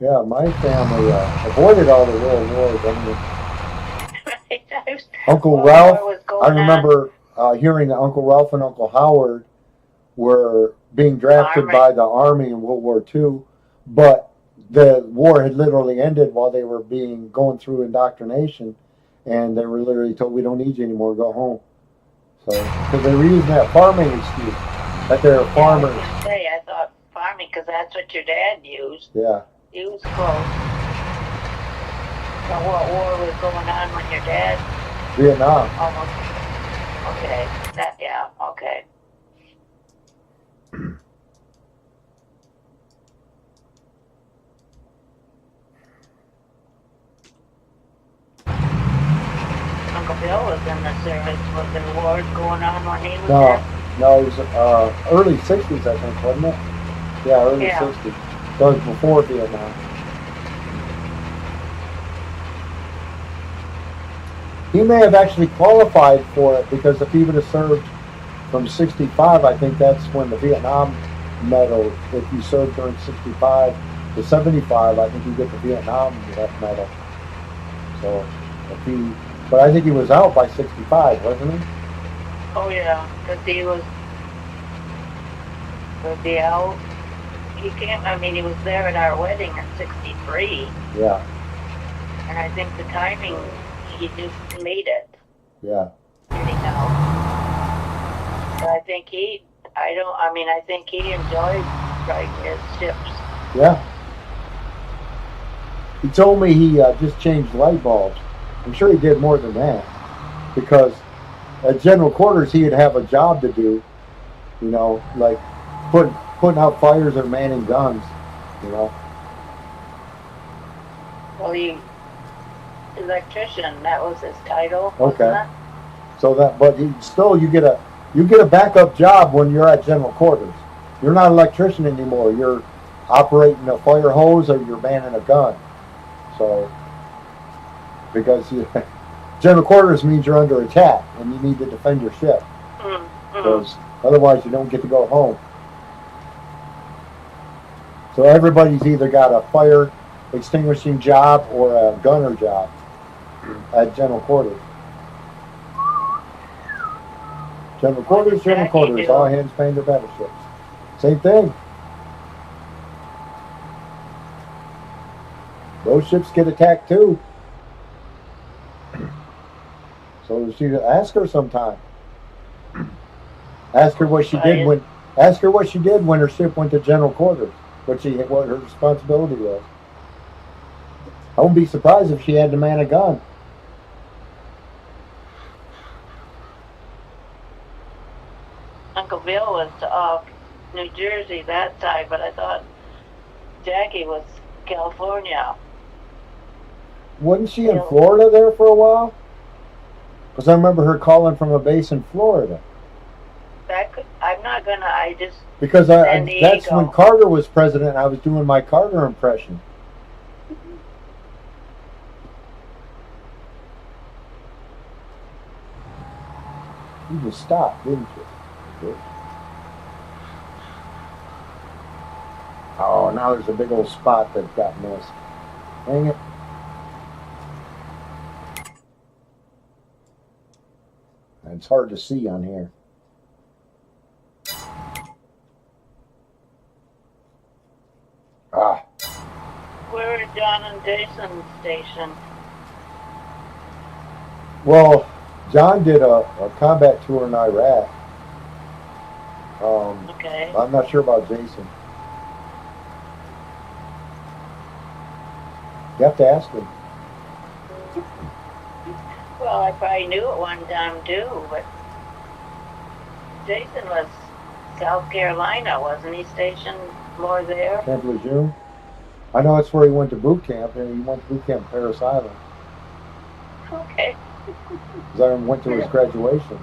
Yeah, my family avoided all the world wars. I mean, Uncle World Ralph. War was I going on. remember hearing that Uncle Ralph and Uncle Howard were being drafted Army. by the Army in World War II, but the war had literally ended while they were going through indoctrination, and they were literally told, "We don't need you anymore. Go home." So, because they were using that farming excuse that they're farmers. I was gonna say, I thought farming because that's what your dad used. Yeah. He was close. So what war was going on when your dad? Vietnam. Almost. Okay. That. Yeah. Okay. Uncle Bill was in the service. Was there wars going on when he was there? No, it was early 60s, I think, wasn't it? Yeah, early 60s. So it was before Vietnam. He may have actually qualified for it because if he would have served from 65, I think that's when the Vietnam medal, if you served during 65 to 75, I think you get the Vietnam medal. So if he, but I think he was out by 65, wasn't he? Oh yeah, because he was the out. He came. I mean, he was there at our wedding in '63. Yeah. And I think the timing, he just made it. Yeah. Anyhow. But I think I think he enjoyed riding his ships. Yeah. He told me he just changed light bulbs. I'm sure he did more than that because at general quarters he'd have a job to do, you know, like putting out fires or manning guns, you know. Well, electrician, that was his title. Okay. Wasn't it? So that, but you get a backup job when you're at general quarters. You're not an electrician anymore. You're operating a fire hose or you're manning a gun. So because general quarters means you're under attack and you need to defend your ship. Because otherwise you don't get to go home. So everybody's either got a fire extinguishing job or a gunner job at general quarters. General quarters, all hands paint their battleships. Same thing. Those ships get attacked too. So she ask her sometime. Ask her what she did when her ship went to general quarters. What her responsibility was. I wouldn't be surprised if she had to man a gun. Uncle Bill was off New Jersey that side, but I thought Jackie was California. Wasn't she in Florida there for a while? Because I remember her calling from a base in Florida. Because that's when Carter was president and I was doing my Carter impression. You just stopped, didn't you? Oh, now there's a big old spot that got missed. Dang it. It's hard to see on here. Ah. Where are John and Jason stationed? Well, John did a combat tour in Iraq. Okay. I'm not sure about Jason. You have to ask him. Well, I probably knew at one time too, but Jason was South Carolina, wasn't he stationed more there? Camp Lejeune. I know that's where he went to boot camp, and he went to boot camp Paris Island. Okay. Because I went to his graduation.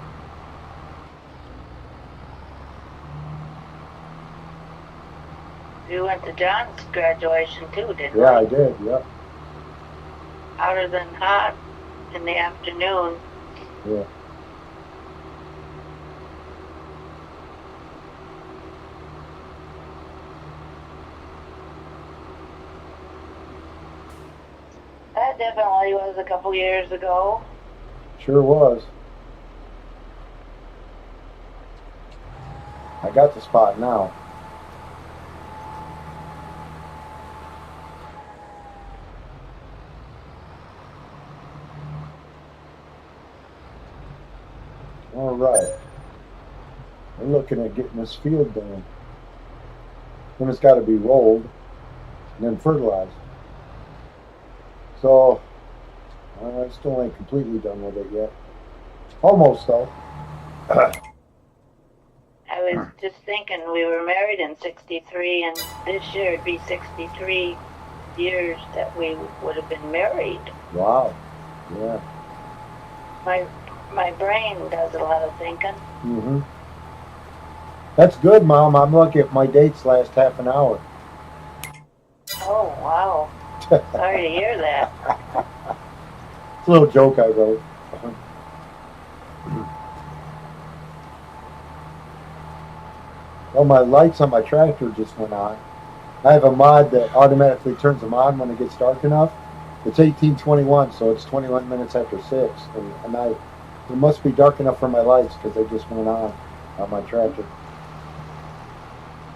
You went to John's graduation too, didn't you? Yeah, I did. Yep. Hotter than hot in the afternoon. Yeah. That definitely was a couple years ago. Sure was. I got the spot now. All right. We're looking at getting this field done. Then it's got to be rolled and then fertilized. So I still ain't completely done with it yet. Almost though. I was just thinking we were married in '63, and this year it'd be 63 years that we would have been married. Wow. Yeah. My brain does a lot of thinking. Mm-hmm. That's good, Mom. I'm looking at my dates last half an hour. Oh, wow. Sorry to hear that. It's a little joke I wrote. Well, my lights on my tractor just went on. I have a mod that automatically turns them on when it gets dark enough. It's 18:21, so it's 21 minutes after 6. And it must be dark enough for my lights because they just went on my tractor.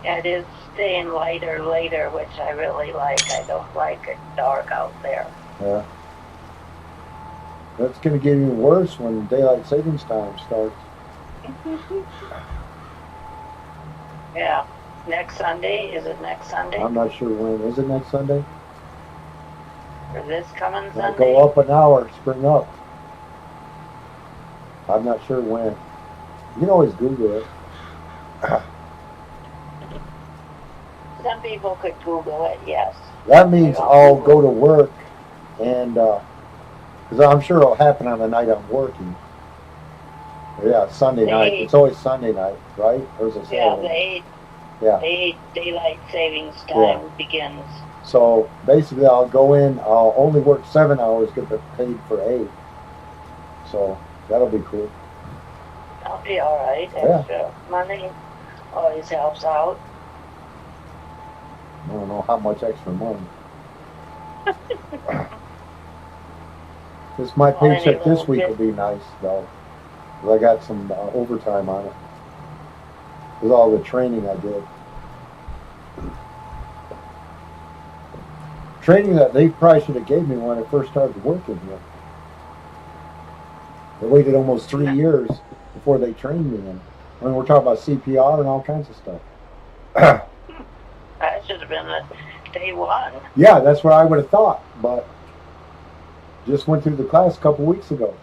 It is staying lighter later, which I really like. I don't like it dark out there. Yeah. That's going to get even worse when daylight savings time starts. Yeah. Next Sunday? Is it next Sunday? I'm not sure when. Is it next Sunday? Or this coming It'll Sunday? go up an hour, spring up. I'm not sure when. You can always Google it. Some people could Google it, yes. That means I'll go to work and, because I'm sure it'll happen on the night I'm working. Yeah, Sunday night. It's always Sunday night, right? Or is it Saturday? Yeah, the 8 daylight savings time begins. So basically I'll go in, I'll only work 7 hours, get paid for 8. So that'll be cool. That'll be alright. Yeah. Extra money always helps out. I don't know how much extra money. This my paycheck this week will be nice though. 'Cause I got some overtime on it. With all the training I did. Training that they probably should have gave me when I first started working here. They waited almost 3 years before they trained me in. I mean, we're talking about CPR and all kinds of stuff. That should have been the day one. Yeah, that's what I would have thought, but just went through the class a couple weeks ago.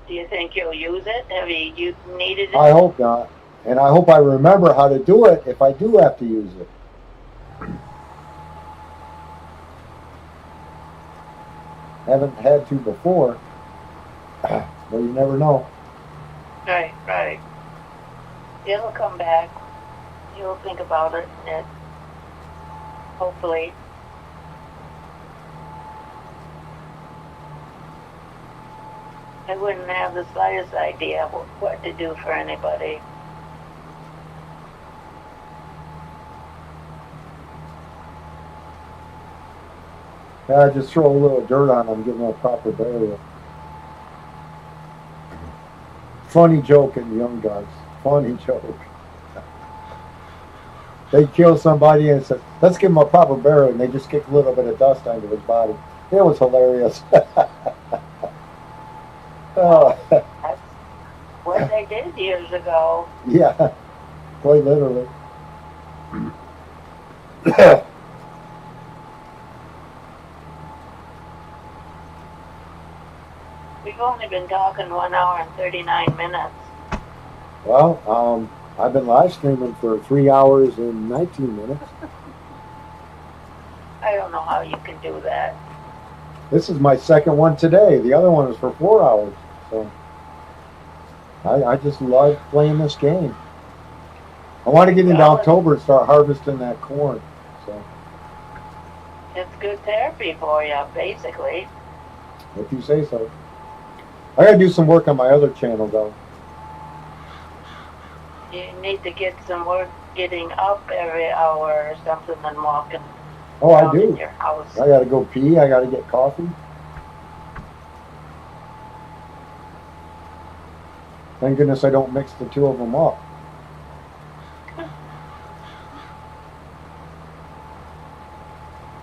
Do you think you'll use it? Have you needed it? I hope not. And I hope I remember how to do it if I do have to use it. Haven't had to before, but you never know. Right, right. It'll come back. You'll think about it, and hopefully. I wouldn't have the slightest idea what to do for anybody. I just throw a little dirt on them, give them a proper burial. Funny joke in Young Guns. Funny joke. They kill somebody and said, let's give him a proper burial, and they just kick a little bit of dust onto his body. It was hilarious. That's what they did years ago. Yeah. Quite literally. We've only been talking 1 hour and 39 minutes. Well, I've been live streaming for 3 hours and 19 minutes. I don't know how you can do that. This is my second one today. The other one was for 4 hours. So I just love playing this game. I want to get into October and start harvesting that corn. So It's good therapy for you, basically. if you say so. I gotta do some work on my other channel though. You need to get some work getting up every hour or something and walking Oh, I around in do. your house. I gotta go pee. I gotta get coffee. Thank goodness I don't mix the two of them up.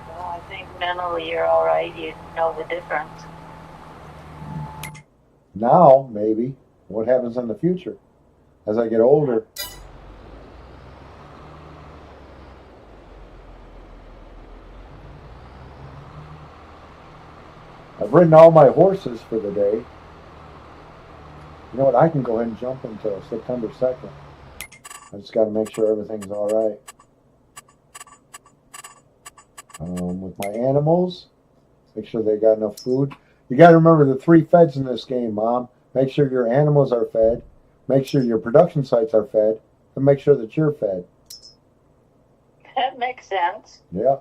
Well, I think mentally you're all right. You know the difference. Now, maybe. What happens in the future as I get older? I've ridden all my horses for the day. You know what? I can go ahead and jump until September 2nd. I just got to make sure everything's all right. With my animals, make sure they got enough food. You got to remember the 3 feds in this game, Mom. Make sure your animals are fed, make sure your production sites are fed, and make sure that you're fed. That makes sense. Yeah,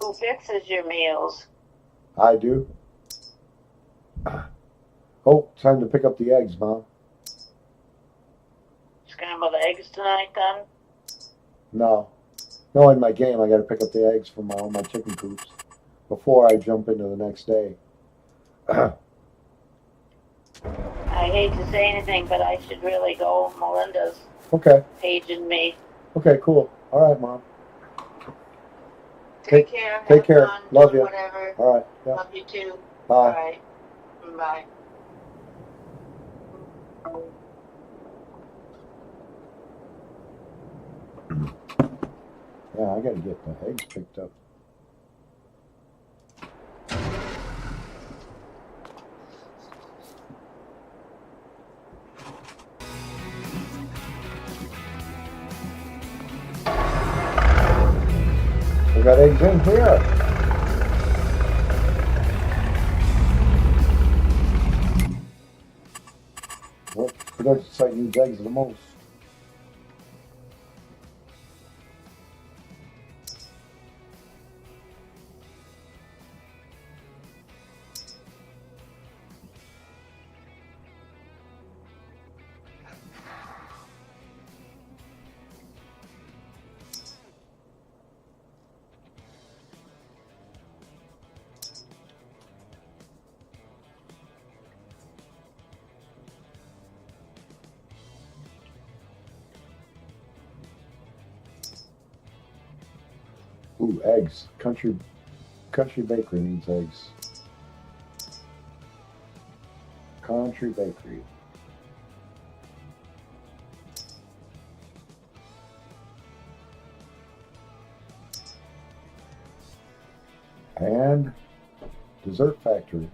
Who fixes your meals? I do. Oh, time to pick up the eggs, Mom. Scrambled eggs tonight, then? No, in my game, I got to pick up the eggs from all my chicken coops before I jump into the next day. I hate to say anything, but I should really go. Melinda's Okay. paging me. Okay, cool. All right, Mom. Take care. Take Have care. fun, Love do you. Whatever. All right. Yeah. Love you too. Bye. All right. Bye. Yeah, I got to get the eggs picked up. We got eggs in here. What production site needs eggs the most? Ooh, eggs. Country Bakery needs eggs. Country Bakery. And Dessert Factory.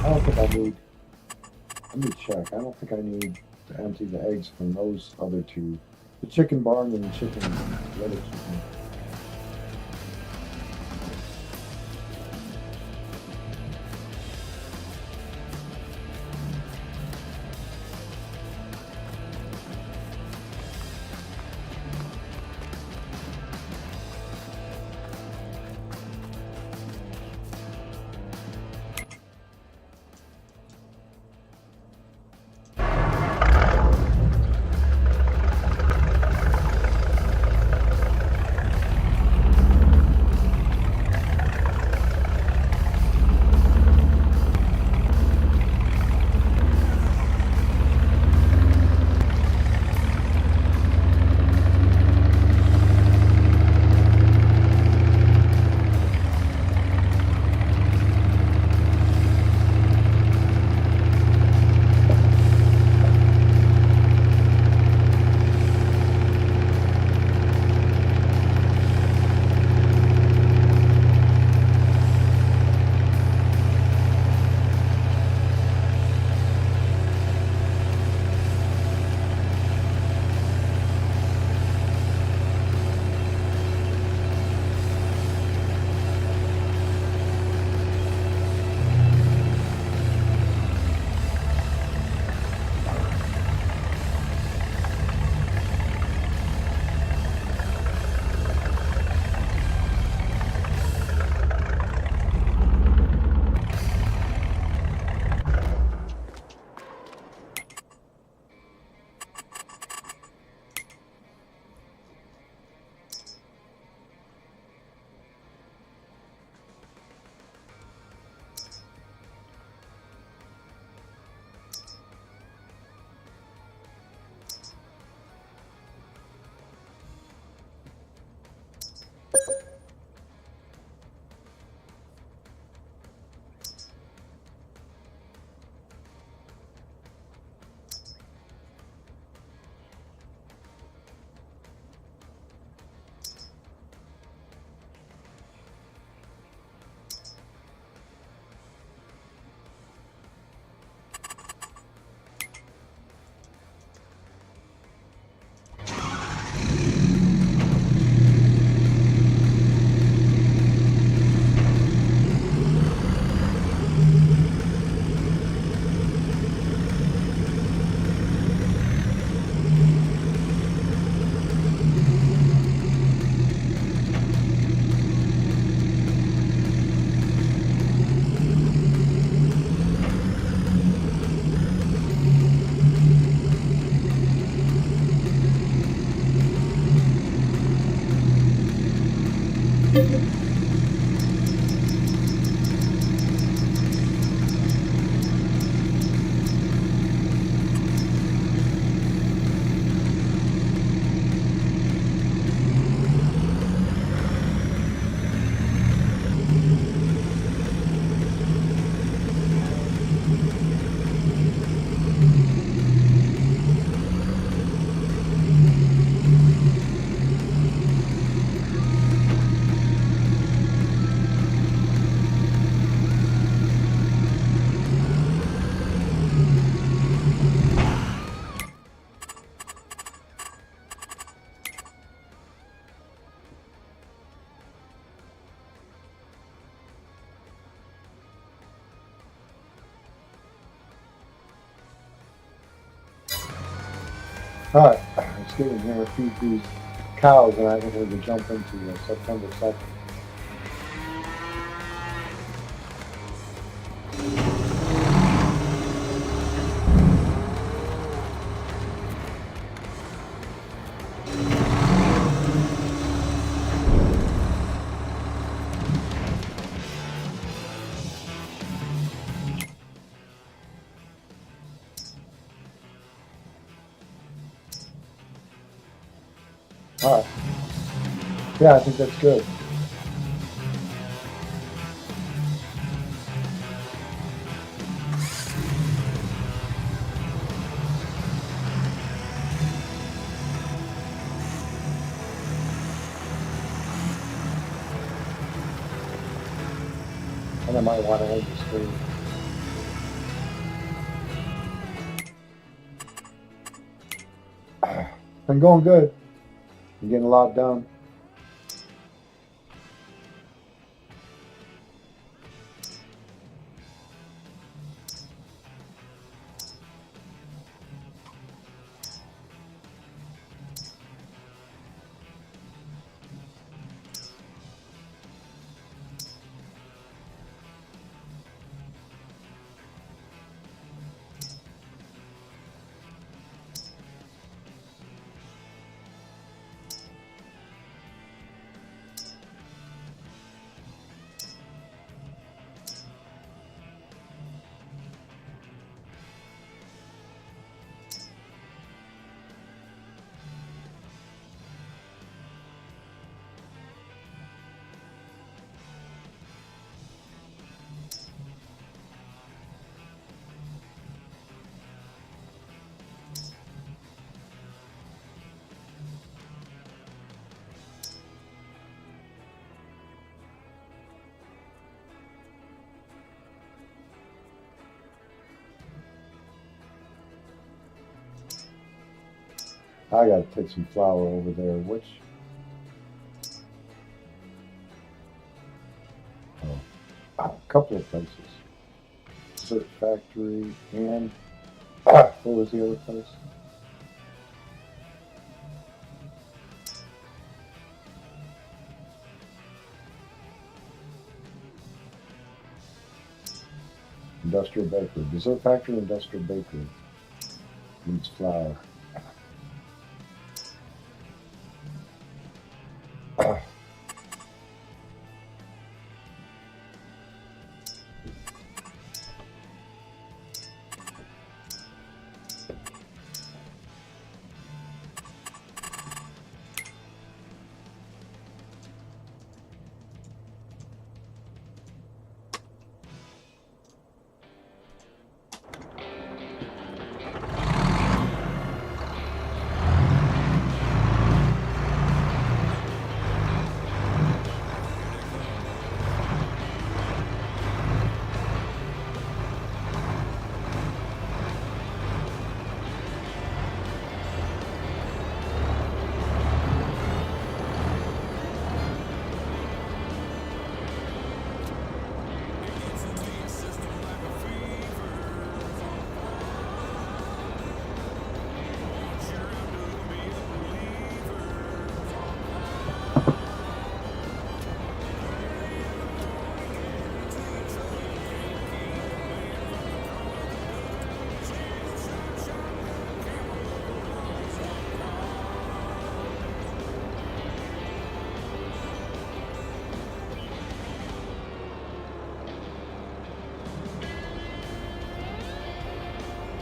I don't think I need. Let me check. I don't think I need to empty the eggs from those other two. The chicken barn and the chicken, the other chicken. Alright, let's get in here and feed these cows, and I think we can jump into September 2nd. Alright. Yeah, I think that's good. And I might want to end the stream. Been going good. Been getting a lot done. I gotta take some flour over there, which a couple of places. Dessert Factory and what was the other place? Industrial Bakery. Dessert Factory, Industrial Bakery. Needs flour.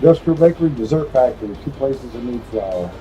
Industrial Bakery, Dessert Factory, two places that need flour.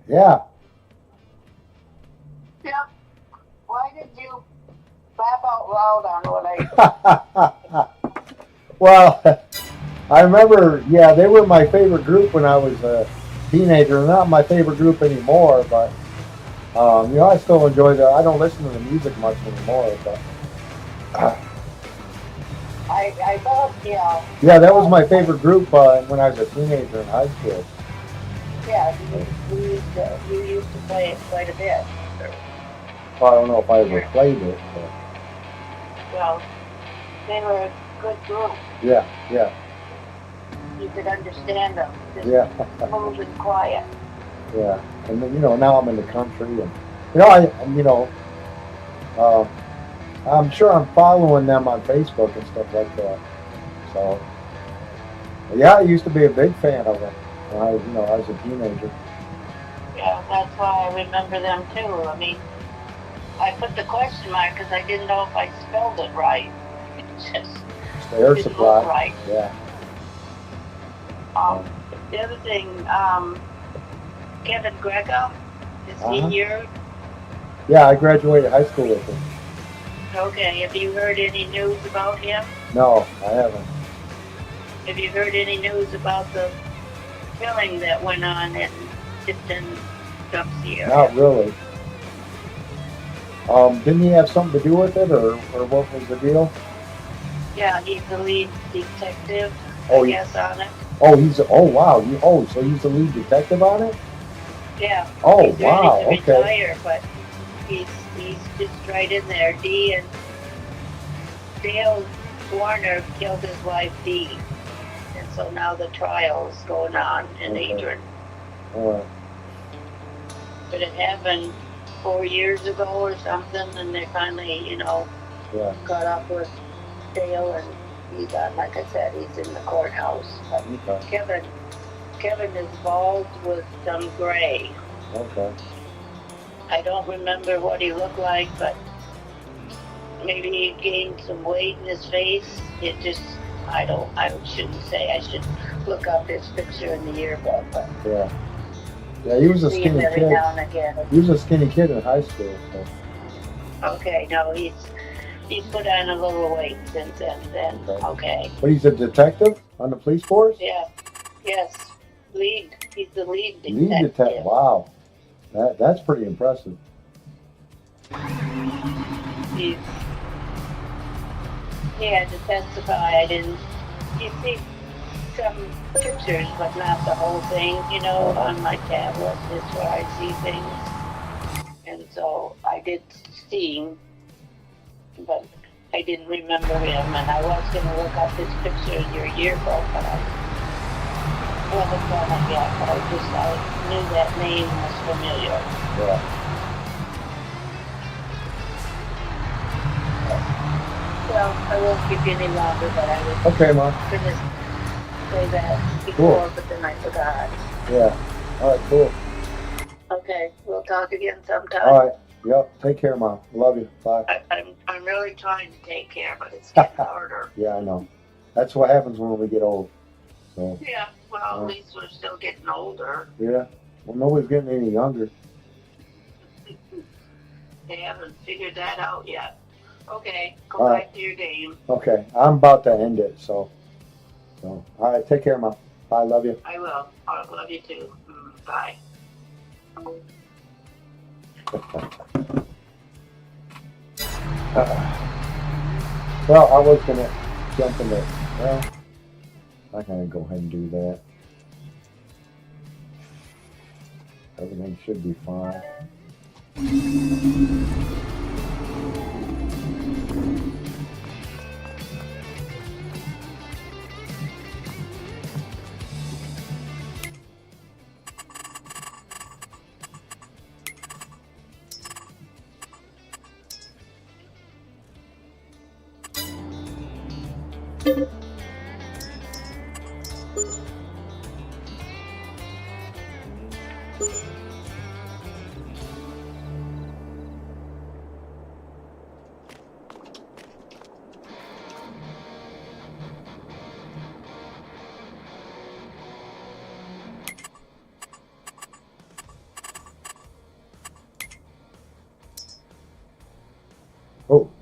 Yeah. Yeah. Why did you laugh out loud on what I? Well, I remember, yeah, they were my favorite group when I was a teenager. They're not my favorite group anymore, but I still enjoy the. I don't listen to the music much anymore, but I thought, yeah, that was my favorite group when I was a teenager in high school. Yeah, you used to play it quite a bit. Well, I don't know if I ever played it, but Well, they were a good group. yeah, yeah, You could understand them. Just yeah, smooth and quiet. yeah. And then, now I'm in the country, and uh, I'm sure I'm following them on Facebook and stuff like that. So yeah, I used to be a big fan of them when I was a teenager. Yeah, that's why I remember them too. I mean, I put the question mark because I didn't know if I spelled it right. It just The air didn't supply. look right. Yeah. The other thing, Kevin Greco, is he here? Yeah, I graduated high school with him. Okay, have you heard any news about him? No, I haven't. Have you heard any news about the killing that went on in Tipton, Dempsey area? Not really. Didn't he have something to do with it, or what was the deal? Yeah, he's the lead detective, Oh, I guess, on it. Oh wow, so he's the lead detective on it? Yeah. Oh he's wow, ready to okay. retire, but he's just right in there. Dale Warner killed his wife Dee, and so now the trial is going on in Adrian. All right. But it happened 4 years ago or something, and they finally, Yeah. caught up with Dale, and he's on, like I said, he's in the courthouse. But Okay. Kevin is bald with some gray. Okay. I don't remember what he looked like, but maybe he gained some weight in his face. It just, I shouldn't say. I should look up his picture in the yearbook. But Yeah. Yeah, he was a see him skinny every kid. now and again. He was a skinny kid in high school. So. Okay, no, he's put on a little weight since then. Okay. But he's a detective on the police force? Yeah. Yes. He's the lead detective. Lead detective. Wow. That's pretty impressive. He had to testify. You see some pictures, but not the whole thing, on my tablet is where I see things. And so I did see him, but I didn't remember him, and I was going to look up his picture in your yearbook, but I haven't done it yet, but I knew that name was familiar. Yeah. Well, I won't keep you any longer, but I was Okay, Mom. going to say that before, but then I forgot. Yeah. All right, cool. Okay, we'll talk again sometime. All right. Yep. Take care, Mom. Love you. Bye. I'm really trying to take care, but it's getting harder. Yeah, I know. That's what happens when we get old. So. Yeah, well, at least we're still getting older. Yeah. Well, nobody's getting any younger. They haven't figured that out yet. Okay, go back to your game. Okay, I'm about to end it, so. All right, take care, Mom. Bye, love you. I will. I love you too. Bye. Well, I was gonna jump in it. Well, I'm gonna go ahead and do that. Everything should be fine.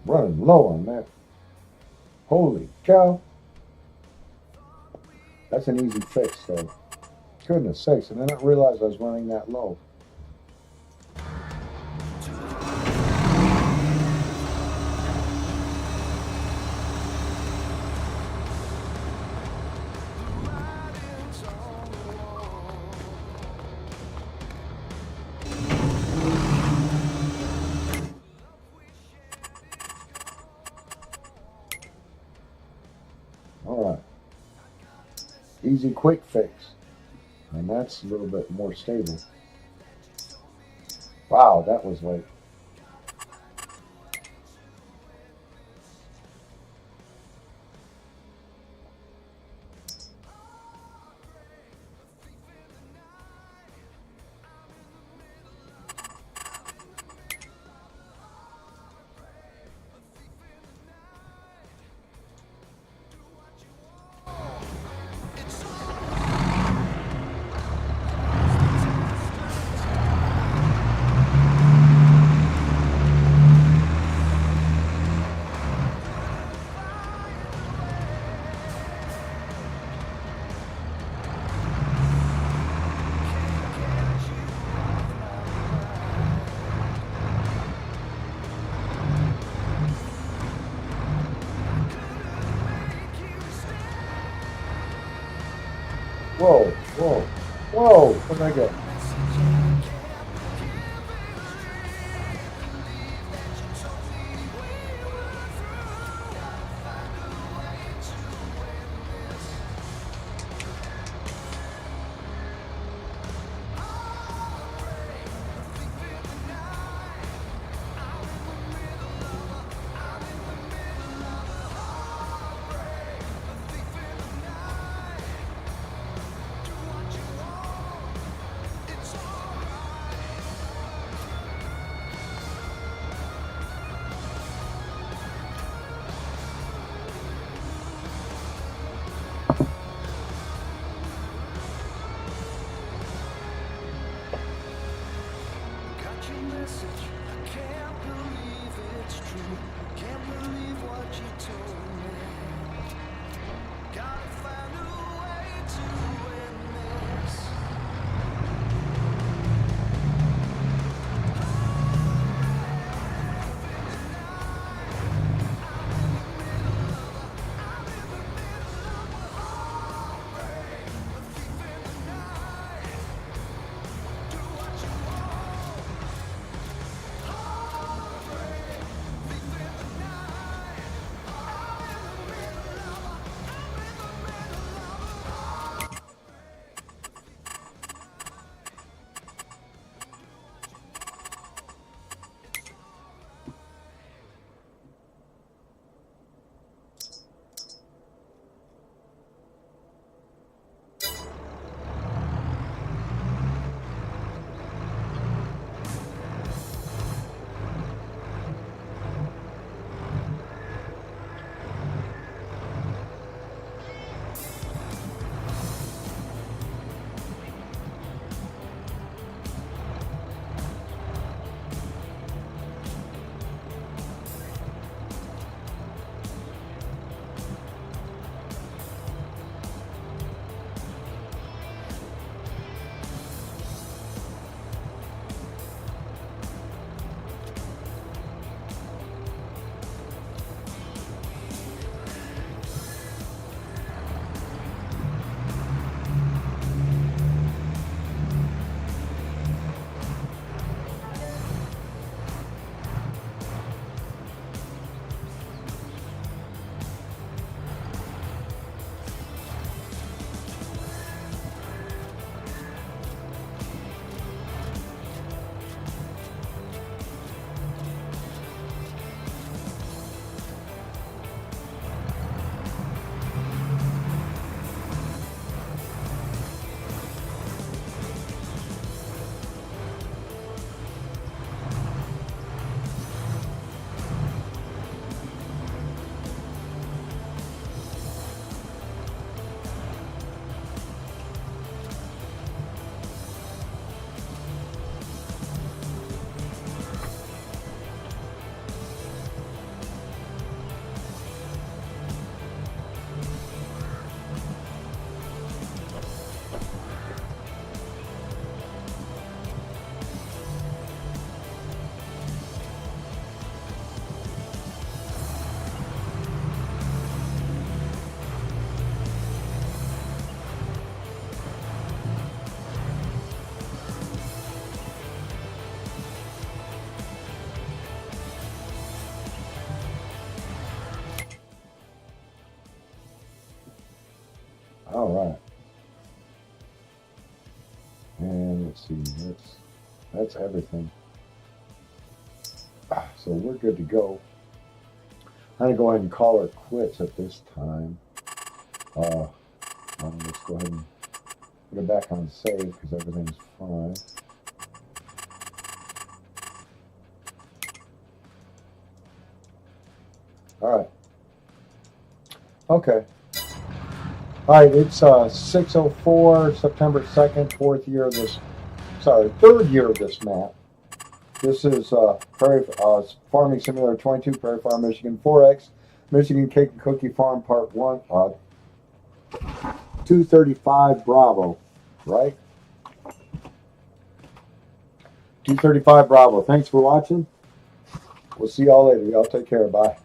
running low on that. Holy cow. That's an easy fix, though. Goodness sakes, and I didn't realize I was running that low. All right. Easy, quick fix. And that's a little bit more stable. Wow, that was like... Whoa, whoa, whoa, what did I get? Got your message. I can't believe it's true. Can't believe what you told me. Gotta find a way to end this. All right. And let's see, that's everything. So we're good to go. I'm gonna go ahead and call her quits at this time. Let's go ahead and put it back on save because everything's fine. All right. Okay. All right. It's 6:04, September 2nd, third year of this map. This is Prairie Farming Simulator 22, Prairie Farm, Michigan 4X, Michigan Cake and Cookie Farm Part 1, 235 Bravo, right? 235 Bravo. Thanks for watching. We'll see y'all later. Y'all take care. Bye.